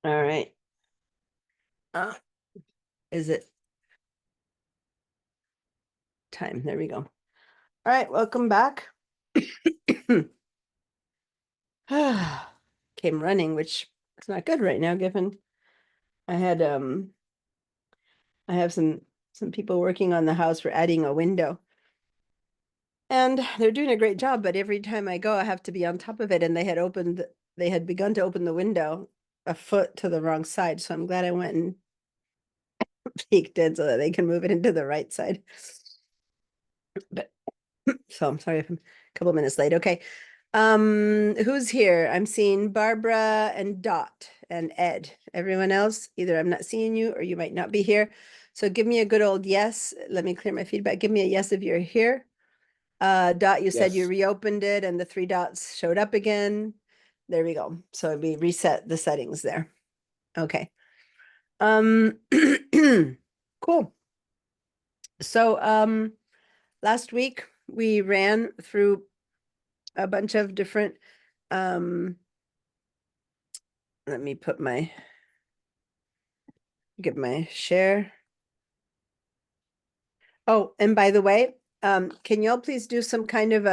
All right. Is it time? There we go. All right, welcome back. Came running, which is not good right now, given I had I have some people working on the house for adding a window. And they're doing a great job, but every time I go, I have to be on top of it. And they had begun to open the window a foot to the wrong side. So I'm glad I went and peeked in so that they can move it into the right side. But so I'm sorry if I'm a couple minutes late. Okay. Who's here? I'm seeing Barbara and Dot and Ed. Everyone else, either I'm not seeing you or you might not be here. So give me a good old yes. Let me clear my feedback. Give me a yes if you're here. Dot, you said you Yes. reopened it and the 3 dots showed up again. There we go. So we reset the settings there. Okay. Cool. So, last week we ran through a bunch of different, let me give my share. Oh, and by the way, can y'all please do some kind of,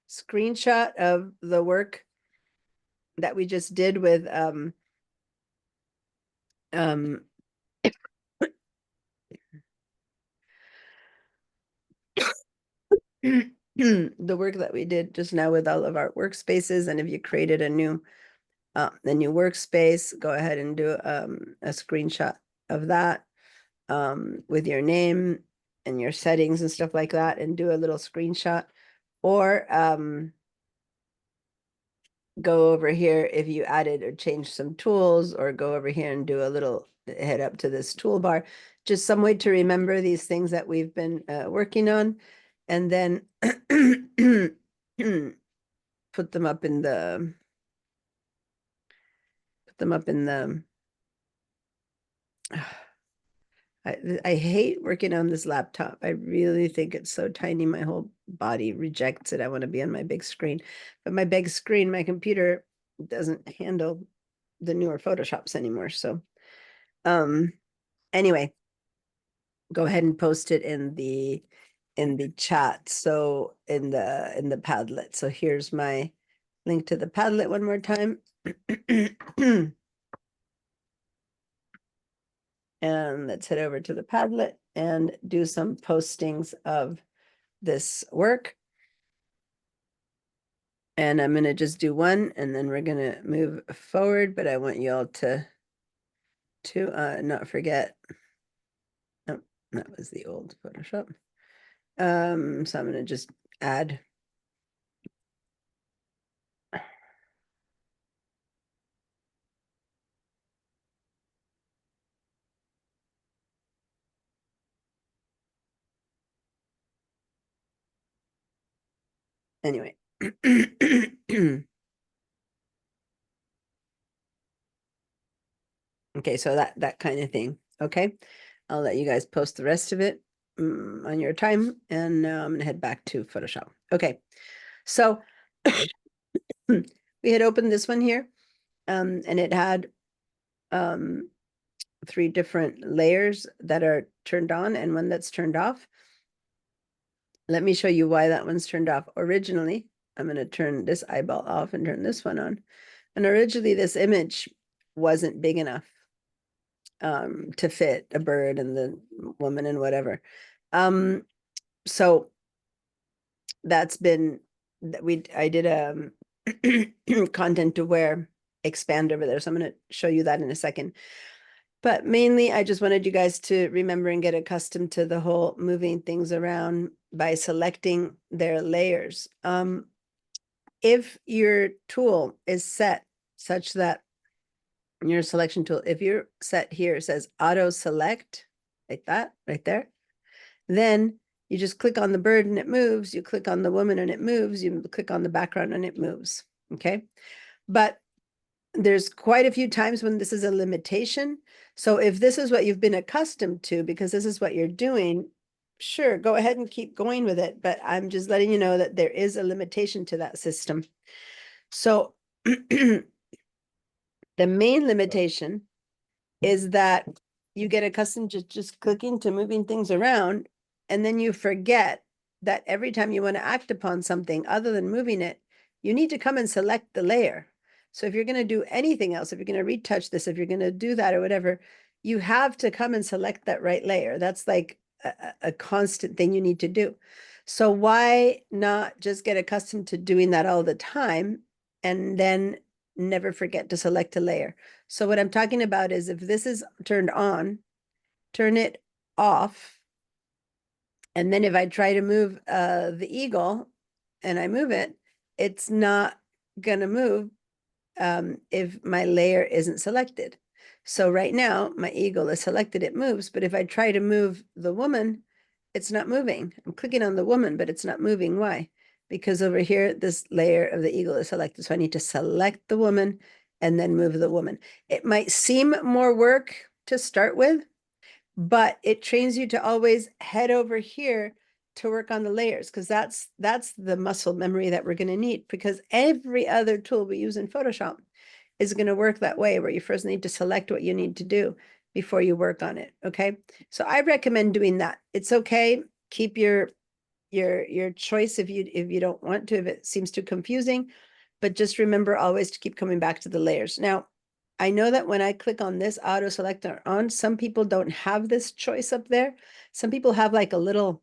screenshot of the work that we just did with, the work that we did just now with all of our workspaces. And if you created a new workspace, go ahead and do a screenshot of that with your name and your settings and stuff like that, and do a little screenshot. Or go over here if you added or changed some tools, or go over here and do a little head up to this toolbar. Just some way to remember these things that we've been working on, and then put them up in the I hate working on this laptop. I really think it's so tiny. My whole body rejects it. I want to be on my big screen, but my big screen, my computer doesn't handle the newer Photoshops anymore. So, anyway, go ahead and post it in the chat. So in the Padlet. So here's my link to the Padlet one more time. And let's head over to the Padlet and do some postings of this work. And I'm going to just do one, and then we're going to move forward, but I want you all to not forget. Oh, that was the old Photoshop. So I'm going to just add. Anyway. Okay, so that kind of thing. Okay, I'll let you guys post the rest of it on your time, and now I'm gonna head back to Photoshop. Okay, so we had opened this one here, and it had 3 different layers that are turned on and one that's turned off. Let me show you why that one's turned off. Originally, I'm going to turn this eyeball off and turn this one on. And originally this image wasn't big enough to fit a bird and the woman and whatever. So that's been, I did a content aware expand over there. So I'm going to show you that in a second. But mainly, I just wanted you guys to remember and get accustomed to the whole moving things around by selecting their layers. If your tool is set such that your selection tool, if you're set here, it says auto select, like that, right there, then you just click on the bird and it moves. You click on the woman and it moves. You click on the background and it moves. Okay. But there's quite a few times when this is a limitation. So if this is what you've been accustomed to, because this is what you're doing, sure, go ahead and keep going with it. But I'm just letting you know that there is a limitation to that system. So the main limitation is that you get accustomed to just clicking to moving things around, and then you forget that every time you want to act upon something other than moving it, you need to come and select the layer. So if you're going to do anything else, if you're going to retouch this, if you're going to do that or whatever, you have to come and select that right layer. That's like a constant thing you need to do. So why not just get accustomed to doing that all the time and then never forget to select a layer? So what I'm talking about is if this is turned on, turn it off. And then if I try to move the eagle and I move it, it's not gonna move if my layer isn't selected. So right now, my eagle is selected, it moves, but if I try to move the woman, it's not moving. I'm clicking on the woman, but it's not moving. Why? Because over here, this layer of the eagle is selected. So I need to select the woman and then move the woman. It might seem more work to start with, but it trains you to always head over here to work on the layers, because that's the muscle memory that we're going to need, because every other tool we use in Photoshop is going to work that way, where you first need to select what you need to do before you work on it. Okay. So I recommend doing that. It's okay. Keep your choice if you don't want to, if it seems too confusing, but just remember always to keep coming back to the layers. Now, I know that when I click on this auto select on, some people don't have this choice up there. Some people have like a little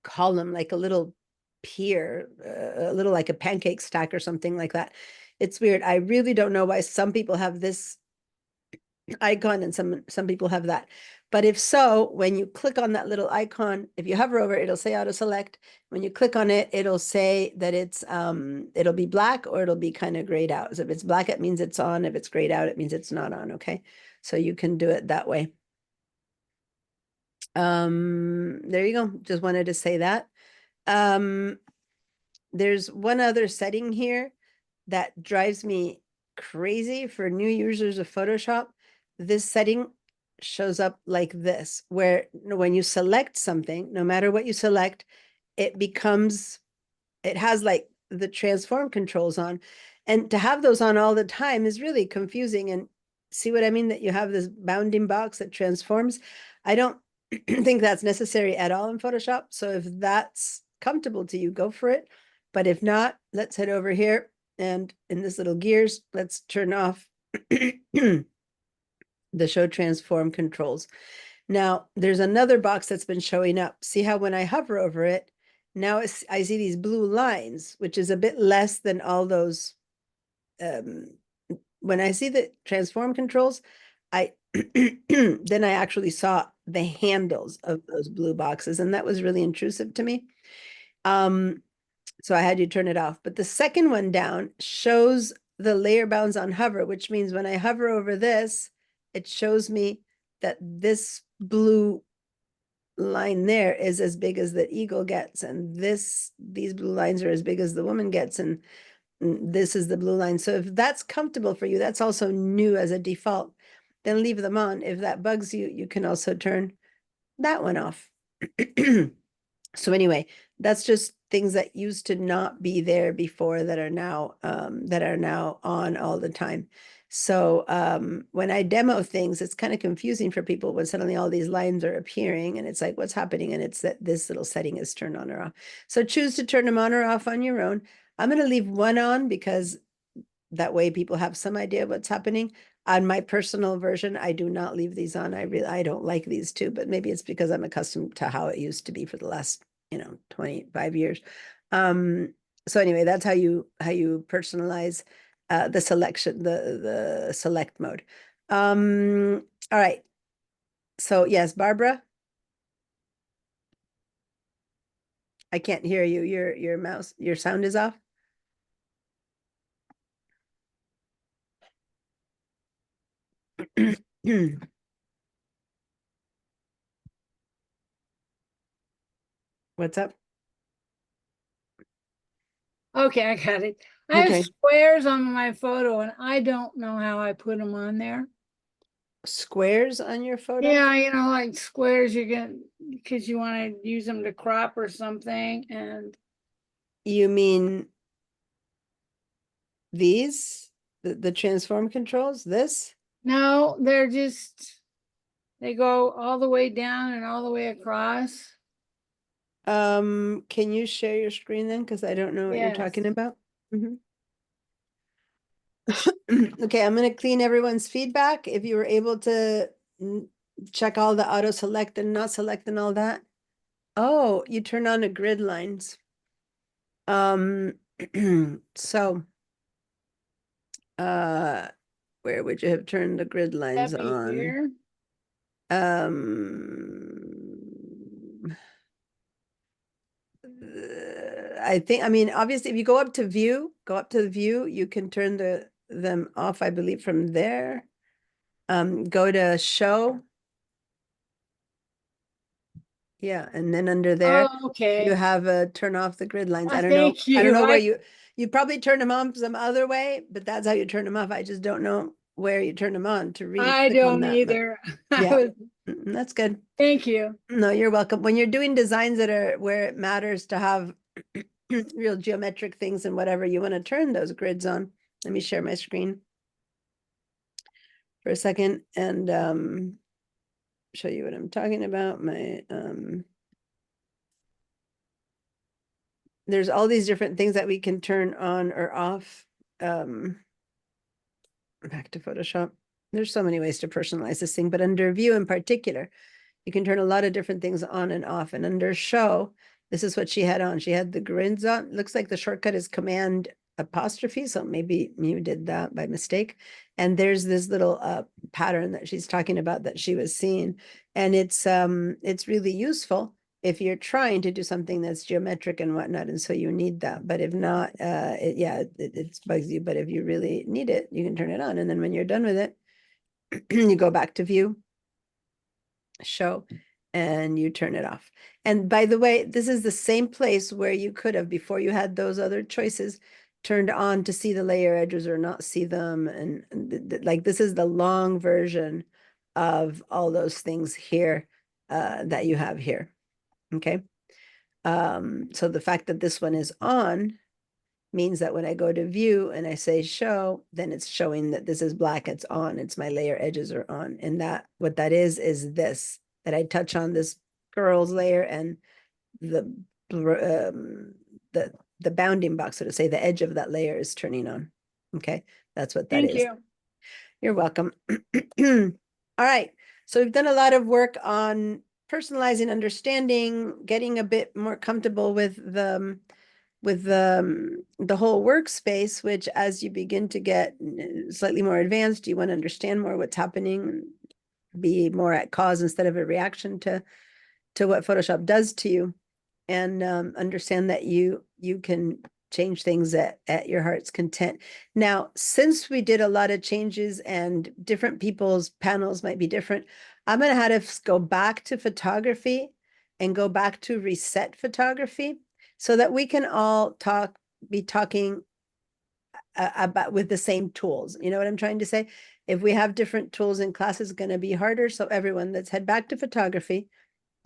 column, like a little pier, a little like a pancake stack or something like that. It's weird. I really don't know why some people have this icon and some people have that. But if so, when you click on that little icon, if you hover over it, it'll say auto select. When you click on it, it'll say that it's it'll be black or it'll be kind of grayed out. So if it's black, it means it's on. If it's grayed out, it means it's not on. Okay. So you can do it that way. There you go. Just wanted to say that. There's one other setting here that drives me crazy for new users of Photoshop. This setting shows up like this, where when you select something, no matter what you select, it has like the transform controls on. And to have those on all the time is really confusing. And see what I mean? That you have this bounding box that transforms. I don't think that's necessary at all in Photoshop. So if that's comfortable to you, go for it. But if not, let's head over here. And in this little gears, let's turn off the show transform controls. Now, there's another box that's been showing up. See how when I hover over it, now I see these blue lines, which is a bit less than all those. When I see the transform controls, then I actually saw the handles of those blue boxes, and that was really intrusive to me. So I had you turn it off. But the second one down shows the layer bounds on hover, which means when I hover over this, it shows me that this blue line there is as big as the eagle gets, and these blue lines are as big as the woman gets, and this is the blue line. So if that's comfortable for you, that's also new as a default, then leave them on. If that bugs you, you can also turn that one off. So anyway, that's just things that used to not be there before that are now on all the time. So when I demo things, it's kind of confusing for people when suddenly all these lines are appearing and it's like, what's happening? And it's that this little setting is turned on or off. So choose to turn them on or off on your own. I'm going to leave one on because that way people have some idea what's happening. On my personal version, I do not leave these on. I don't like these two, but maybe it's because I'm accustomed to how it used to be for the last, 25 years. So anyway, that's how you personalize the selection, the select mode. All right. So yes, Barbara. I can't hear you. Your sound is off. What's up? Okay, I got it. I Okay. have squares on my photo and I don't know how I put them on there. Squares on your photo? Yeah, like squares you get because you want to use them to crop or something. And You mean These, the transform controls, this? No, they're just, they go all the way down and all the way across. Can you share your screen then? Because I don't know what you're talking Yes. about. Mhm. Okay, I'm gonna clean everyone's feedback. If you were able to check all the auto select and not select and all that. Oh, you turn on the grid lines. So where would you have turned the grid lines That'd be on? here. I think, I mean, obviously, if you go up to view, you can turn them off, I believe, from there. Go to show. Yeah, and then under there, Oh, you okay. have a turn off the grid lines. I don't know. Thank I don't you. know where I- you probably turn them on some other way, but that's how you turn them off. I just don't know where you turn them on to really I click on don't that, but either. I yeah. was- That's good. Thank you. No, you're welcome. When you're doing designs that are where it matters to have real geometric things and whatever, you want to turn those grids on. Let me share my screen for a second and show you what I'm talking about. There's all these different things that we can turn on or off. Back to Photoshop. There's so many ways to personalize this thing, but under view in particular, you can turn a lot of different things on and off. And under show, this is what she had on. She had the grids on. Looks like the shortcut is Command apostrophe. So maybe you did that by mistake. And there's this little pattern that she's talking about that she was seeing. And it's really useful if you're trying to do something that's geometric and whatnot. And so you need that. But if not, it bugs you. But if you really need it, you can turn it on. And then when you're done with it, you go back to view, show, and you turn it off. And by the way, this is the same place where you could have, before you had those other choices, turned on to see the layer edges or not see them. And like, this is the long version of all those things here that you have here. Okay. So the fact that this one is on means that when I go to view and I say show, then it's showing that this is black, it's on, it's my layer edges are on. And that what that is this, that I touch on this girl's layer and the bounding box, so to say, the edge of that layer is turning on. Okay, that's what that Thank is. you. You're welcome. All right, so we've done a lot of work on personalizing, understanding, getting a bit more comfortable with the whole workspace, which as you begin to get slightly more advanced, you want to understand more what's happening, be more at cause instead of a reaction to what Photoshop does to you, and understand that you can change things at your heart's content. Now, since we did a lot of changes and different people's panels might be different, I'm going to have to go back to photography and go back to reset photography so that we can all be talking about with the same tools. You know what I'm trying to say? If we have different tools in class, it's going to be harder. So everyone, let's head back to photography.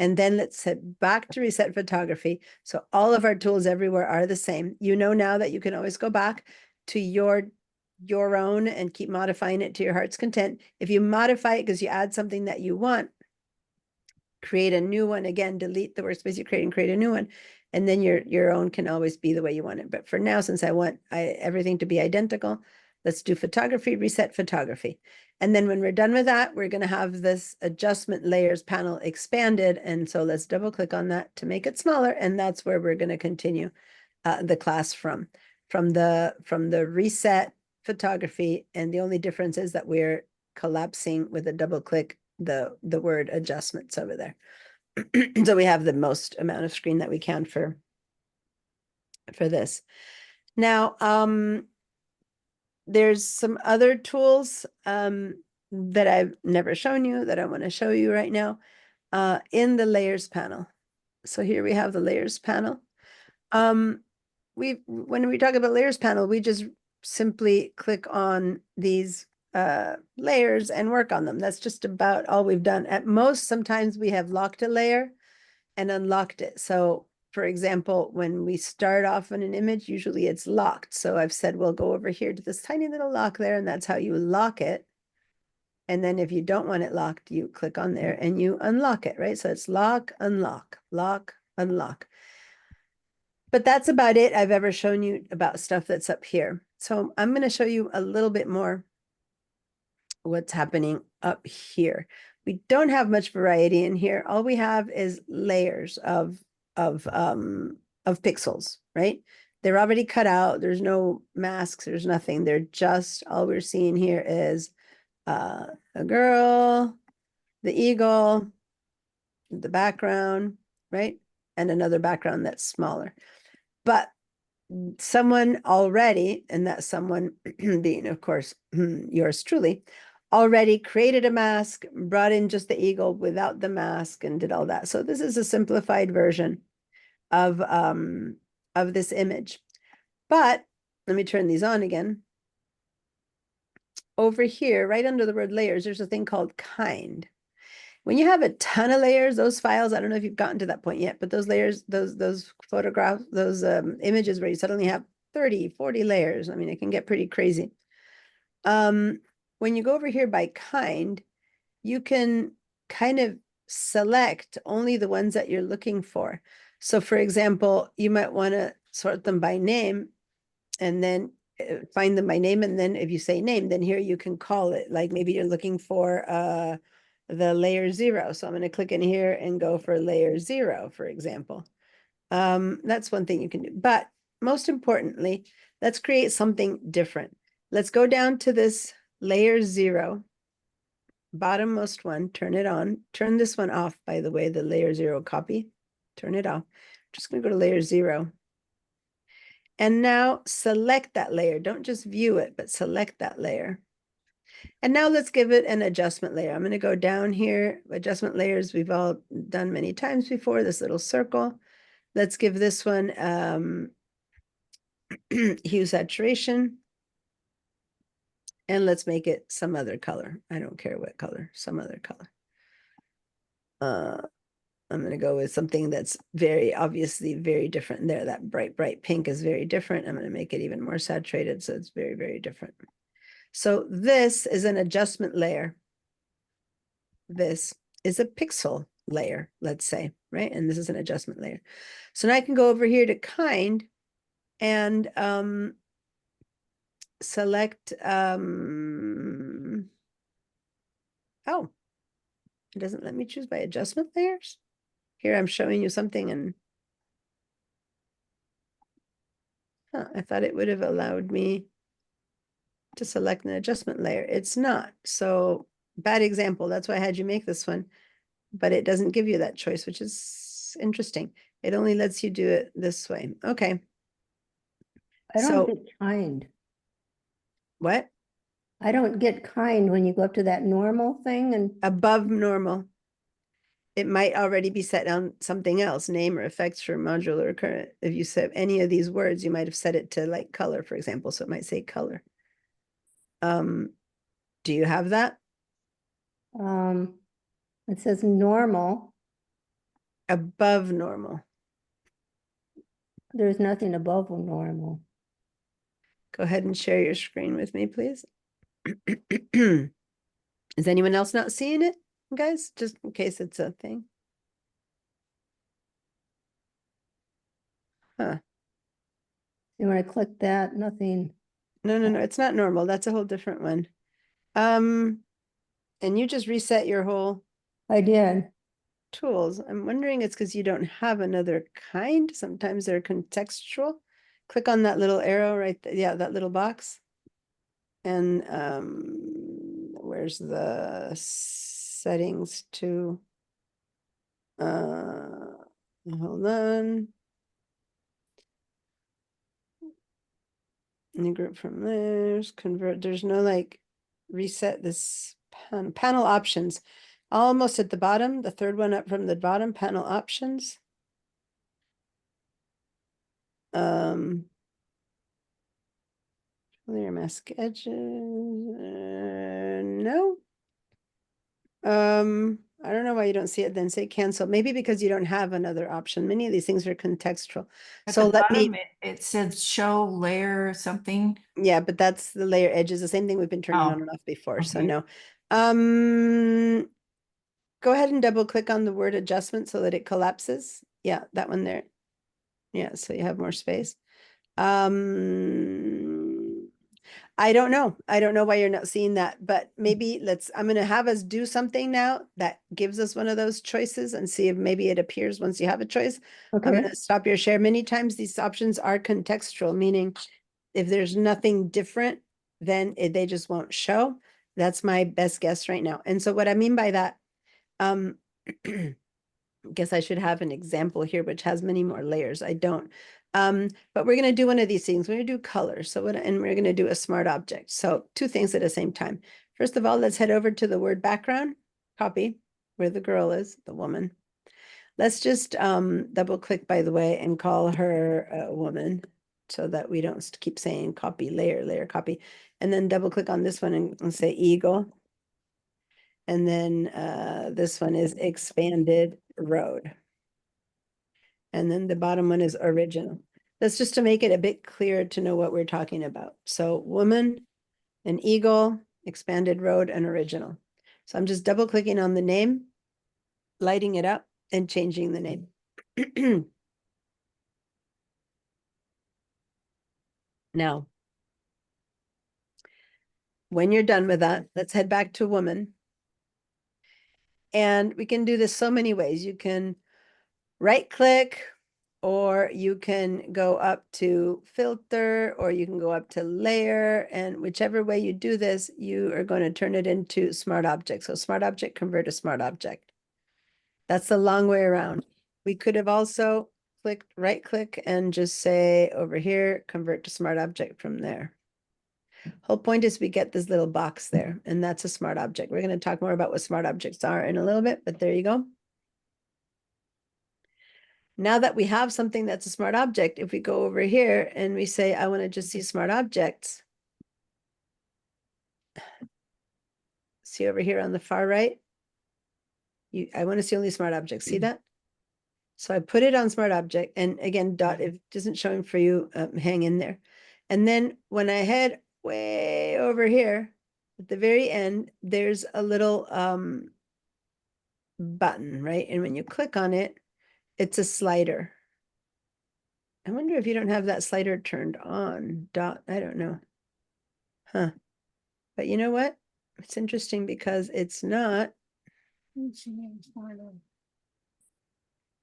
And then let's head back to reset photography. So all of our tools everywhere are the same. You know now that you can always go back to your own and keep modifying it to your heart's content. If you modify it because you add something that you want, create a new one. Again, delete the workspace you create and create a new one. And then your own can always be the way you want it. But for now, since I want everything to be identical, let's do photography, reset photography. And then when we're done with that, we're going to have this adjustment layers panel expanded. And so let's double click on that to make it smaller. And that's where we're going to continue the class from the reset photography. And the only difference is that we're collapsing with a double click the word adjustments over there. So we have the most amount of screen that we can for this. Now, there's some other tools that I've never shown you that I want to show you right now in the layers panel. So here we have the layers panel. When we talk about layers panel, we just simply click on these layers and work on them. That's just about all we've done. At most, sometimes we have locked a layer and unlocked it. So for example, when we start off on an image, usually it's locked. So I've said, we'll go over here to this tiny little lock there, and that's how you lock it. And then if you don't want it locked, you click on there and you unlock it, right? So it's lock, unlock, lock, unlock. But that's about it I've ever shown you about stuff that's up here. So I'm going to show you a little bit more what's happening up here. We don't have much variety in here. All we have is layers of pixels, right? They're already cut out. There's no masks. There's nothing. They're just, all we're seeing here is a girl, the eagle, the background, right? And another background that's smaller. But someone already, and that someone being, of course, yours truly, already created a mask, brought in just the eagle without the mask, and did all that. So this is a simplified version of this image. But let me turn these on again. Over here, right under the word layers, there's a thing called kind. When you have a ton of layers, those files, I don't know if you've gotten to that point yet, but those layers, those photographs, those images where you suddenly have 30, 40 layers, I mean, it can get pretty crazy. When you go over here by kind, you can kind of select only the ones that you're looking for. So for example, you might want to sort them by name and then find them by name. And then if you say name, then here you can call it, like maybe you're looking for the layer 0. So I'm going to click in here and go for layer 0, for example. That's one thing you can do. But most importantly, let's create something different. Let's go down to this layer 0, bottommost one, turn it on. Turn this one off, by the way, the layer 0 copy. Turn it off. I'm just going to go to layer 0. And now select that layer. Don't just view it, but select that layer. And now let's give it an adjustment layer. I'm going to go down here. Adjustment layers we've all done many times before, this little circle. Let's give this one hue saturation. And let's make it some other color. I don't care what color, some other color. I'm going to go with something that's very obviously very different there. That bright, bright pink is very different. I'm going to make it even more saturated, so it's very, very different. So this is an adjustment layer. This is a pixel layer, let's say, right? And this is an adjustment layer. So now I can go over here to kind and select, oh, it doesn't let me choose by adjustment layers. Here I'm showing you something and I thought it would have allowed me to select an adjustment layer. It's not. So bad example. That's why I had you make this one, but it doesn't give you that choice, which is interesting. It only lets you do it this way. Okay. I don't So- get kind. What? I don't get kind when you go up to that normal thing and Above normal. It might already be set on something else, name or effects for modular or current. If you set any of these words, you might have set it to like color, for example. So it might say color. Do you have that? it says normal. Above normal. There's nothing above normal. Go ahead and share your screen with me, please. Is anyone else not seeing it, guys? Just in case it's a thing. Huh. You want to click that, nothing. No, it's not normal. That's a whole different one. And you just reset your whole I did. tools. I'm wondering it's because you don't have another kind. Sometimes they're contextual. Click on that little arrow right there. Yeah, that little box. And where's the settings to hold on. New group from layers, convert. There's no like reset this panel options. Almost at the bottom, the third one up from the bottom, panel options. Layer mask edges. No. I don't know why you don't see it, then say cancel. Maybe because you don't have another option. Many of these things are contextual. At So the let me, bottom, it says show layer or something. yeah, but that's the layer edges, the same thing we've been turning Oh, on and off before, so okay. no. Go ahead and double click on the word adjustment so that it collapses. Yeah, that one there. Yeah, so you have more space. I don't know. I don't know why you're not seeing that, but maybe I'm gonna have us do something now that gives us one of those choices and see if maybe it appears once you have a choice. I'm Okay, gonna stop your share. Many times these options are contextual, meaning if there's nothing different, then they just won't show. That's my best guess right now. And so what I mean by that, guess I should have an example here, which has many more layers. I don't. But we're going to do one of these things. We're going to do color. And we're going to do a smart object. So two things at the same time. First of all, let's head over to the word background, copy where the girl is, the woman. Let's just double click, by the way, and call her a woman so that we don't keep saying copy, layer, copy. And then double click on this one and say eagle. And then this one is expanded road. And then the bottom one is original. That's just to make it a bit clearer to know what we're talking about. So woman, an eagle, expanded road, and original. So I'm just double clicking on the name, lighting it up, and changing the name. Now, when you're done with that, let's head back to woman. And we can do this so many ways. You can right click, or you can go up to filter, or you can go up to layer, and whichever way you do this, you are going to turn it into smart object. So smart object, convert to smart object. That's the long way around. We could have also clicked right click and just say over here, convert to smart object from there. Whole point is we get this little box there, and that's a smart object. We're going to talk more about what smart objects are in a little bit, but there you go. Now that we have something that's a smart object, if we go over here and we say, I want to just see smart objects. See over here on the far right? I want to see only smart objects. See that? So I put it on smart object. And again, dot, if it isn't showing for you, hang in there. And then when I head way over here, at the very end, there's a little button, right? And when you click on it, it's a slider. I wonder if you don't have that slider turned on, dot, I don't know. Huh. But you know what? It's interesting because it's not.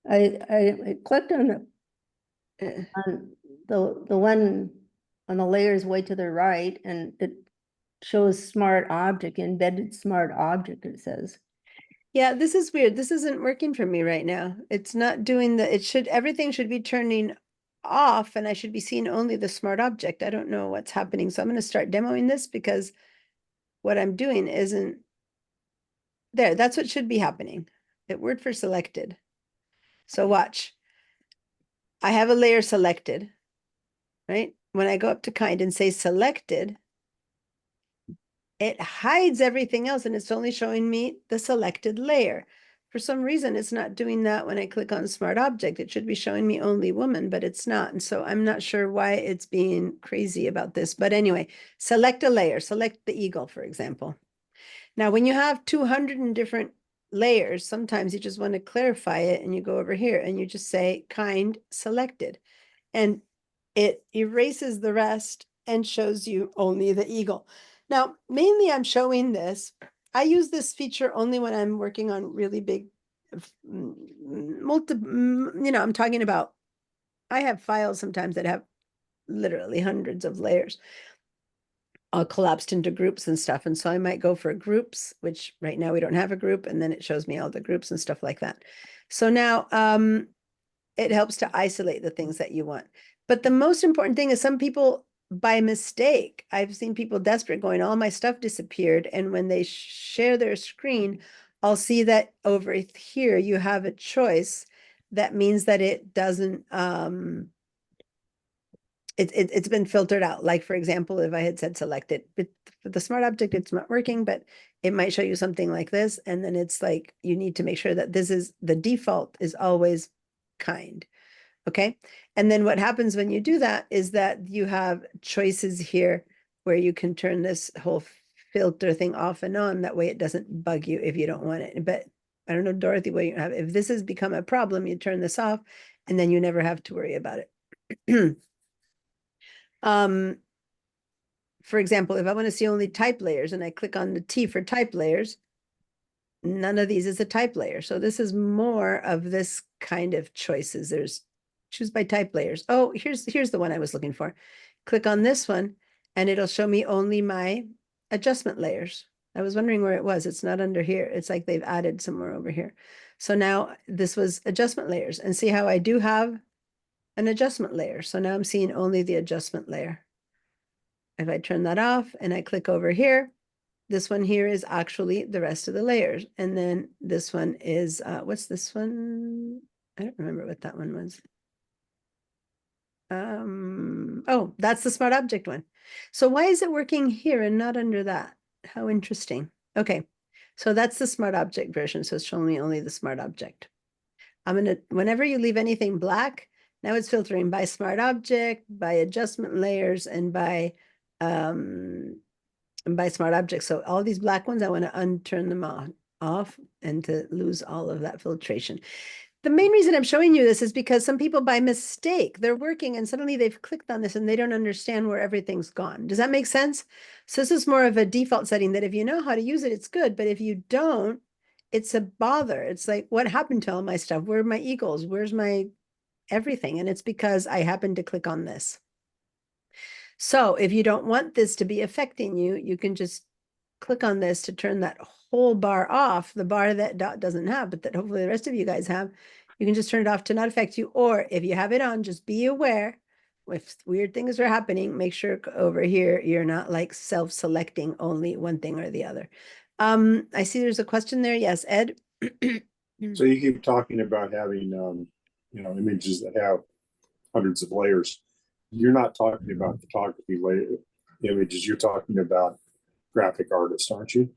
I clicked on eh, the one on the layers way to the right, and it shows smart object, embedded smart object, it says. Yeah, this is weird. This isn't working for me right now. It's not doing everything should be turning off, and I should be seeing only the smart object. I don't know what's happening. So I'm going to start demoing this because what I'm doing isn't there. That's what should be happening. Word for selected. So watch. I have a layer selected, right? When I go up to kind and say selected, it hides everything else and it's only showing me the selected layer. For some reason, it's not doing that when I click on smart object. It should be showing me only woman, but it's not. And so I'm not sure why it's being crazy about this. But anyway, select a layer, select the eagle, for example. Now, when you have 200 and different layers, sometimes you just want to clarify it and you go over here and you just say kind selected. And it erases the rest and shows you only the eagle. Now, mainly I'm showing this. I use this feature only when I'm working on really big, I'm talking about, I have files sometimes that have literally hundreds of layers all collapsed into groups and stuff. And so I might go for groups, which right now we don't have a group. And then it shows me all the groups and stuff like that. So now it helps to isolate the things that you want. But the most important thing is some people by mistake, I've seen people desperate going, all my stuff disappeared. And when they share their screen, I'll see that over here, you have a choice. That means that it doesn't, it's been filtered out. Like, for example, if I had said selected, but for the smart object, it's not working, but it might show you something like this. And then it's like, you need to make sure that this is, the default is always kind. Okay. And then what happens when you do that is that you have choices here where you can turn this whole filter thing off and on. That way it doesn't bug you if you don't want it. But I don't know, Dorothy, what you have, if this has become a problem, you turn this off and then you never have to worry about it. For example, if I want to see only type layers and I click on the T for type layers, none of these is a type layer. So this is more of this kind of choices. There's choose by type layers. Oh, here's the one I was looking for. Click on this one and it'll show me only my adjustment layers. I was wondering where it was. It's not under here. It's like they've added somewhere over here. So now this was adjustment layers, and see how I do have an adjustment layer. So now I'm seeing only the adjustment layer. If I turn that off and I click over here, this one here is actually the rest of the layers. And then this one is, what's this one? I don't remember what that one was. Oh, that's the smart object one. So why is it working here and not under that? How interesting. Okay, so that's the smart object version. So it's showing me only the smart object. I'm gonna, whenever you leave anything black, now it's filtering by smart object, by adjustment layers, and by smart objects. So all these black ones, I want to unturn them off and to lose all of that filtration. The main reason I'm showing you this is because some people by mistake, they're working and suddenly they've clicked on this and they don't understand where everything's gone. Does that make sense? So this is more of a default setting that if you know how to use it, it's good. But if you don't, it's a bother. It's like, what happened to all my stuff? Where are my eagles? Where's my everything? And it's because I happened to click on this. So if you don't want this to be affecting you, you can just click on this to turn that whole bar off, the bar that Dot doesn't have, but that hopefully the rest of you guys have. You can just turn it off to not affect you. Or if you have it on, just be aware if weird things are happening, make sure over here you're not like self-selecting only one thing or the other. I see there's a question there. Yes, Ed. So you keep talking about having, images that have hundreds of layers. You're not talking about photography layer images. You're talking about graphic artists, aren't you?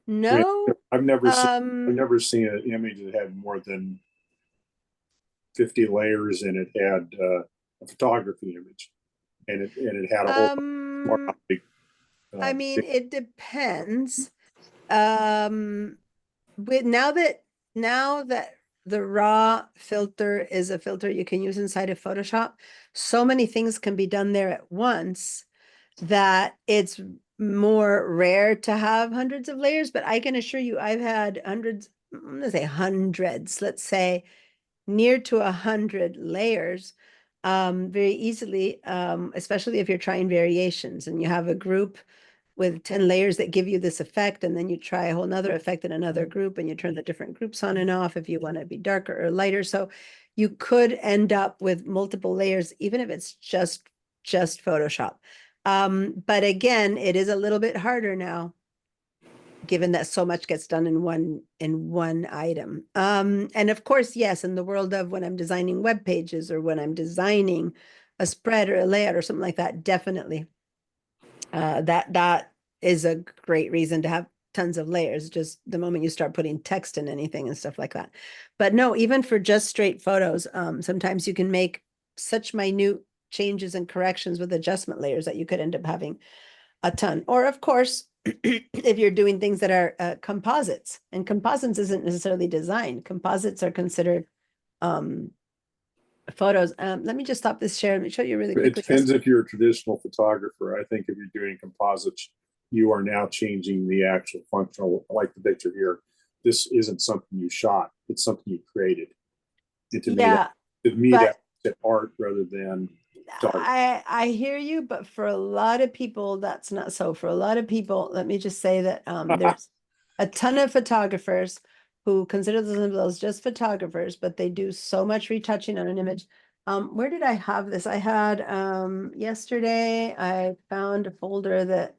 No. I've never seen an image that had more than 50 layers, and it had a photography image, and it had a whole more I mean, it depends. With now that the raw filter is a filter you can use inside of Photoshop, so many things can be done there at once that it's more rare to have hundreds of layers. But I can assure you, I've had hundreds, I'm gonna say hundreds, let's say near to 100 layers very easily, especially if you're trying variations and you have a group with 10 layers that give you this effect, and then you try a whole nother effect in another group and you turn the different groups on and off if you want to be darker or lighter. So you could end up with multiple layers, even if it's just Photoshop. But again, it is a little bit harder now, given that so much gets done in one item. And of course, yes, in the world of when I'm designing web pages or when I'm designing a spread or a layout or something like that, definitely. That is a great reason to have tons of layers, just the moment you start putting text in anything and stuff like that. But no, even for just straight photos, sometimes you can make such minute changes and corrections with adjustment layers that you could end up having a ton. Or of course, if you're doing things that are composites, and composites isn't necessarily design. Composites are considered photos. Let me just stop this share. Let me show you really quickly. It depends if you're a traditional photographer. I think if you're doing composites, you are now changing the actual functional, like the picture here. This isn't something you shot. It's something you created. And to me, that's art rather than photography. I hear you, but for a lot of people, that's not so. For a lot of people, let me just say that there's a ton of photographers who consider themselves just photographers, but they do so much retouching on an image. Where did I have this? I had yesterday, I found a folder that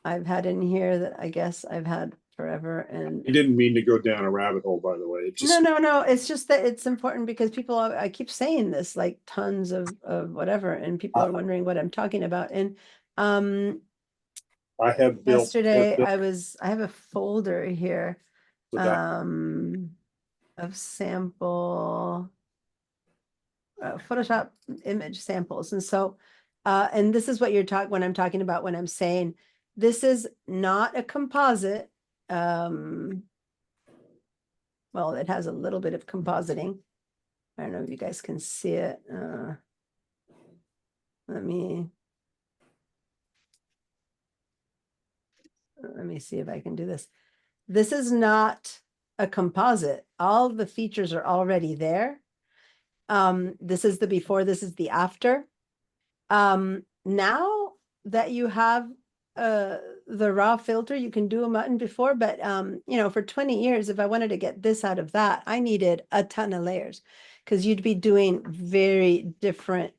I've had in here that I guess I've had forever. And You didn't mean to go down a rabbit hole, by the way. It just, no. It's just that it's important because people, I keep saying this, like tons of whatever, and people are wondering what I'm talking about. And I have built. Yesterday, I have a folder here, So that- of sample Photoshop image samples. And so, and this is what you're talking, when I'm talking about, when I'm saying, this is not a composite. Well, it has a little bit of compositing. I don't know if you guys can see it. Let me see if I can do this. This is not a composite. All the features are already there. This is the before, this is the after. Now that you have the raw filter, you can do a mutton before, but you know, for 20 years, if I wanted to get this out of that, I needed a ton of layers because you'd be doing very different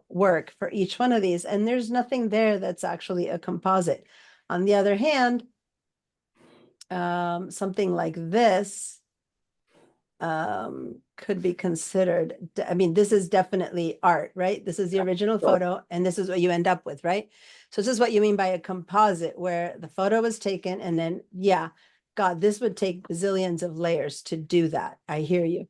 work for each one of these. And there's nothing there that's actually a composite. On the other hand, something like this could be considered, I mean, this is definitely art, right? This is the original photo and this is what you end up with, right? So this is what you mean by a composite, where the photo was taken and then, yeah, God, this would take bazillions of layers to do that. I hear you.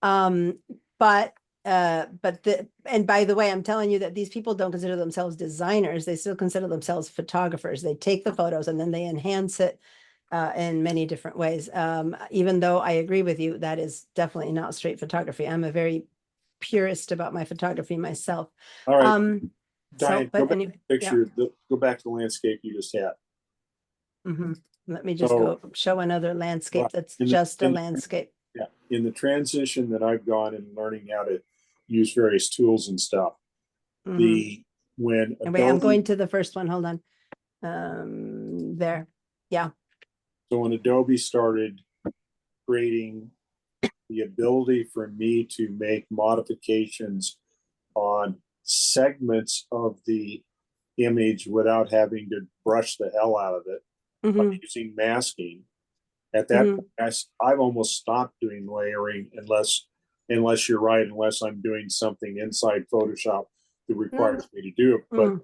And by the way, I'm telling you that these people don't consider themselves designers. They still consider themselves photographers. They take the photos and then they enhance it in many different ways. Even though I agree with you, that is definitely not straight photography. I'm a very purist about my photography myself. All right, So, Diane, but go back to anyway, the yeah. picture, go back to the landscape you just had. Let me just So- go show another landscape Right, that's in the- just a in the- landscape. Yeah, in the transition that I've gone in learning how to use various tools and stuff, Mhm. when And wait, I'm Adobe, going to the first one. Hold on. There. Yeah. so when Adobe started creating the ability for me to make modifications on segments of the image without having to brush the hell out of it by Mhm. using masking. At that point, I've almost stopped doing layering unless you're right, unless I'm doing something inside Photoshop that requires me to do it. But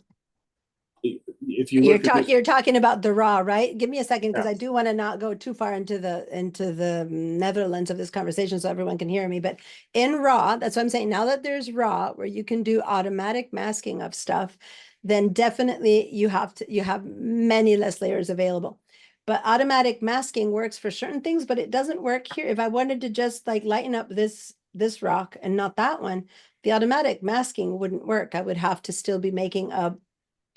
if you look at this, You're talking about the raw, right? Give me a second because Yeah. I do want to not go too far into the Netherlands of this conversation so everyone can hear me. But in raw, that's what I'm saying. Now that there's raw where you can do automatic masking of stuff, then definitely you have many less layers available. But automatic masking works for certain things, but it doesn't work here. If I wanted to just like lighten up this rock and not that one, the automatic masking wouldn't work. I would have to still be making a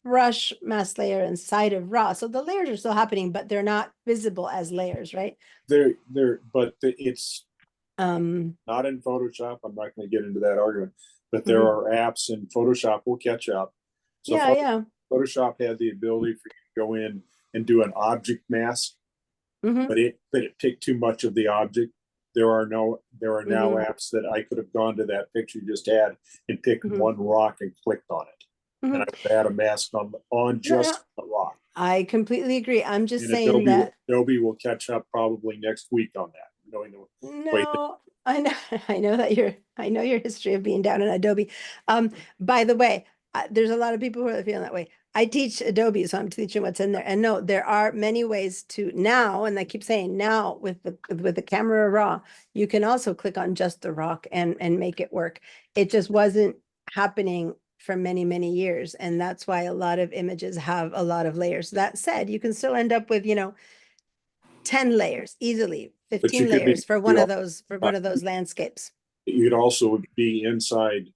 brush mask layer inside of raw. So the layers are still happening, but they're not visible as layers, right? it's not in Photoshop. I'm not going to get into that argument, but there are apps in Photoshop will catch up. So Yeah. Photoshop had the ability for you to go in and do an object mask, Mhm. but it picked too much of the object. There are now apps that I could have gone to that picture you just had and picked one rock and clicked on it. And I would add a mask on just the rock. I completely agree. I'm just And saying that. Adobe will catch up probably next week on that. Knowing the way No, I know, I know your history of being down in Adobe. By the way, there's a lot of people who are feeling that way. I teach Adobe, so I'm teaching what's in there. And no, there are many ways to now, and I keep saying now with the Camera Raw, you can also click on just the rock and make it work. It just wasn't happening for many, many years. And that's why a lot of images have a lot of layers. That said, you can still end up with, 10 layers easily, you 15 could be- layers for one of those landscapes. You'd also be inside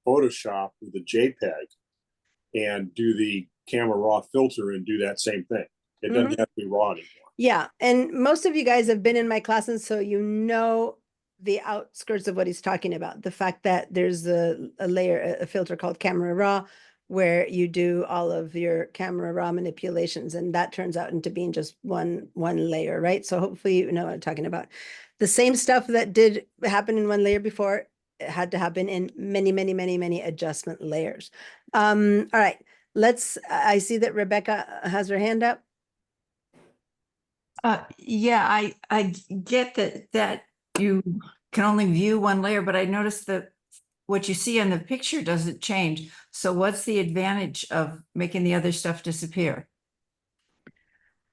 Photoshop with a JPEG and do the Camera Raw filter and do that same thing. It doesn't have to be raw anymore. Yeah, and most of you guys have been in my classes, so you know the outskirts of what he's talking about. The fact that there's a layer, a filter called Camera Raw, where you do all of your Camera Raw manipulations, and that turns out into being just one layer, right? So hopefully you know what I'm talking about. The same stuff that did happen in one layer before, it had to happen in many, many, many, many adjustment layers. All right, I see that Rebecca has her hand up. Yeah, I get that you can only view one layer, but I noticed that what you see on the picture doesn't change. So what's the advantage of making the other stuff disappear?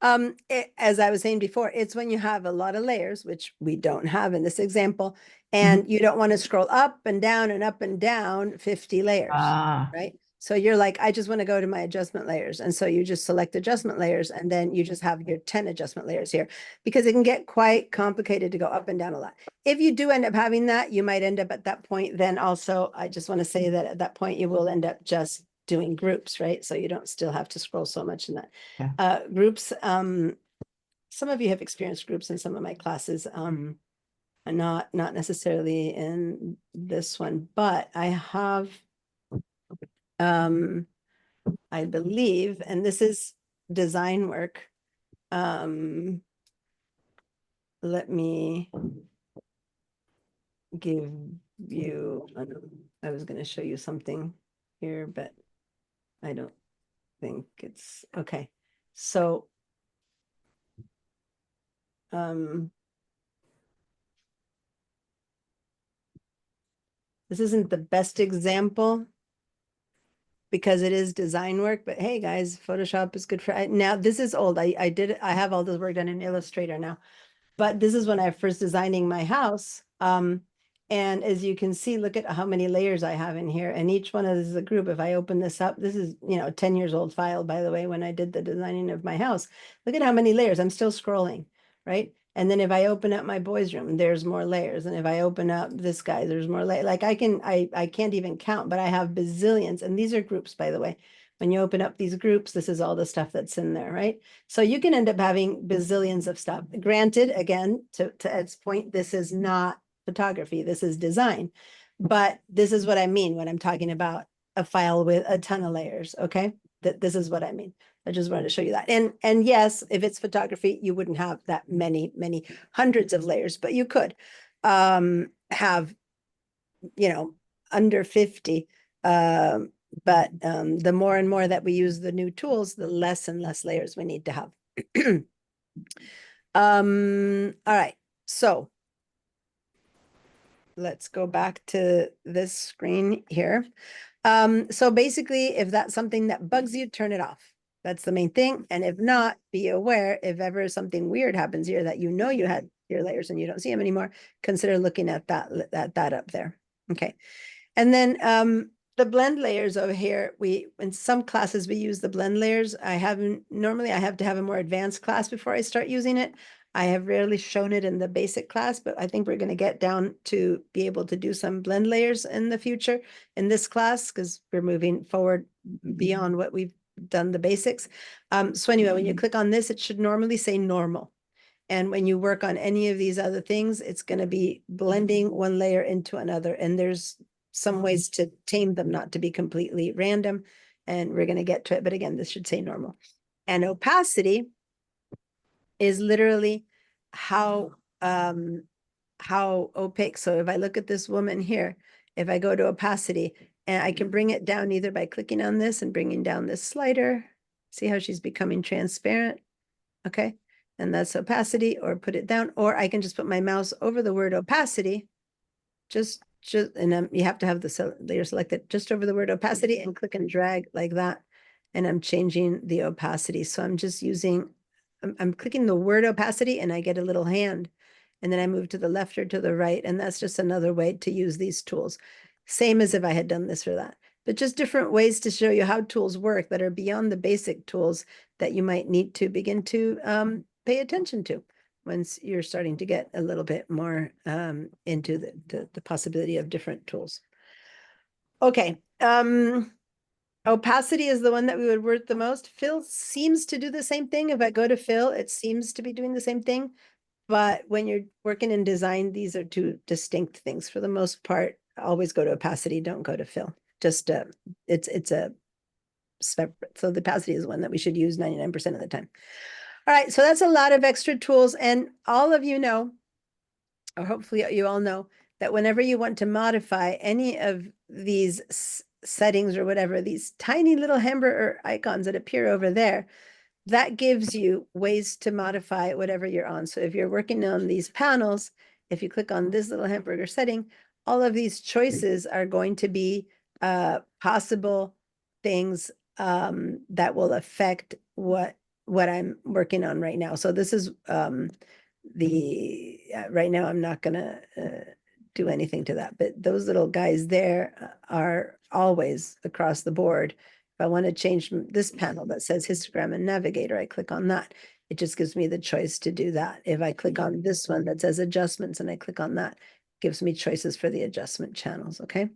As I was saying before, it's when you have a lot of layers, which we don't have in this example, and you don't want to scroll up and down 50 layers, Ah, right? So you're like, I just want to go to my adjustment layers. And so you just select adjustment layers, and then you just have your 10 adjustment layers here, because it can get quite complicated to go up and down a lot. If you do end up having that, you might end up at that point. Then also, I just want to say that at that point, you will end up just doing groups, right? So you don't still have to scroll so much in that. Groups, some of you have experienced groups in some of my classes, and not necessarily in this one, but I have, I believe, and this is design work. Let me give you, I was going to show you something here, but I don't think it's okay. So, this isn't the best example because it is design work, but hey guys, Photoshop is good for, now this is old. I have all this work done in Illustrator now, but this is when I first designing my house. And as you can see, look at how many layers I have in here, and each one of this is a group. If I open this up, this is, 10 years old file, by the way, when I did the designing of my house. Look at how many layers. I'm still scrolling, right? And then if I open up my boys' room, there's more layers. And if I open up this guy, there's more layers. Like I can't even count, but I have bazillions. And these are groups, by the way. When you open up these groups, this is all the stuff that's in there, right? So you can end up having bazillions of stuff. Granted, again, to Ed's point, this is not photography, this is design. But this is what I mean when I'm talking about a file with a ton of layers, okay? This is what I mean. I just wanted to show you that. And yes, if it's photography, you wouldn't have that many hundreds of layers, but you could have, under 50. But the more and more that we use the new tools, the less and less layers we need to have. All right, so let's go back to this screen here. So basically, if that's something that bugs you, turn it off. That's the main thing. And if not, be aware if ever something weird happens here that you had your layers and you don't see them anymore, consider looking at that up there. Okay. And then the blend layers over here, in some classes we use the blend layers. Normally I have to have a more advanced class before I start using it. I have rarely shown it in the basic class, but I think we're going to get down to be able to do some blend layers in the future in this class, because we're moving forward beyond what we've done the basics. So anyway, when you click on this, it should normally say normal. And when you work on any of these other things, it's going to be blending one layer into another. And there's some ways to tame them not to be completely random. And we're going to get to it. But again, this should say normal. And opacity is literally how opaque. So if I look at this woman here, if I go to opacity, and I can bring it down either by clicking on this and bringing down this slider. See how she's becoming transparent? Okay. And that's opacity, or put it down, or I can just put my mouse over the word opacity, and you have to have the layer selected just over the word opacity and click and drag like that. And I'm changing the opacity. So I'm just I'm clicking the word opacity and I get a little hand, and then I move to the left or to the right. And that's just another way to use these tools. Same as if I had done this or that, but just different ways to show you how tools work that are beyond the basic tools that you might need to begin to pay attention to once you're starting to get a little bit more into the possibility of different tools. Okay. Opacity is the one that we would work the most. Fill seems to do the same thing. If I go to fill, it seems to be doing the same thing. But when you're working in design, these are two distinct things. For the most part, always go to opacity, don't go to fill. Just it's a separate. So the opacity is one that we should use 99% of the time. All right, so that's a lot of extra tools. And all of you know, or hopefully you all know, that whenever you want to modify any of these settings or whatever, these tiny little hamburger icons that appear over there, that gives you ways to modify whatever you're on. So if you're working on these panels, if you click on this little hamburger setting, all of these choices are going to be possible things that will affect what I'm working on right now. So this is right now I'm not gonna do anything to that, but those little guys there are always across the board. If I want to change this panel that says histogram and navigator, I click on that. It just gives me the choice to do that. If I click on this one that says adjustments and I click on that, gives me choices for the adjustment channels, okay?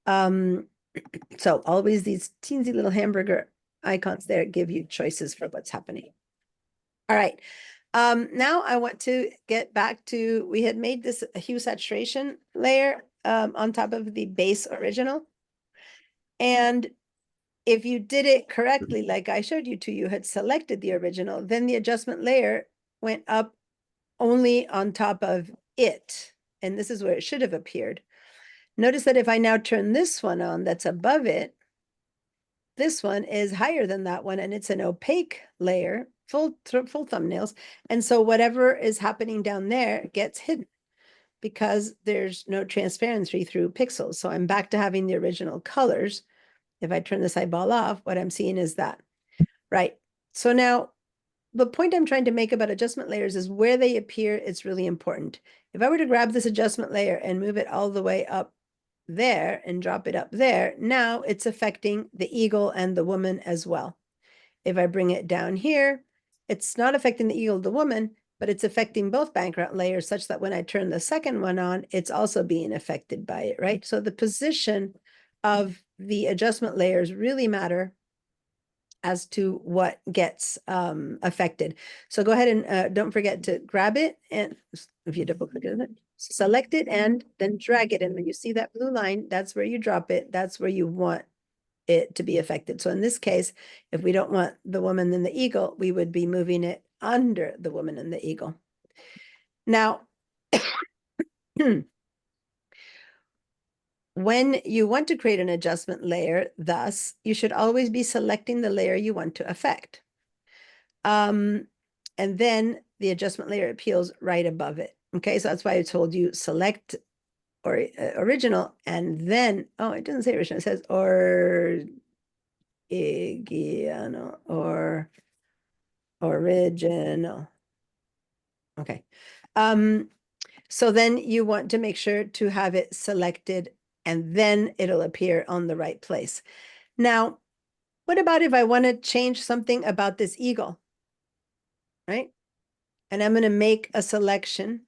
So always these teensy little hamburger icons there give you choices for what's happening. All right. Now I want to get back to, we had made this a hue saturation layer on top of the base original. And if you did it correctly, like I showed you to, you had selected the original, then the adjustment layer went up only on top of it. And this is where it should have appeared. Notice that if I now turn this one on that's above it, this one is higher than that one, and it's an opaque layer, full thumbnails. And so whatever is happening down there gets hidden because there's no transparency through pixels. So I'm back to having the original colors. If I turn this eyeball off, what I'm seeing is that, right? So now the point I'm trying to make about adjustment layers is where they appear, it's really important. If I were to grab this adjustment layer and move it all the way up there and drop it up there, now it's affecting the eagle and the woman as well. If I bring it down here, it's not affecting the eagle, the woman, but it's affecting both background layers such that when I turn the second one on, it's also being affected by it, right? So the position of the adjustment layers really matter as to what gets affected. So go ahead and don't forget to grab it, and if you double click on it, select it and then drag it. And when you see that blue line, that's where you drop it. That's where you want it to be affected. So in this case, if we don't want the woman and the eagle, we would be moving it under the woman and the eagle. Now, when you want to create an adjustment layer, thus, you should always be selecting the layer you want to affect. And then the adjustment layer appears right above it. Okay, so that's why I told you select or original, and then, oh, it doesn't say original, it says original or original. Okay. So then you want to make sure to have it selected, and then it'll appear on the right place. Now, what about if I want to change something about this eagle, right? And I'm going to make a selection,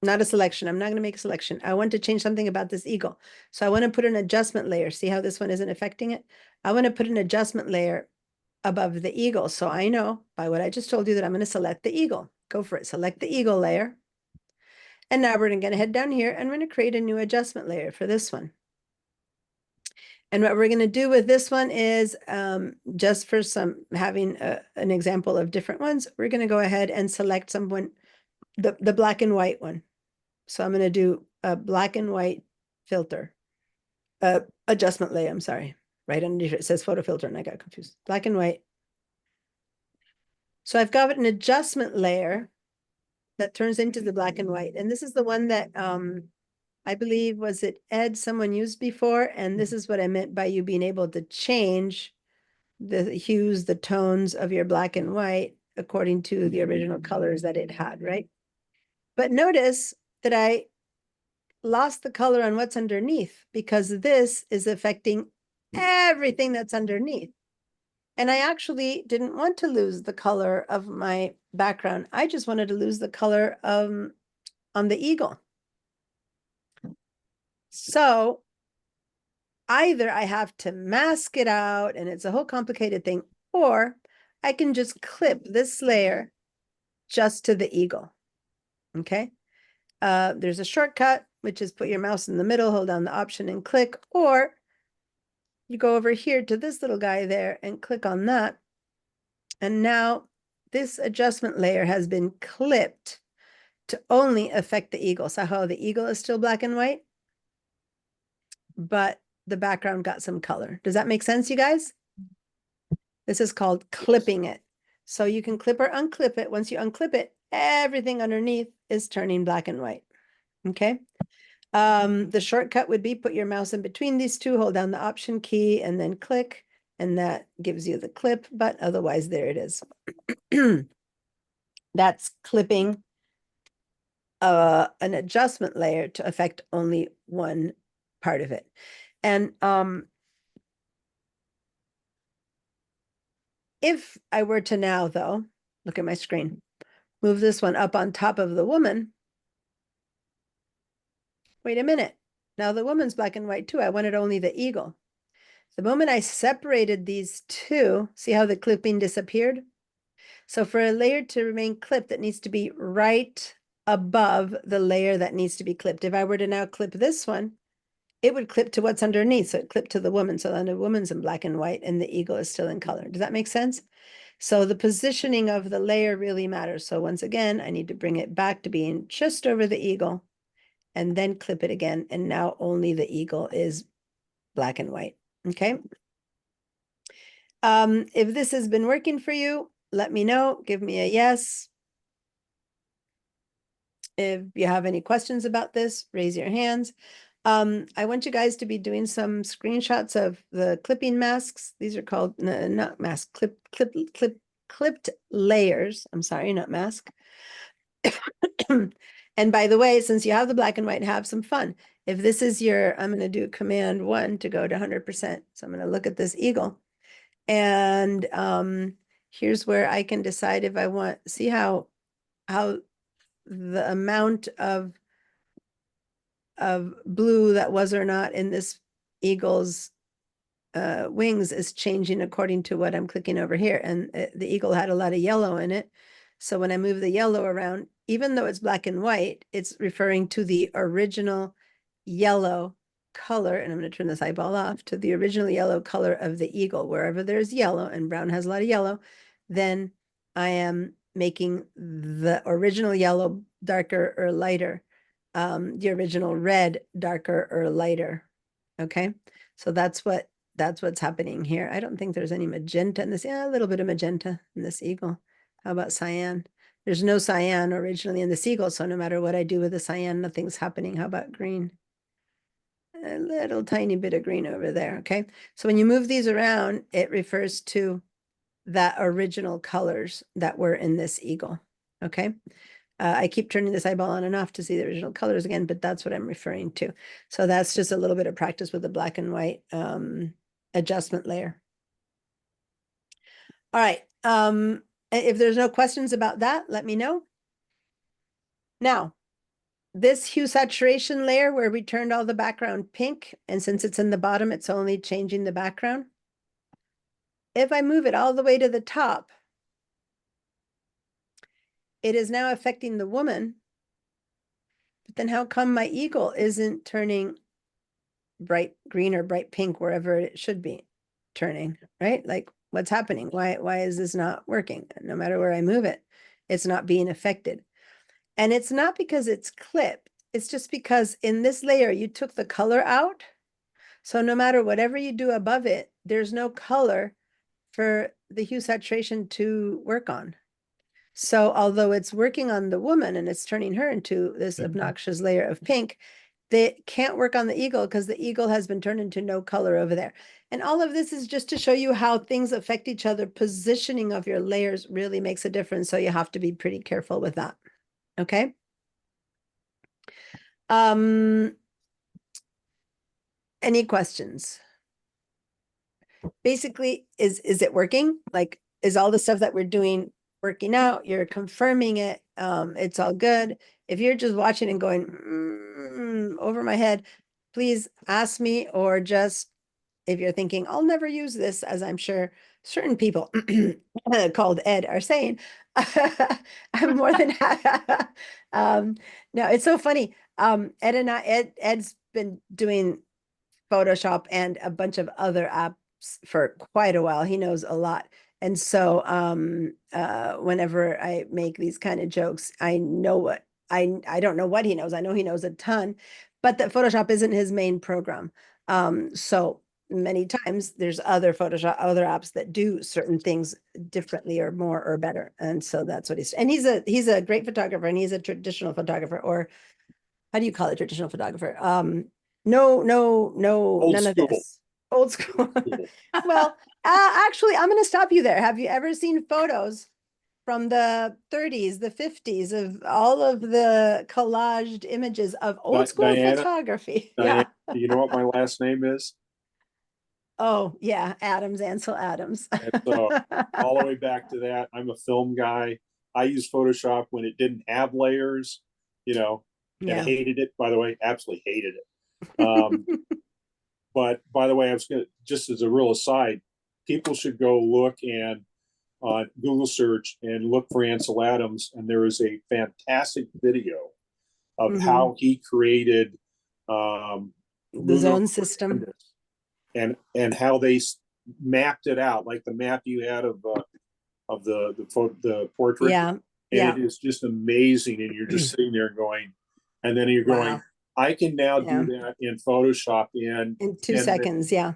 not a selection. I'm not going to make a selection. I want to change something about this eagle. So I want to put an adjustment layer. See how this one isn't affecting it? I want to put an adjustment layer above the eagle. So I know by what I just told you that I'm going to select the eagle. Go for it. Select the eagle layer. And now we're going to head down here and we're going to create a new adjustment layer for this one. And what we're going to do with this one is just for having an example of different ones, we're going to go ahead and select someone, the black and white one. So I'm going to do a black and white filter, adjustment layer, I'm sorry. Right underneath it says photo filter and I got confused. Black and white. So I've got an adjustment layer that turns into the black and white. And this is the one that I believe, was it Ed, someone used before? And this is what I meant by you being able to change the hues, the tones of your black and white according to the original colors that it had, right? But notice that I lost the color on what's underneath because this is affecting everything that's underneath. And I actually didn't want to lose the color of my background. I just wanted to lose the color on the eagle. So either I have to mask it out and it's a whole complicated thing, or I can just clip this layer just to the eagle. Okay. There's a shortcut, which is put your mouse in the middle, hold down the option and click, or you go over here to this little guy there and click on that. And now this adjustment layer has been clipped to only affect the eagle. So how the eagle is still black and white, but the background got some color. Does that make sense, you guys? This is called clipping it. So you can clip or unclip it. Once you unclip it, everything underneath is turning black and white. Okay. The shortcut would be put your mouse in between these two, hold down the option key and then click, and that gives you the clip, but otherwise there it is. That's clipping an adjustment layer to affect only one part of it. And if I were to now, though, look at my screen, move this one up on top of the woman. Wait a minute. Now the woman's black and white too. I wanted only the eagle. The moment I separated these two, see how the clipping disappeared? So for a layer to remain clipped, it needs to be right above the layer that needs to be clipped. If I were to now clip this one, it would clip to what's underneath. So it clipped to the woman. So then the woman's in black and white and the eagle is still in color. Does that make sense? So the positioning of the layer really matters. So once again, I need to bring it back to being just over the eagle and then clip it again. And now only the eagle is black and white. Okay. If this has been working for you, let me know. Give me a yes. If you have any questions about this, raise your hands. I want you guys to be doing some screenshots of the clipping masks. These are called, not mask, clipped layers. I'm sorry, not mask. And by the way, since you have the black and white, have some fun. If this is your, I'm going to do Command 1 to go to 100%. So I'm going to look at this eagle. And here's where I can decide if I want, see how the amount of blue that was or not in this eagle's wings is changing according to what I'm clicking over here. And the eagle had a lot of yellow in it. So when I move the yellow around, even though it's black and white, it's referring to the original yellow color. And I'm going to turn this eyeball off, to the original yellow color of the eagle. Wherever there's yellow, and brown has a lot of yellow, then I am making the original yellow darker or lighter, the original red darker or lighter. Okay, so that's what's happening here. I don't think there's any magenta in this. Yeah, a little bit of magenta in this eagle. How about cyan? There's no cyan originally in this eagle, so no matter what I do with the cyan, nothing's happening. How about green? A little tiny bit of green over there. Okay, so when you move these around, it refers to the original colors that were in this eagle. Okay, I keep turning this eyeball on and off to see the original colors again, but that's what I'm referring to. So that's just a little bit of practice with the black and white adjustment layer. All right. If there's no questions about that, let me know. Now, this hue saturation layer where we turned all the background pink, and since it's in the bottom, it's only changing the background. If I move it all the way to the top, it is now affecting the woman. But then how come my eagle isn't turning bright green or bright pink wherever it should be turning, right? Like, what's happening? Why is this not working? No matter where I move it, it's not being affected. And it's not because it's clipped. It's just because in this layer, you took the color out. So no matter whatever you do above it, there's no color for the hue saturation to work on. So although it's working on the woman and it's turning her into this obnoxious layer of pink, they can't work on the eagle because the eagle has been turned into no color over there. And all of this is just to show you how things affect each other. Positioning of your layers really makes a difference. So you have to be pretty careful with that. Okay. Any questions? Basically, is it working? Like, is all the stuff that we're doing working out? You're confirming it. It's all good. If you're just watching and going over my head, please ask me, or just if you're thinking, I'll never use this, as I'm sure certain people called Ed are saying, I'm more than no, it's so funny. Ed's been doing Photoshop and a bunch of other apps for quite a while. He knows a lot. And so whenever I make these kind of jokes, I know what I don't know what he knows. I know he knows a ton, but that Photoshop isn't his main program. So many times there's other apps that do certain things differently or more or better. And so that's what and he's a great photographer, and he's a traditional photographer, or how do you call it, traditional photographer? No, Old none of school. this. Old school. Well, actually, I'm going to stop you there. Have you ever seen photos from the 30s, the 50s of all of the collaged images of old school Diana? photography? Diane, Yeah. do you know what my last name is? Oh, yeah, Adams, Ansel Adams. And so all the way back to that, I'm a film guy. I used Photoshop when it didn't have layers, you know, and Yeah. hated it, by the way, absolutely hated it. But by the way, I was gonna, just as a real aside, people should go look and on Google search and look for Ansel Adams, and there is a fantastic video of Mhm. how he created The Lunar zone system. and how they mapped it out, like the map you had of the portrait. Yeah. And Yeah. it is just amazing. And you're just sitting there going, and then you're going, Wow. I can now Yeah. do that in Photoshop in In 2 10 seconds. Yeah.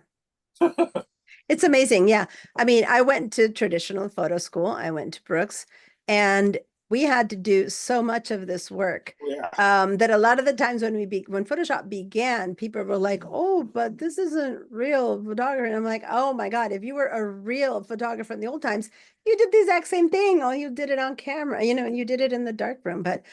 It's amazing. Yeah. I mean, I went to traditional photo school. I went to Brooks, and we had to do so much of this work Yeah. that a lot of the times when when Photoshop began, people were like, "Oh, but this isn't real photography." And I'm like, "Oh my God, if you were a real photographer in the old times, you did the exact same thing. All you did it on camera, you know, and you did it in the darkroom." But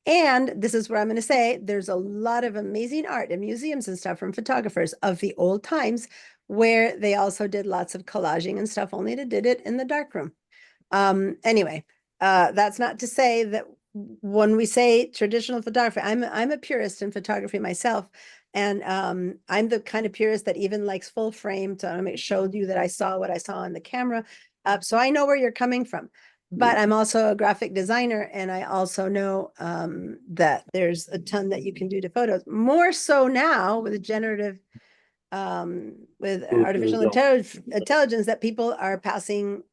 and this is where I'm going to say there's a lot of amazing art in museums and stuff from photographers of the old times where they also did lots of collaging and stuff, only they did it in the darkroom. Anyway, that's not to say that when we say traditional photography, I'm a purist in photography myself. And I'm the kind of purist that even likes full frame. So I showed you that I saw what I saw on the camera. So I know where you're coming from. But I'm also a graphic designer, and I also know that there's a ton that you can do to photos. More so now with generative, with artificial intelligence, that people are passing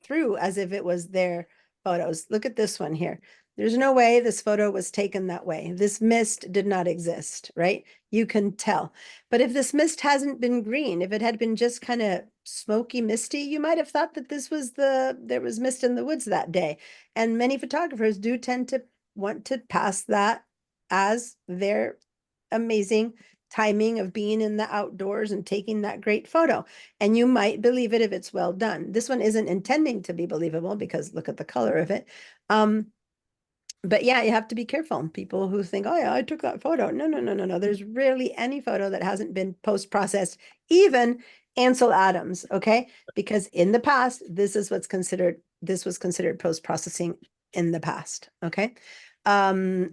through as if it was their photos. Look at this one here. There's no way this photo was taken that way. This mist did not exist, right? You can tell. But if this mist hasn't been green, if it had been just kind of smoky, misty, you might have thought that this was there was mist in the woods that day. And many photographers do tend to want to pass that as their amazing timing of being in the outdoors and taking that great photo. And you might believe it if it's well done. This one isn't intending to be believable because look at the color of it. But yeah, you have to be careful. People who think, oh yeah, I took that photo. No. There's rarely any photo that hasn't been post-processed, even Ansel Adams, okay? Because in the past, this was considered post-processing in the past, okay?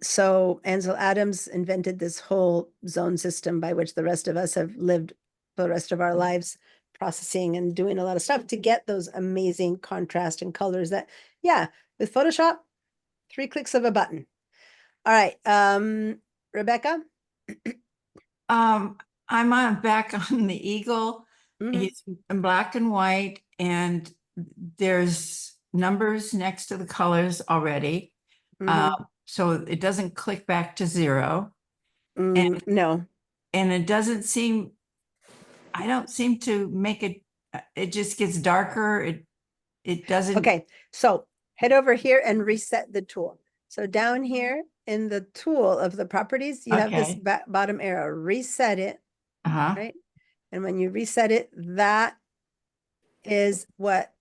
So Ansel Adams invented this whole zone system by which the rest of us have lived the rest of our lives, processing and doing a lot of stuff to get those amazing contrast and colors that, yeah, with Photoshop, 3 clicks of a button. All right, Rebecca? I'm back on the eagle. Mhm. He's in black and white, and there's numbers next to the colors already. Mhm. So it doesn't click back to 0. No. And it doesn't seem, I don't seem to make it, it just gets darker. It doesn't. Okay, so head over here and reset the tool. So down here in the tool of the properties, you have this Okay. bottom arrow, reset it, Uh-huh. right? And when you reset it, that is what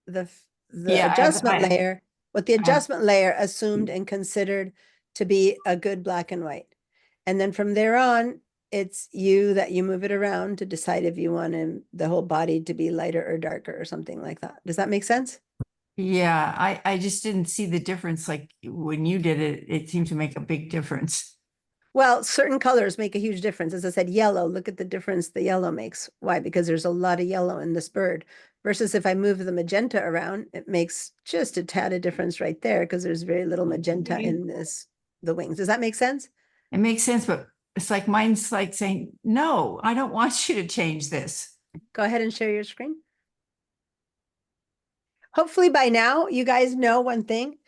the Yeah, adjustment layer, what the I- adjustment layer assumed and considered to be a good black and white. And then from there on, it's you that you move it around to decide if you want the whole body to be lighter or darker or something like that. Does that make sense? Yeah, I just didn't see the difference. Like when you did it, it seemed to make a big difference. Well, certain colors make a huge difference. As I said, yellow, look at the difference the yellow makes. Why? Because there's a lot of yellow in this bird. Versus if I move the magenta around, it makes just a tad of difference right there because there's very little magenta in the wings. Does that make sense? It makes sense, but it's like mine's like saying, no, I don't want you to change this. Go ahead and share your screen. Hopefully by now you guys know one thing.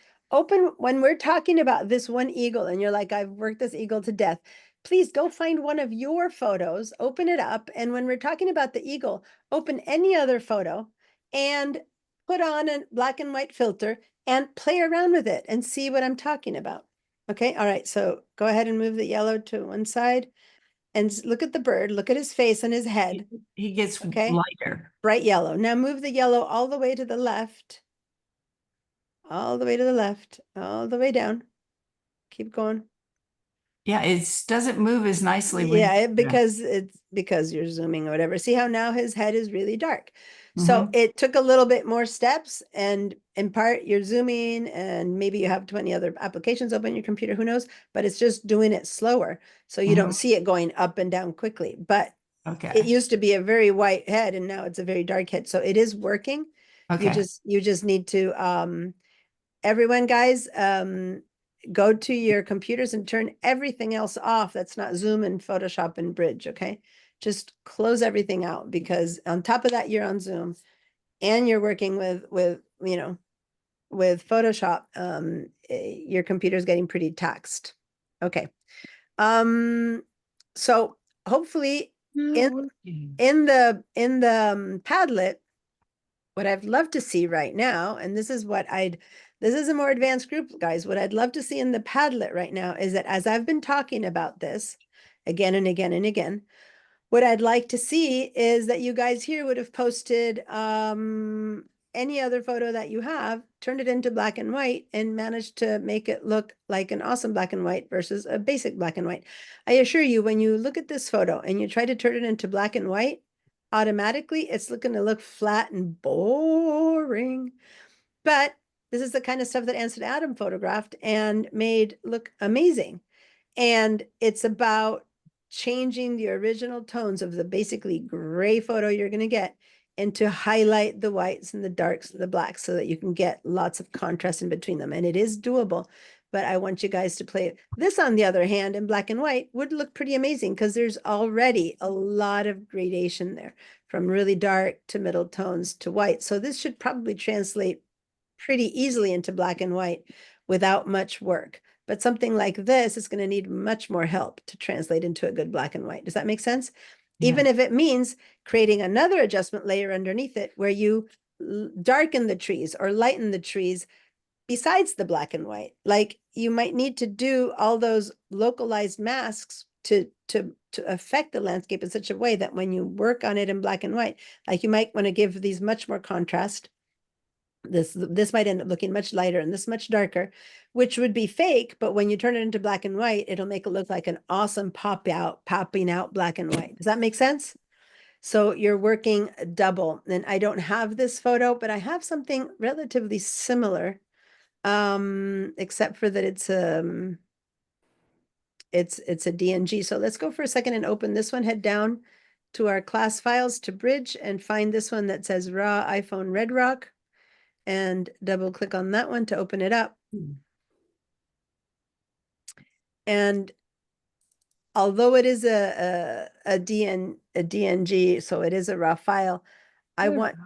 When we're talking about this one eagle and you're like, I've worked this eagle to death, please go find one of your photos, open it up. And when we're talking about the eagle, open any other photo and put on a black and white filter and play around with it and see what I'm talking about. Okay, all right, so go ahead and move the yellow to one side and look at the bird, look at his face and his head, He gets Okay. lighter. bright yellow. Now move the yellow all the way to the left. All the way to the left, all the way down. Keep going. Yeah, it doesn't move as nicely. when- Yeah, because you're zooming or whatever. See how now his head is really dark. So Mhm. it took a little bit more steps, and in part you're zooming and maybe you have 20 other applications open on your computer, who knows, but it's just doing it slower. So you don't Mhm. see it going up and down quickly, but it Okay, used to be a very white head and now it's a very dark head. So it is working. You okay. just need to, everyone, guys, go to your computers and turn everything else off. That's not Zoom and Photoshop and Bridge, okay? Just close everything out, because on top of that, you're on Zoom and you're working with, you know, with Photoshop, your computer's getting pretty taxed. Okay. So hopefully No, in the Padlet, what I'd love to see right now, and this is this is a more advanced group, guys. What I'd love to see in the Padlet right now is that as I've been talking about this again and again and again, what I'd like to see is that you guys here would have posted any other photo that you have, turned it into black and white, and managed to make it look like an awesome black and white versus a basic black and white. I assure you, when you look at this photo and you try to turn it into black and white, automatically it's looking to look flat and boring. But this is the kind of stuff that Ansel Adam photographed and made look amazing. And it's about changing the original tones of the basically gray photo you're going to get, and to highlight the whites and the darks and the blacks so that you can get lots of contrast in between them. And it is doable, but I want you guys to play it. This, on the other hand, in black and white would look pretty amazing because there's already a lot of gradation there, from really dark to middle tones to white. So this should probably translate pretty easily into black and white without much work. But something like this is going to need much more help to translate into a good black and white. Does that make sense? Even if it means creating another adjustment layer underneath it where you darken the trees or lighten the trees besides the black and white. Like you might need to do all those localized masks to affect the landscape in such a way that when you work on it in black and white, like you might want to give these much more contrast. This might end up looking much lighter and this much darker, which would be fake, but when you turn it into black and white, it'll make it look like an awesome popping out black and white. Does that make sense? So you're working double. And I don't have this photo, but I have something relatively similar, except for that it's a DNG. So let's go for a second and open this one, head down to our class files to Bridge and find this one that says raw iPhone Red Rock, and double click on that one to open it up. And although it is a DNG, so it is a raw file, I want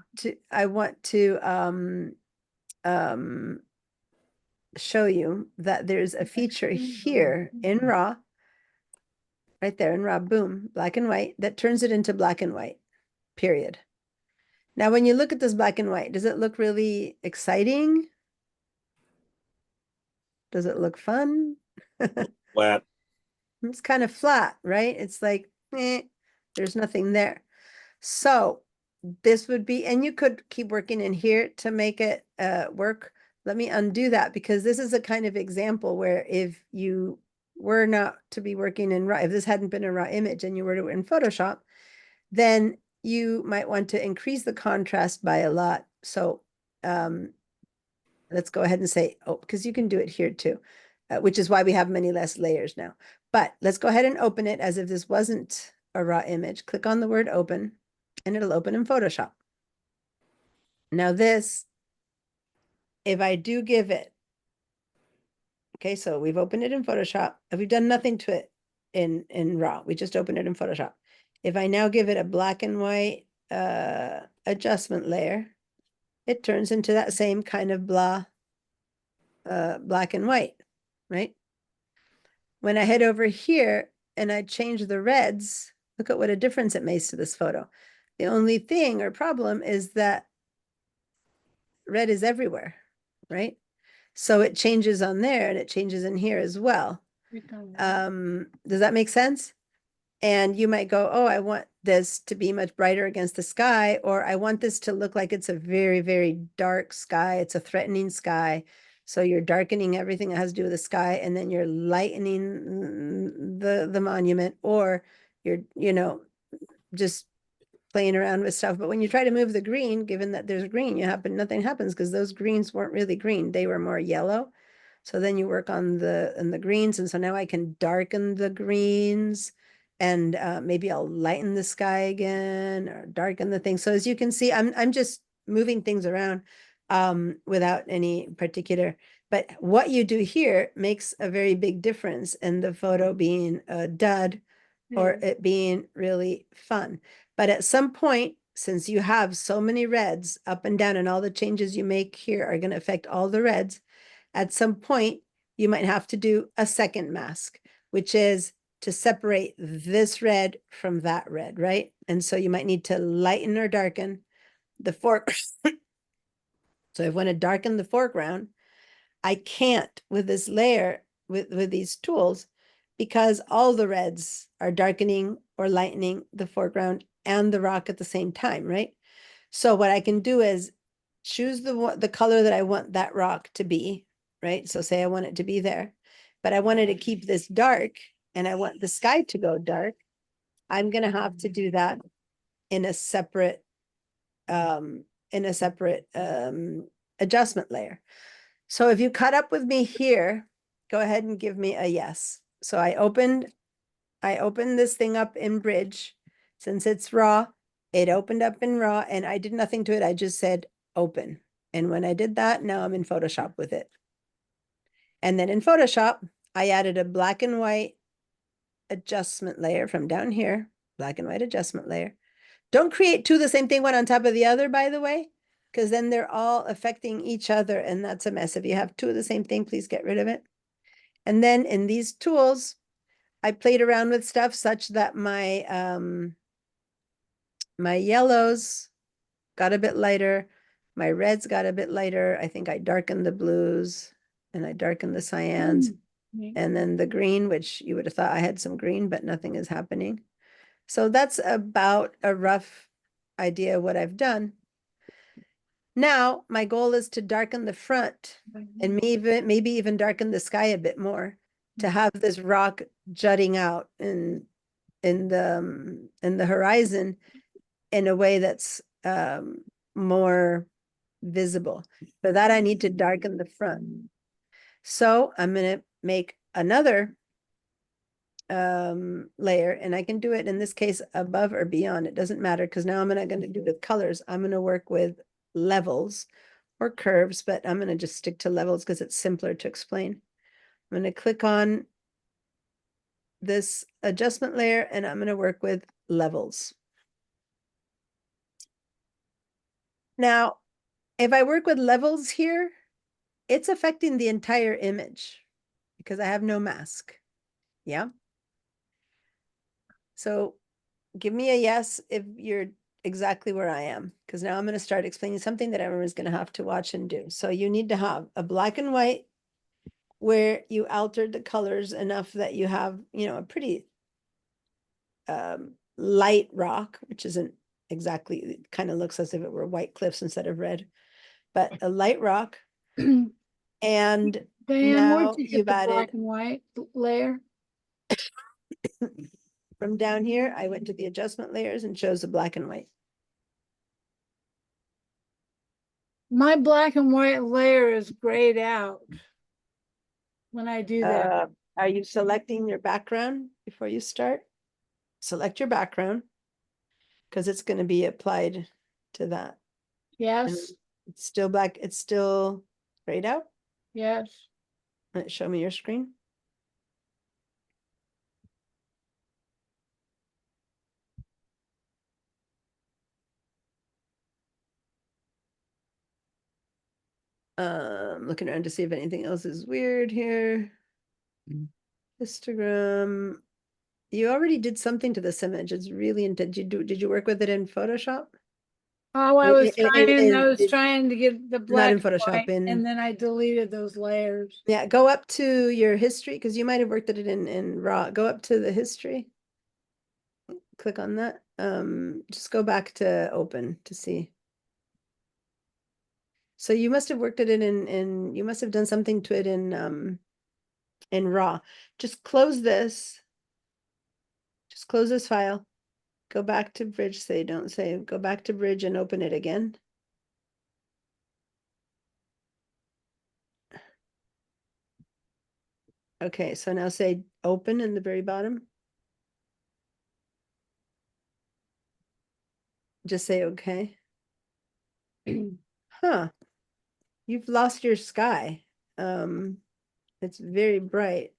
to show you that there's a feature here in raw, right there in raw, boom, black and white, that turns it into black and white, period. Now, when you look at this black and white, does it look really exciting? Does it look fun? Flat. It's kind of flat, right? It's like, there's nothing there. So this would be, and you could keep working in here to make it work. Let me undo that, because this is a kind of example where if you were not to be working in raw, if this hadn't been a raw image and you were to in Photoshop, then you might want to increase the contrast by a lot. So let's go ahead and say, oh, because you can do it here too, which is why we have many less layers now. But let's go ahead and open it as if this wasn't a raw image. Click on the word open and it'll open in Photoshop. Now this, if I do give it, okay, so we've opened it in Photoshop. We've done nothing to it in raw. We just opened it in Photoshop. If I now give it a black and white adjustment layer, it turns into that same kind of black and white, right? When I head over here and I change the reds, look at what a difference it makes to this photo. The only thing or problem is that red is everywhere, right? So it changes on there and it changes in here as well. Does that make sense? And you might go, oh, I want this to be much brighter against the sky, or I want this to look like it's a very, very dark sky. It's a threatening sky. So you're darkening everything that has to do with the sky, and then you're lightening the monument, or you're, just playing around with stuff. But when you try to move the green, given that there's green, nothing happens because those greens weren't really green. They were more yellow. So then you work on the greens. And so now I can darken the greens, and maybe I'll lighten the sky again or darken the thing. So as you can see, I'm just moving things around without any particular, but what you do here makes a very big difference in the photo being a dud or it being really fun. But at some point, since you have so many reds up and down, and all the changes you make here are going to affect all the reds, at some point, you might have to do a second mask, which is to separate this red from that red, right? And so you might need to lighten or darken the fork. So if I want to darken the foreground, I can't with this layer, with these tools, because all the reds are darkening or lightening the foreground and the rock at the same time, right? So what I can do is choose the color that I want that rock to be, right? So say I want it to be there, but I wanted to keep this dark and I want the sky to go dark. I'm going to have to do that in a separate adjustment layer. So if you cut up with me here, go ahead and give me a yes. So I opened this thing up in Bridge. Since it's raw, it opened up in raw and I did nothing to it. I just said open. And when I did that, now I'm in Photoshop with it. And then in Photoshop, I added a black and white adjustment layer from down here, black and white adjustment layer. Don't create two the same thing, one on top of the other, by the way, because then they're all affecting each other and that's a mess. If you have two of the same thing, please get rid of it. And then in these tools, I played around with stuff such that my my yellows got a bit lighter, my reds got a bit lighter. I think I darkened the blues and I darkened the cyans, and then the green, which you would have thought I had some green, but nothing is happening. So that's about a rough idea of what I've done. Now, my goal is to darken the front and maybe even darken the sky a bit more, to have this rock jutting out in the horizon in a way that's more visible. For that, I need to darken the front. So I'm going to make another layer, and I can do it in this case above or beyond. It doesn't matter, because now I'm not going to do with colors. I'm going to work with levels or curves, but I'm going to just stick to levels because it's simpler to explain. I'm going to click on this adjustment layer and I'm going to work with levels. Now, if I work with levels here, it's affecting the entire image because I have no mask. Yeah. So give me a yes if you're exactly where I am, because now I'm going to start explaining something that everyone's going to have to watch and do. So you need to have a black and white where you altered the colors enough that you have, a pretty light rock, which isn't exactly, it kind of looks as if it were white cliffs instead of red, but a light rock. And Diane, now where'd you you've get the black added and white layer? from down here, I went to the adjustment layers and chose the black and white. My black and white layer is grayed out when I do that. Are you selecting your background before you start? Select your background because it's going to be applied to that. Yes, It's still black. It's still grayed out. yes. Show me your screen. Looking around to see if anything else is weird here. Histogram. You already did something to this image. It's really intense. Did you work with it in Photoshop? Oh, I In- was in- in- I was in- trying to get the Not black in and Photoshop, white, in, and then I deleted those layers. yeah, go up to your history, because you might have worked at it in raw. Go up to the history. Click on that. Just go back to open to see. So you must have worked at it in you must have done something to it in raw. Just close this. Just close this file. Go back to Bridge, don't save. Go back to Bridge and open it again. Okay, so now say open in the very bottom. Just say okay. Huh. You've lost your sky. It's very bright.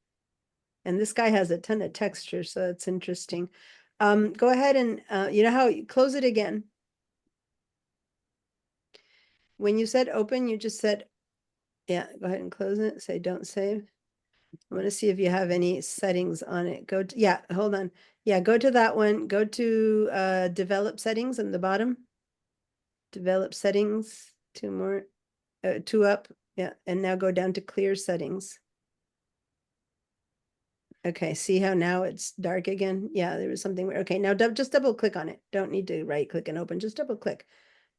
And this guy has a ton of texture, so that's interesting. Go ahead and you know how you close it again. When you said open, you just said, yeah, go ahead and close it. Say don't save. I want to see if you have any settings on it. Go to, yeah, hold on. Yeah, go to that one. Go to develop settings in the bottom. Develop settings, two more, two up. Yeah, and now go down to clear settings. Okay, see how now it's dark again? Yeah, there was something. Okay, now just double click on it. Don't need to right click and open, just double click.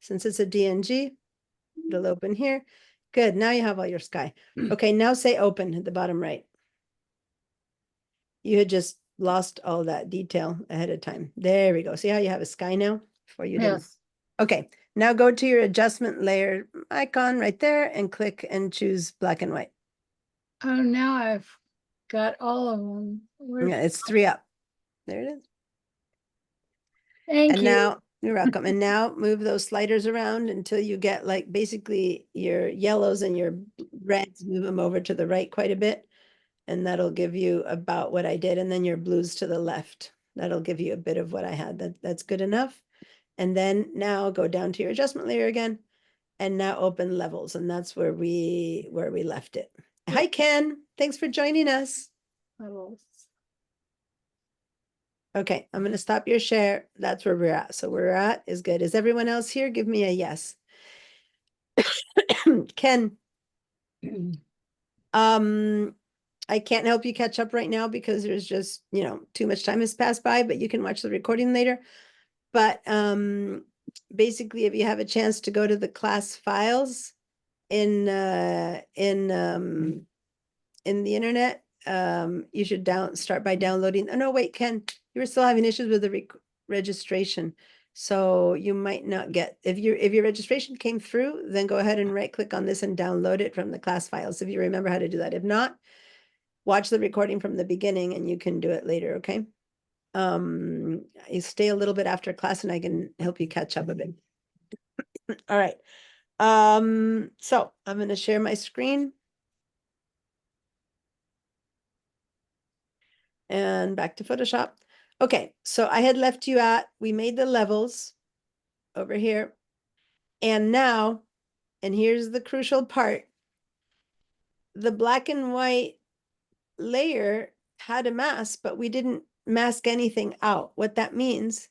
Since it's a DNG, it'll open here. Good, now you have all your sky. Okay, now say open at the bottom right. You had just lost all that detail ahead of time. There we go. See how you have a sky now? Before you didn't. Yes. Okay, now go to your adjustment layer icon right there and click and choose black and white. Oh, now I've got all of them. Yeah, it's 3 up. There it is. Thank And you. now, you're welcome. And now move those sliders around until you get like basically your yellows and your reds, move them over to the right quite a bit. And that'll give you about what I did. And then your blues to the left. That'll give you a bit of what I had. That's good enough. And then now go down to your adjustment layer again. And now open levels. And that's where we left it. Hi, Ken. Thanks for joining us. Okay, I'm going to stop your share. That's where we're at. So where we're at is good. Is everyone else here? Give me a yes. Ken, I can't help you catch up right now because there's just, too much time has passed by, but you can watch the recording later. But basically, if you have a chance to go to the class files in the internet, you should start by downloading. Oh, no, wait, Ken, you were still having issues with the registration. So you might not get, if your registration came through, then go ahead and right click on this and download it from the class files, if you remember how to do that. If not, watch the recording from the beginning and you can do it later, okay? You stay a little bit after class and I can help you catch up a bit. All right. So I'm going to share my screen. And back to Photoshop. Okay, so I had left you at, we made the levels over here. And now, and here's the crucial part, the black and white layer had a mask, but we didn't mask anything out. What that means,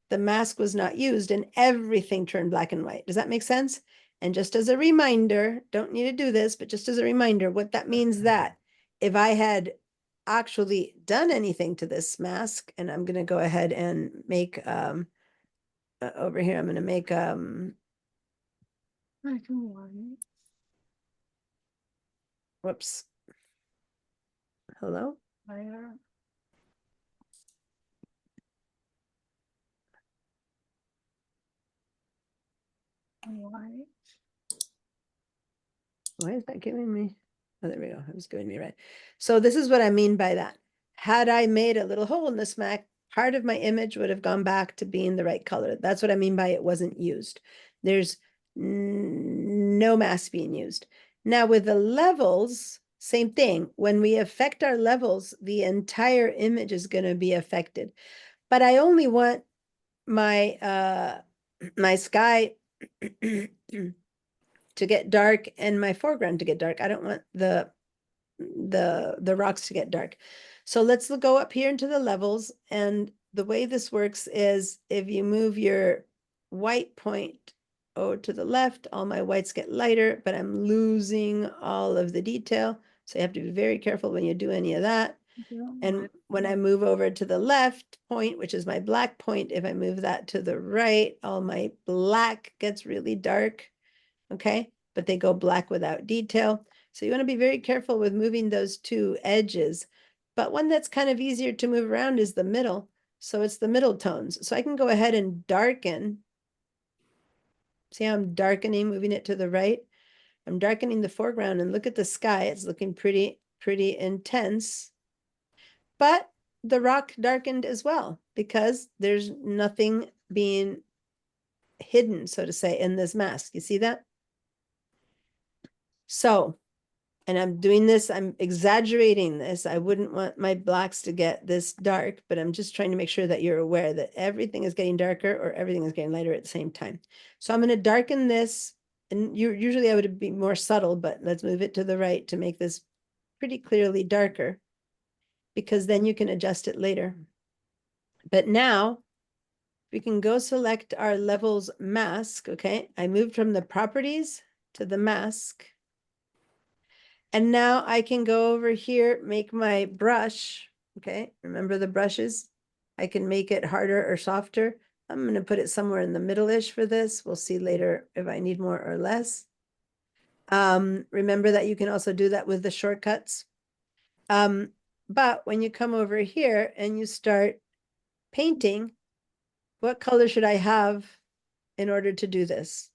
the mask was not used and everything turned black and white. Does that make sense? And just as a reminder, don't need to do this, but just as a reminder, what that means that if I had actually done anything to this mask, and I'm going to go ahead and make over here, I'm going to make Black and white. whoops. Hello? Layer. White. Why is that giving me? Oh, there we go. It was giving me red. So this is what I mean by that. Had I made a little hole in this mask, part of my image would have gone back to being the right color. That's what I mean by it wasn't used. There's no mask being used. Now with the levels, same thing. When we affect our levels, the entire image is going to be affected. But I only want my my sky to get dark and my foreground to get dark. I don't want the rocks to get dark. So let's go up here into the levels. And the way this works is if you move your white point over to the left, all my whites get lighter, but I'm losing all of the detail. So you have to be very careful when you do any of that. And when I move over to the left point, which is my black point, if I move that to the right, all my black gets really dark, okay? But they go black without detail. So you want to be very careful with moving those two edges. But one that's kind of easier to move around is the middle. So it's the middle tones. So I can go ahead and darken. See how I'm darkening, moving it to the right? I'm darkening the foreground, and look at the sky. It's looking pretty intense. But the rock darkened as well because there's nothing being hidden, so to say, in this mask. You see that? So, and I'm doing this, I'm exaggerating this. I wouldn't want my blacks to get this dark, but I'm just trying to make sure that you're aware that everything is getting darker or everything is getting lighter at the same time. So I'm going to darken this, and usually I would be more subtle, but let's move it to the right to make this pretty clearly darker, because then you can adjust it later. But now we can go select our levels mask, okay? I moved from the properties to the mask. And now I can go over here, make my brush, okay? Remember the brushes? I can make it harder or softer. I'm gonna put it somewhere in the middle-ish for this. We'll see later if I need more or less. Remember that you can also do that with the shortcuts. But when you come over here and you start painting, what color should I have in order to do this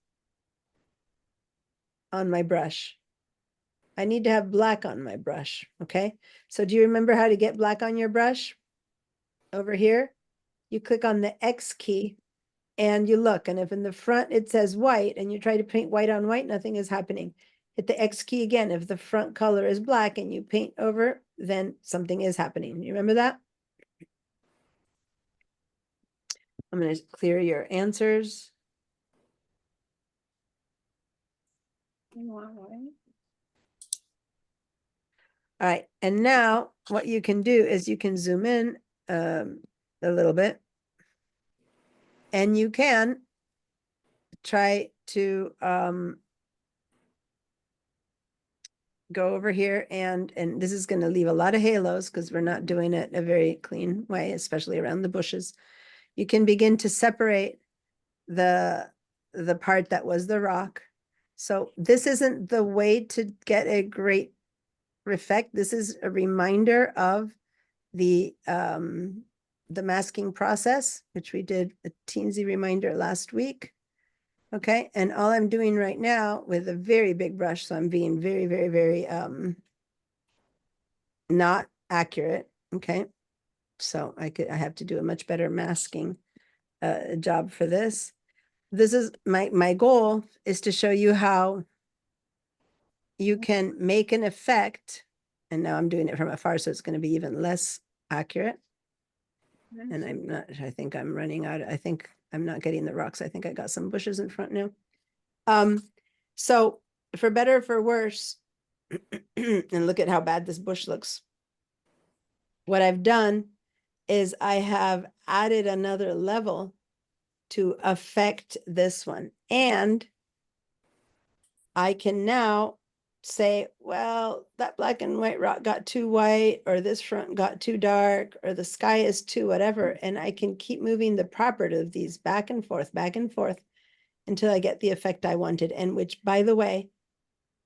on my brush? I need to have black on my brush, okay? So do you remember how to get black on your brush? Over here, you click on the X key and you look, and if in the front it says white and you try to paint white on white, nothing is happening. Hit the X key again. If the front color is black and you paint over, then something is happening. You remember that? I'm going to clear your answers. All right, and now what you can do is you can zoom in a little bit, and you can try to go over here, and this is going to leave a lot of halos because we're not doing it a very clean way, especially around the bushes. You can begin to separate the part that was the rock. So this isn't the way to get a great effect. This is a reminder of the masking process, which we did a teensy reminder last week. Okay, and all I'm doing right now with a very big brush, so I'm being very, very, very not accurate. Okay, so I have to do a much better masking job for this. This is my goal is to show you how you can make an effect, and now I'm doing it from afar, so it's going to be even less accurate. And I'm not, I think I'm running out. I think I'm not getting the rocks. I think I got some bushes in front now. So for better or for worse, and look at how bad this bush looks. What I've done is I have added another level to affect this one. And I can now say, well, that black and white rock got too white, or this front got too dark, or the sky is too whatever. And I can keep moving the property of these back and forth until I get the effect I wanted. And which, by the way,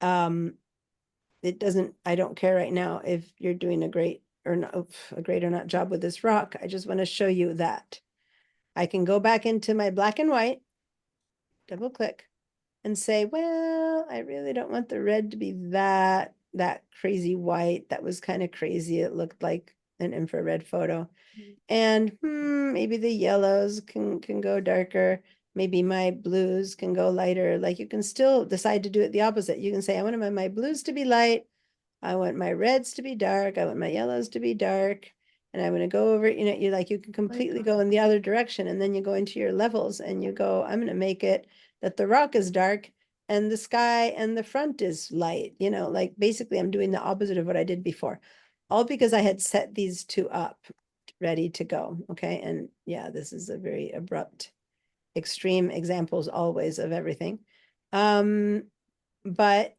it doesn't, I don't care right now if you're doing a great or not job with this rock. I just want to show you that I can go back into my black and white, double click, and say, well, I really don't want the red to be that crazy white. That was kind of crazy. It looked like an infrared photo. And maybe the yellows can go darker. Maybe my blues can go lighter. Like, you can still decide to do it the opposite. You can say, I want my blues to be light. I want my reds to be dark. I want my yellows to be dark. And I'm going to go over, you can completely go in the other direction. And then you go into your levels and you go, I'm going to make it that the rock is dark and the sky and the front is light. Like, basically I'm doing the opposite of what I did before, all because I had set these two up ready to go. Okay. And yeah, this is a very abrupt extreme examples always of everything. But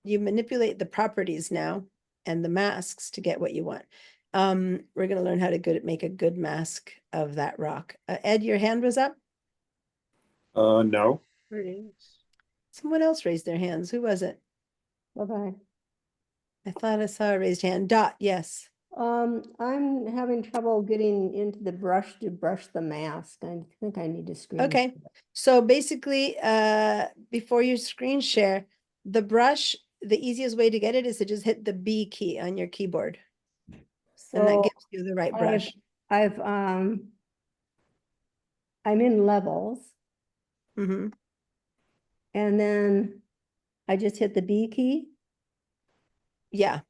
you manipulate the properties now and the masks to get what you want. We're gonna learn how to make a good mask of that rock. Ed, your hand was up? No. Someone else raised their hands. Who was it? Bye-bye. I thought I saw a raised hand. Dot, yes. I'm having trouble getting into the brush to brush the mask. I think I need to screen. Okay, so basically, before you screen share, the brush, the easiest way to get it is to just hit the B key on your keyboard. And that So gives you the right brush. I'm in levels Mhm. and then I just hit the B key. Yeah.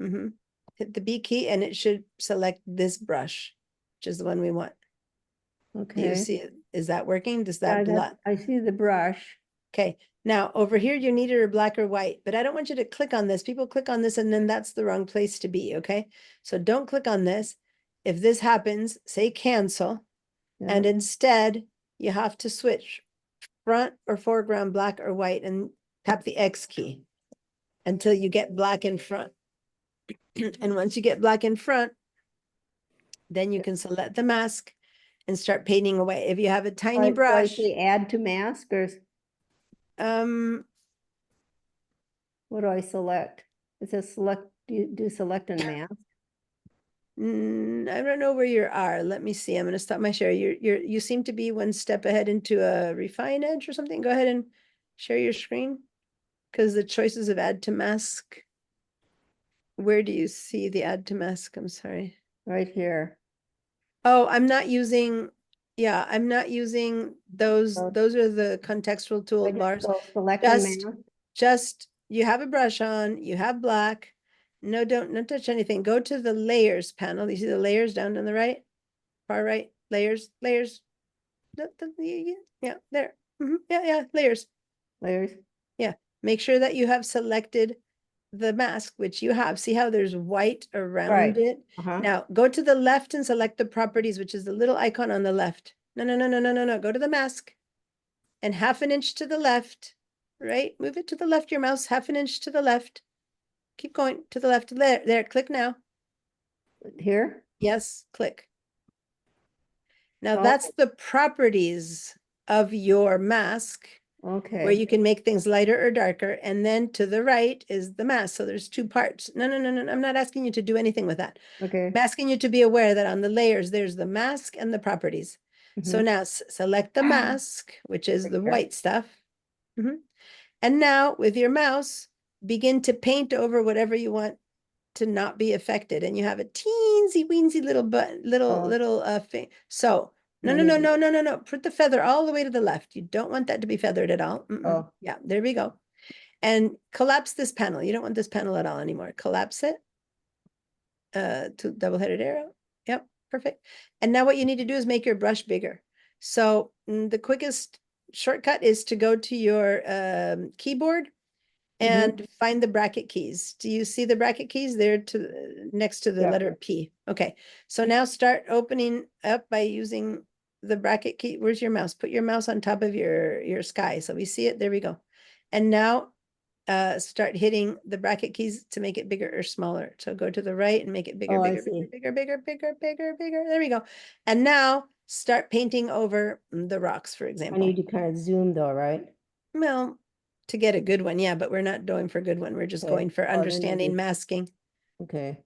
Mhm. Hit the B key and it should select this brush, which is the one we want. Do you Okay. see it? Is that working? Does Yeah, that that's- I see the brush. Okay, now over here, you need either black or white, but I don't want you to click on this. People click on this and then that's the wrong place to be, okay? So don't click on this. If this happens, say cancel, and Yeah. instead you have to switch front or foreground, black or white, and tap the X key until you get black in front. And once you get black in front, then you can select the mask and start painting away. If you have a tiny Do I brush, say add to mask or um, what do I select? It says select, do select and mask. I don't know where you are. Let me see. I'm gonna stop my share. You seem to be one step ahead into a refine edge or something. Go ahead and share your screen. Because the choices of add to mask. Where do you see the add to mask? I'm sorry. Right here. Oh, I'm not using, yeah, I'm not using those. Oh. Those are the contextual I just toolbars. go select and Just, mask. just, you have a brush on, you have black. No, don't touch anything. Go to the layers panel. You see the layers down on the right? Far right, layers. Yeah, there. Yeah, layers. Layers. Make sure that you have selected the mask, which you have. See how there's white around Right. it? Uh-huh. Now go to the left and select the properties, which is the little icon on the left. No. Go to the mask and half an inch to the left, right? Move it to the left, your mouse, half an inch to the left. Keep going to the left. There, click now. Here. Yes, click. Now Oh. that's the properties of your mask where Okay. you can make things lighter or darker. And then to the right is the mask. So there's two parts. No. I'm not asking you to do anything with that. Okay. I'm asking you to be aware that on the layers, there's the mask and the properties. So Mhm. now select the mask, which is the Right here. white stuff. And now with your mouse, begin to paint over whatever you want to not be affected. And you have a teensy weensy little thing. So I need to- no. Put the feather all the way to the left. You don't want that to be feathered at all. Oh. Yeah, there we go. And collapse this panel. You don't want this panel at all anymore. Collapse it. To double-headed arrow. Yep, perfect. And now what you need to do is make your brush bigger. So the quickest shortcut is to go to your keyboard and find the bracket keys. Do you see the bracket keys there to next to the Yeah. letter P? Okay, so now start opening up by using the bracket key. Where's your mouse? Put your mouse on top of your sky. So we see it. There we go. And now start hitting the bracket keys to make it bigger or smaller. So go to the right and make it bigger, Oh, I bigger, see. bigger. There we go. And now start painting over the rocks, for I example. need to kind of zoom though, right? Well, to get a good one, yeah, but we're not going for a good one. We're just Okay. going for Oh, then you understanding just- masking, Okay.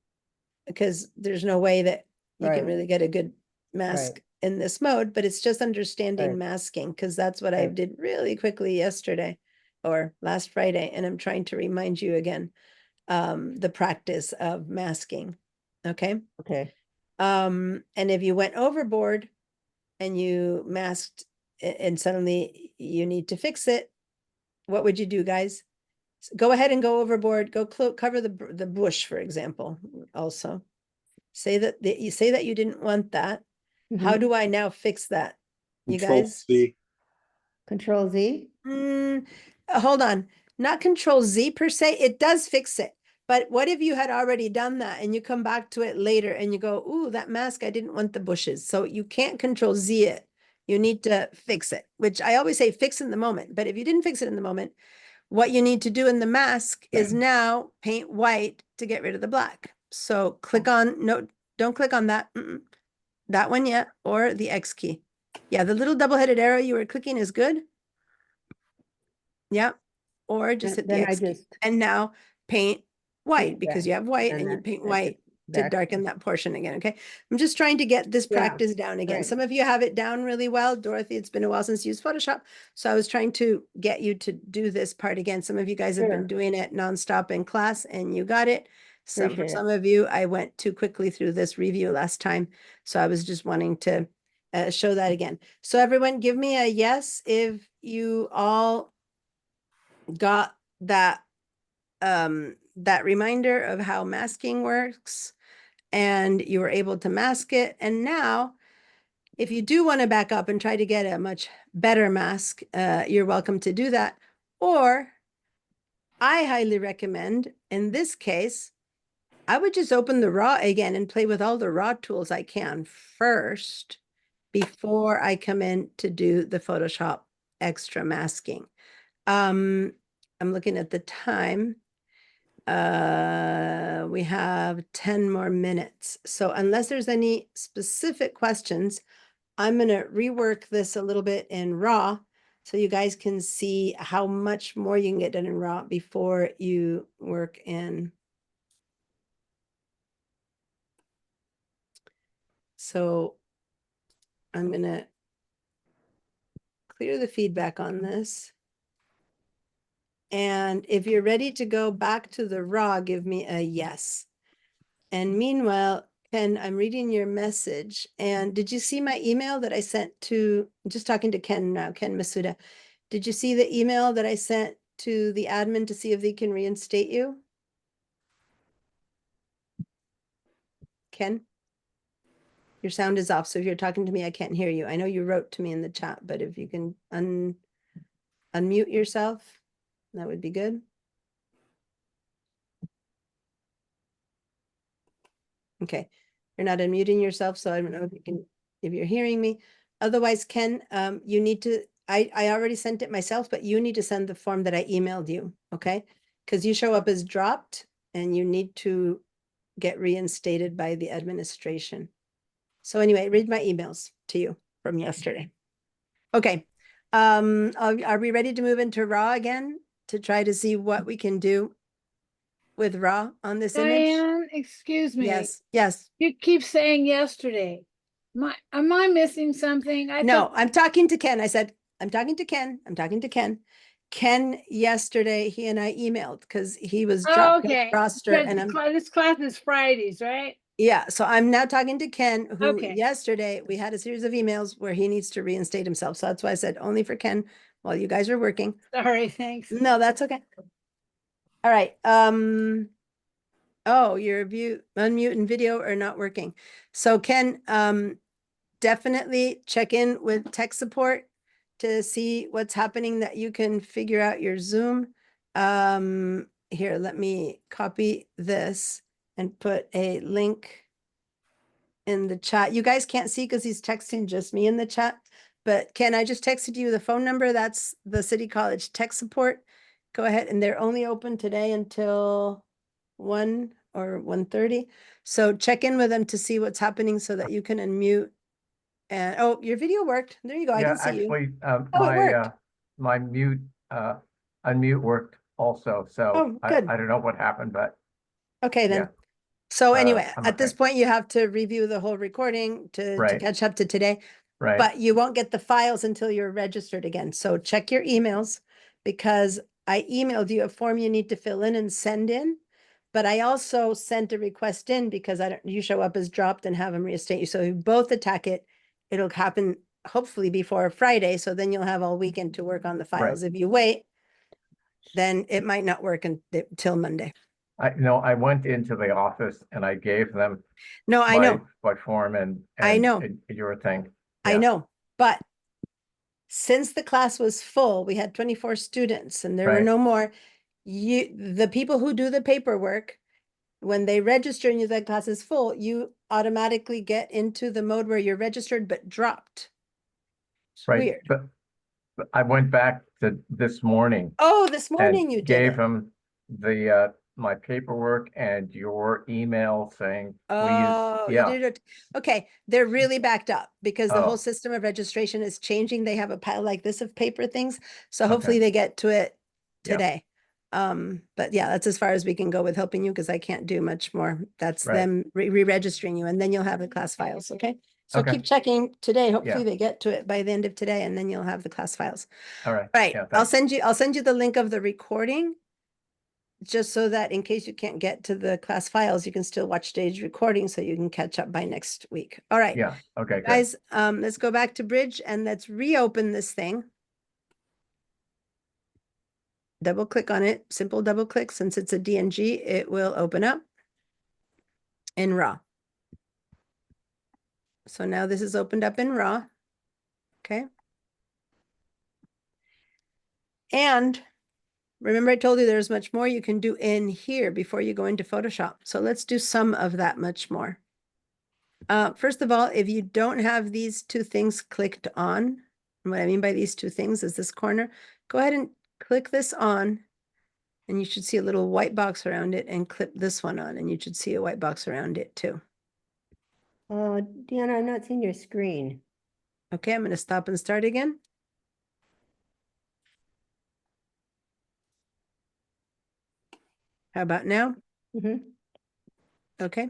because there's no way that you can Right. really get a good mask in this mode, but it's just understanding Right. masking, because that's what I Right. did really quickly yesterday or last Friday, and I'm trying to remind you again, the practice of masking. Okay. Okay. And if you went overboard and you masked and suddenly you need to fix it, what would you do, guys? Go ahead and go overboard, go cover the bush, for example, also. Say that you say that you didn't want that. How Mhm. do I now fix that? You Control guys? C. Control Z. Hold on, not Control Z per se, it does fix it. But what if you had already done that and you come back to it later and you go, ooh, that mask, I didn't want the bushes. So you can't Control Z it. you need to fix it, which I always say fix in the moment. But if you didn't fix it in the moment, what you need to do in the mask is now paint white to get rid of the black. So click on, no, don't click on that. That one yet, or the X key. Yeah, the little double-headed arrow you were clicking is good. Yeah, or just hit the Then I X key. just And now paint white paint because that, you have white and and you then paint I white just to back darken that portion again, okay? I'm just trying to get this Yeah, practice down again. right. Some of you have it down really well. Dorothy, it's been a while since you used Photoshop. So I was trying to get you to do this part again. Some of you guys have been Sure. doing it nonstop in class and you got it. For Appreciate it. some of you, I went too quickly through this review last time. So I was just wanting to show that again. So everyone give me a yes if you all got that that reminder of how masking works and you were able to mask it. And now, if you do want to back up and try to get a much better mask, you're welcome to do that. Or I highly recommend, in this case, I would just open the raw again and play with all the raw tools I can first before I come in to do the Photoshop extra masking. I'm looking at the time. We have 10 more minutes. So unless there's any specific questions, I'm going to rework this a little bit in RAW so you guys can see how much more you can get done in RAW before you work in. So I'm going to clear the feedback on this. And if you're ready to go back to the RAW, give me a yes. And meanwhile, Ken, I'm reading your message. And did you see my email that I sent to, I'm just talking to Ken now, Ken Masuda. Did you see the email that I sent to the admin to see if they can reinstate you? Ken? Your sound is off, so if you're talking to me, I can't hear you. I know you wrote to me in the chat, but if you can unmute yourself, that would be good. Okay, you're not unmuting yourself, so I don't know if you can, if you're hearing me. Otherwise, Ken, you need to, I already sent it myself, but you need to send the form that I emailed you, okay? Because you show up as dropped and you need to get reinstated by the administration. So anyway, read my emails to you from yesterday. Okay, are we ready to move into RAW again to try to see what we can do with RAW on this image? Diane, excuse me. Yes, yes. You keep saying yesterday. Am I missing something? No, I'm talking to Ken. I said, I'm talking to Ken. I'm talking to Ken. Ken, yesterday, he and I emailed because he was Oh, dropped from the okay. roster Because and I'm, this class is Fridays, right? yeah, so I'm now talking to Ken, who Okay. yesterday we had a series of emails where he needs to reinstate himself. So that's why I said only for Ken while you guys are working. Sorry, thanks. No, that's okay. All right. Oh, your unmute and video are not working. So Ken, definitely check in with tech support to see what's happening that you can figure out your Zoom. Here, let me copy this and put a link in the chat. You guys can't see because he's texting just me in the chat. But Ken, I just texted you the phone number. That's the City College tech support. Go ahead, and they're only open today until 1 or 1:30. So check in with them to see what's happening so that you can unmute. And oh, your video worked. There you go. I Yeah, can see you. actually, Oh, it worked. my unmute worked also, so Oh, good. I don't know what happened, but Okay, then. yeah. So anyway, I'm at this okay. point, you have to review the whole recording to Right. catch up to today. Right. But you won't get the files until you're registered again. So check your emails because I emailed you a form you need to fill in and send in. But I also sent a request in because you show up as dropped and have them reinstate you. So if you both attack it, it'll happen hopefully before Friday. So then you'll have all weekend to work on the files. If you wait, then it might not work until Monday. I went into the office and I gave them No, I know. my form and I know. your thing. I Yeah. know, but since the class was full, we had 24 students and there were Right. no more. The people who do the paperwork, when they register and that class is full, you automatically get into the mode where you're registered but dropped. It's Right, weird. but I went back to this morning Oh, this morning and you did gave it. him the, my paperwork and your email saying, please, Oh, you yeah. did it. Okay, they're really backed up because the whole Oh. system of registration is changing. They have a pile like this of paper things. So Okay. hopefully they get to it Yeah. today. But yeah, that's as far as we can go with helping you because I can't do much more. That's Right. them re-registering you and then you'll have the class files, okay? So Okay. keep checking today. Hopefully Yeah. they get to it by the end of today and then you'll have the class files. All right. Right, Yeah, I'll thanks. send you the link of the recording. Just so that in case you can't get to the class files, you can still watch stage recording so you can catch up by next week. All right. Yeah, okay, good. Guys, let's go back to Bridge and let's reopen this thing. Double click on it, simple double click. Since it's a DNG, it will open up in RAW. So now this is opened up in RAW. Okay. And remember I told you there's much more you can do in here before you go into Photoshop. So let's do some of that much more. First of all, if you don't have these two things clicked on, and what I mean by these two things is this corner, go ahead and click this on and you should see a little white box around it and clip this one on and you should see a white box around it too. Deanna, I'm not seeing your screen. Okay, I'm going to stop and start again. How about now? Mm-hmm. Okay.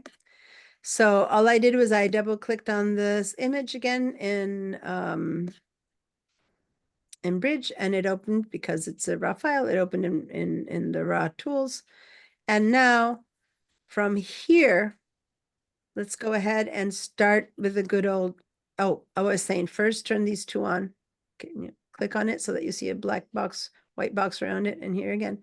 So all I did was I double clicked on this image again in Bridge and it opened because it's a raw file. It opened in the raw tools. And now from here, let's go ahead and start with the good old, oh, I was saying first turn these two on. Can you click on it so that you see a black box, white box around it and here again.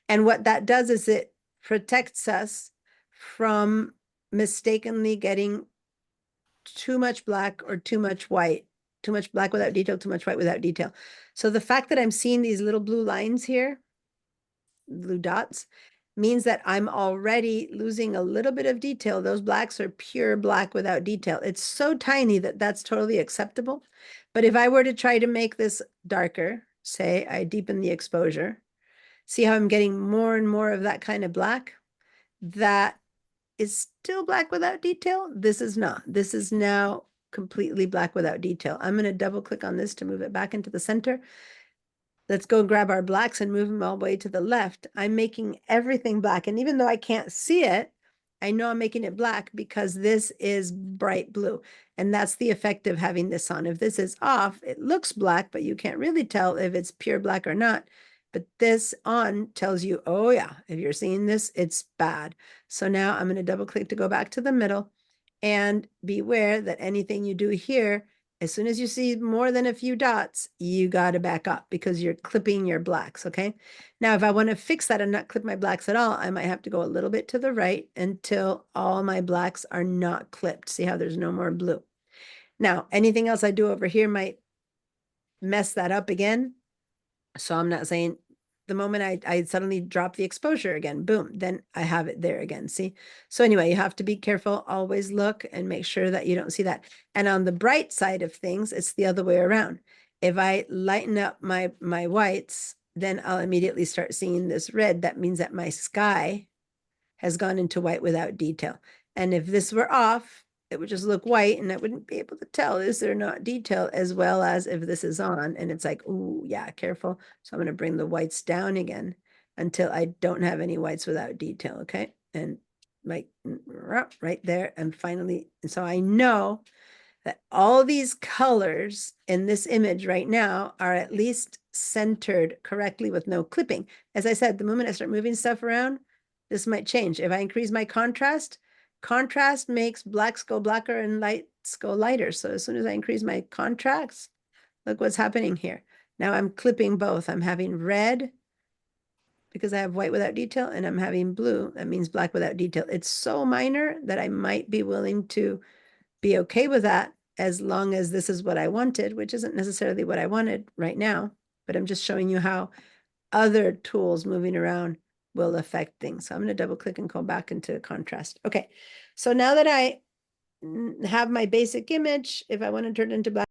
And what that does is it protects us from mistakenly getting too much black or too much white, too much black without detail, too much white without detail. So the fact that I'm seeing these little blue lines here, blue dots, means that I'm already losing a little bit of detail. Those blacks are pure black without detail. It's so tiny that that's totally acceptable. But if I were to try to make this darker, say I deepen the exposure, see how I'm getting more and more of that kind of black? That is still black without detail. This is not. This is now completely black without detail. I'm going to double click on this to move it back into the center. Let's go grab our blacks and move them all the way to the left. I'm making everything black. And even though I can't see it, I know I'm making it black because this is bright blue. And that's the effect of having this on. If this is off, it looks black, but you can't really tell if it's pure black or not. But this on tells you, oh yeah, if you're seeing this, it's bad. So now I'm going to double click to go back to the middle and beware that anything you do here, as soon as you see more than a few dots, you got to back up because you're clipping your blacks, okay? Now, if I want to fix that and not clip my blacks at all, I might have to go a little bit to the right until all my blacks are not clipped. See how there's no more blue. Now, anything else I do over here might mess that up again. So I'm not saying the moment I suddenly drop the exposure again, boom, then I have it there again, see? So anyway, you have to be careful, always look and make sure that you don't see that. And on the bright side of things, it's the other way around. If I lighten up my whites, then I'll immediately start seeing this red. That means that my sky has gone into white without detail. And if this were off, it would just look white and I wouldn't be able to tell, is there not detail, as well as if this is on and it's like, oh yeah, careful. So I'm going to bring the whites down again until I don't have any whites without detail. Okay. And like right there. And finally, so I know that all these colors in this image right now are at least centered correctly with no clipping. As I said, the moment I start moving stuff around, this might change. If I increase my contrast, contrast makes blacks go blacker and lights go lighter. So as soon as I increase my contrast, look what's happening here. Now I'm clipping both. I'm having red because I have white without detail and I'm having blue. That means black without detail. It's so minor that I might be willing to be okay with that as long as this is what I wanted, which isn't necessarily what I wanted right now, but I'm just showing you how other tools moving around will affect things. So I'm going to double click and go back into contrast. Okay, so now that I have my basic image, if I want to turn it into black,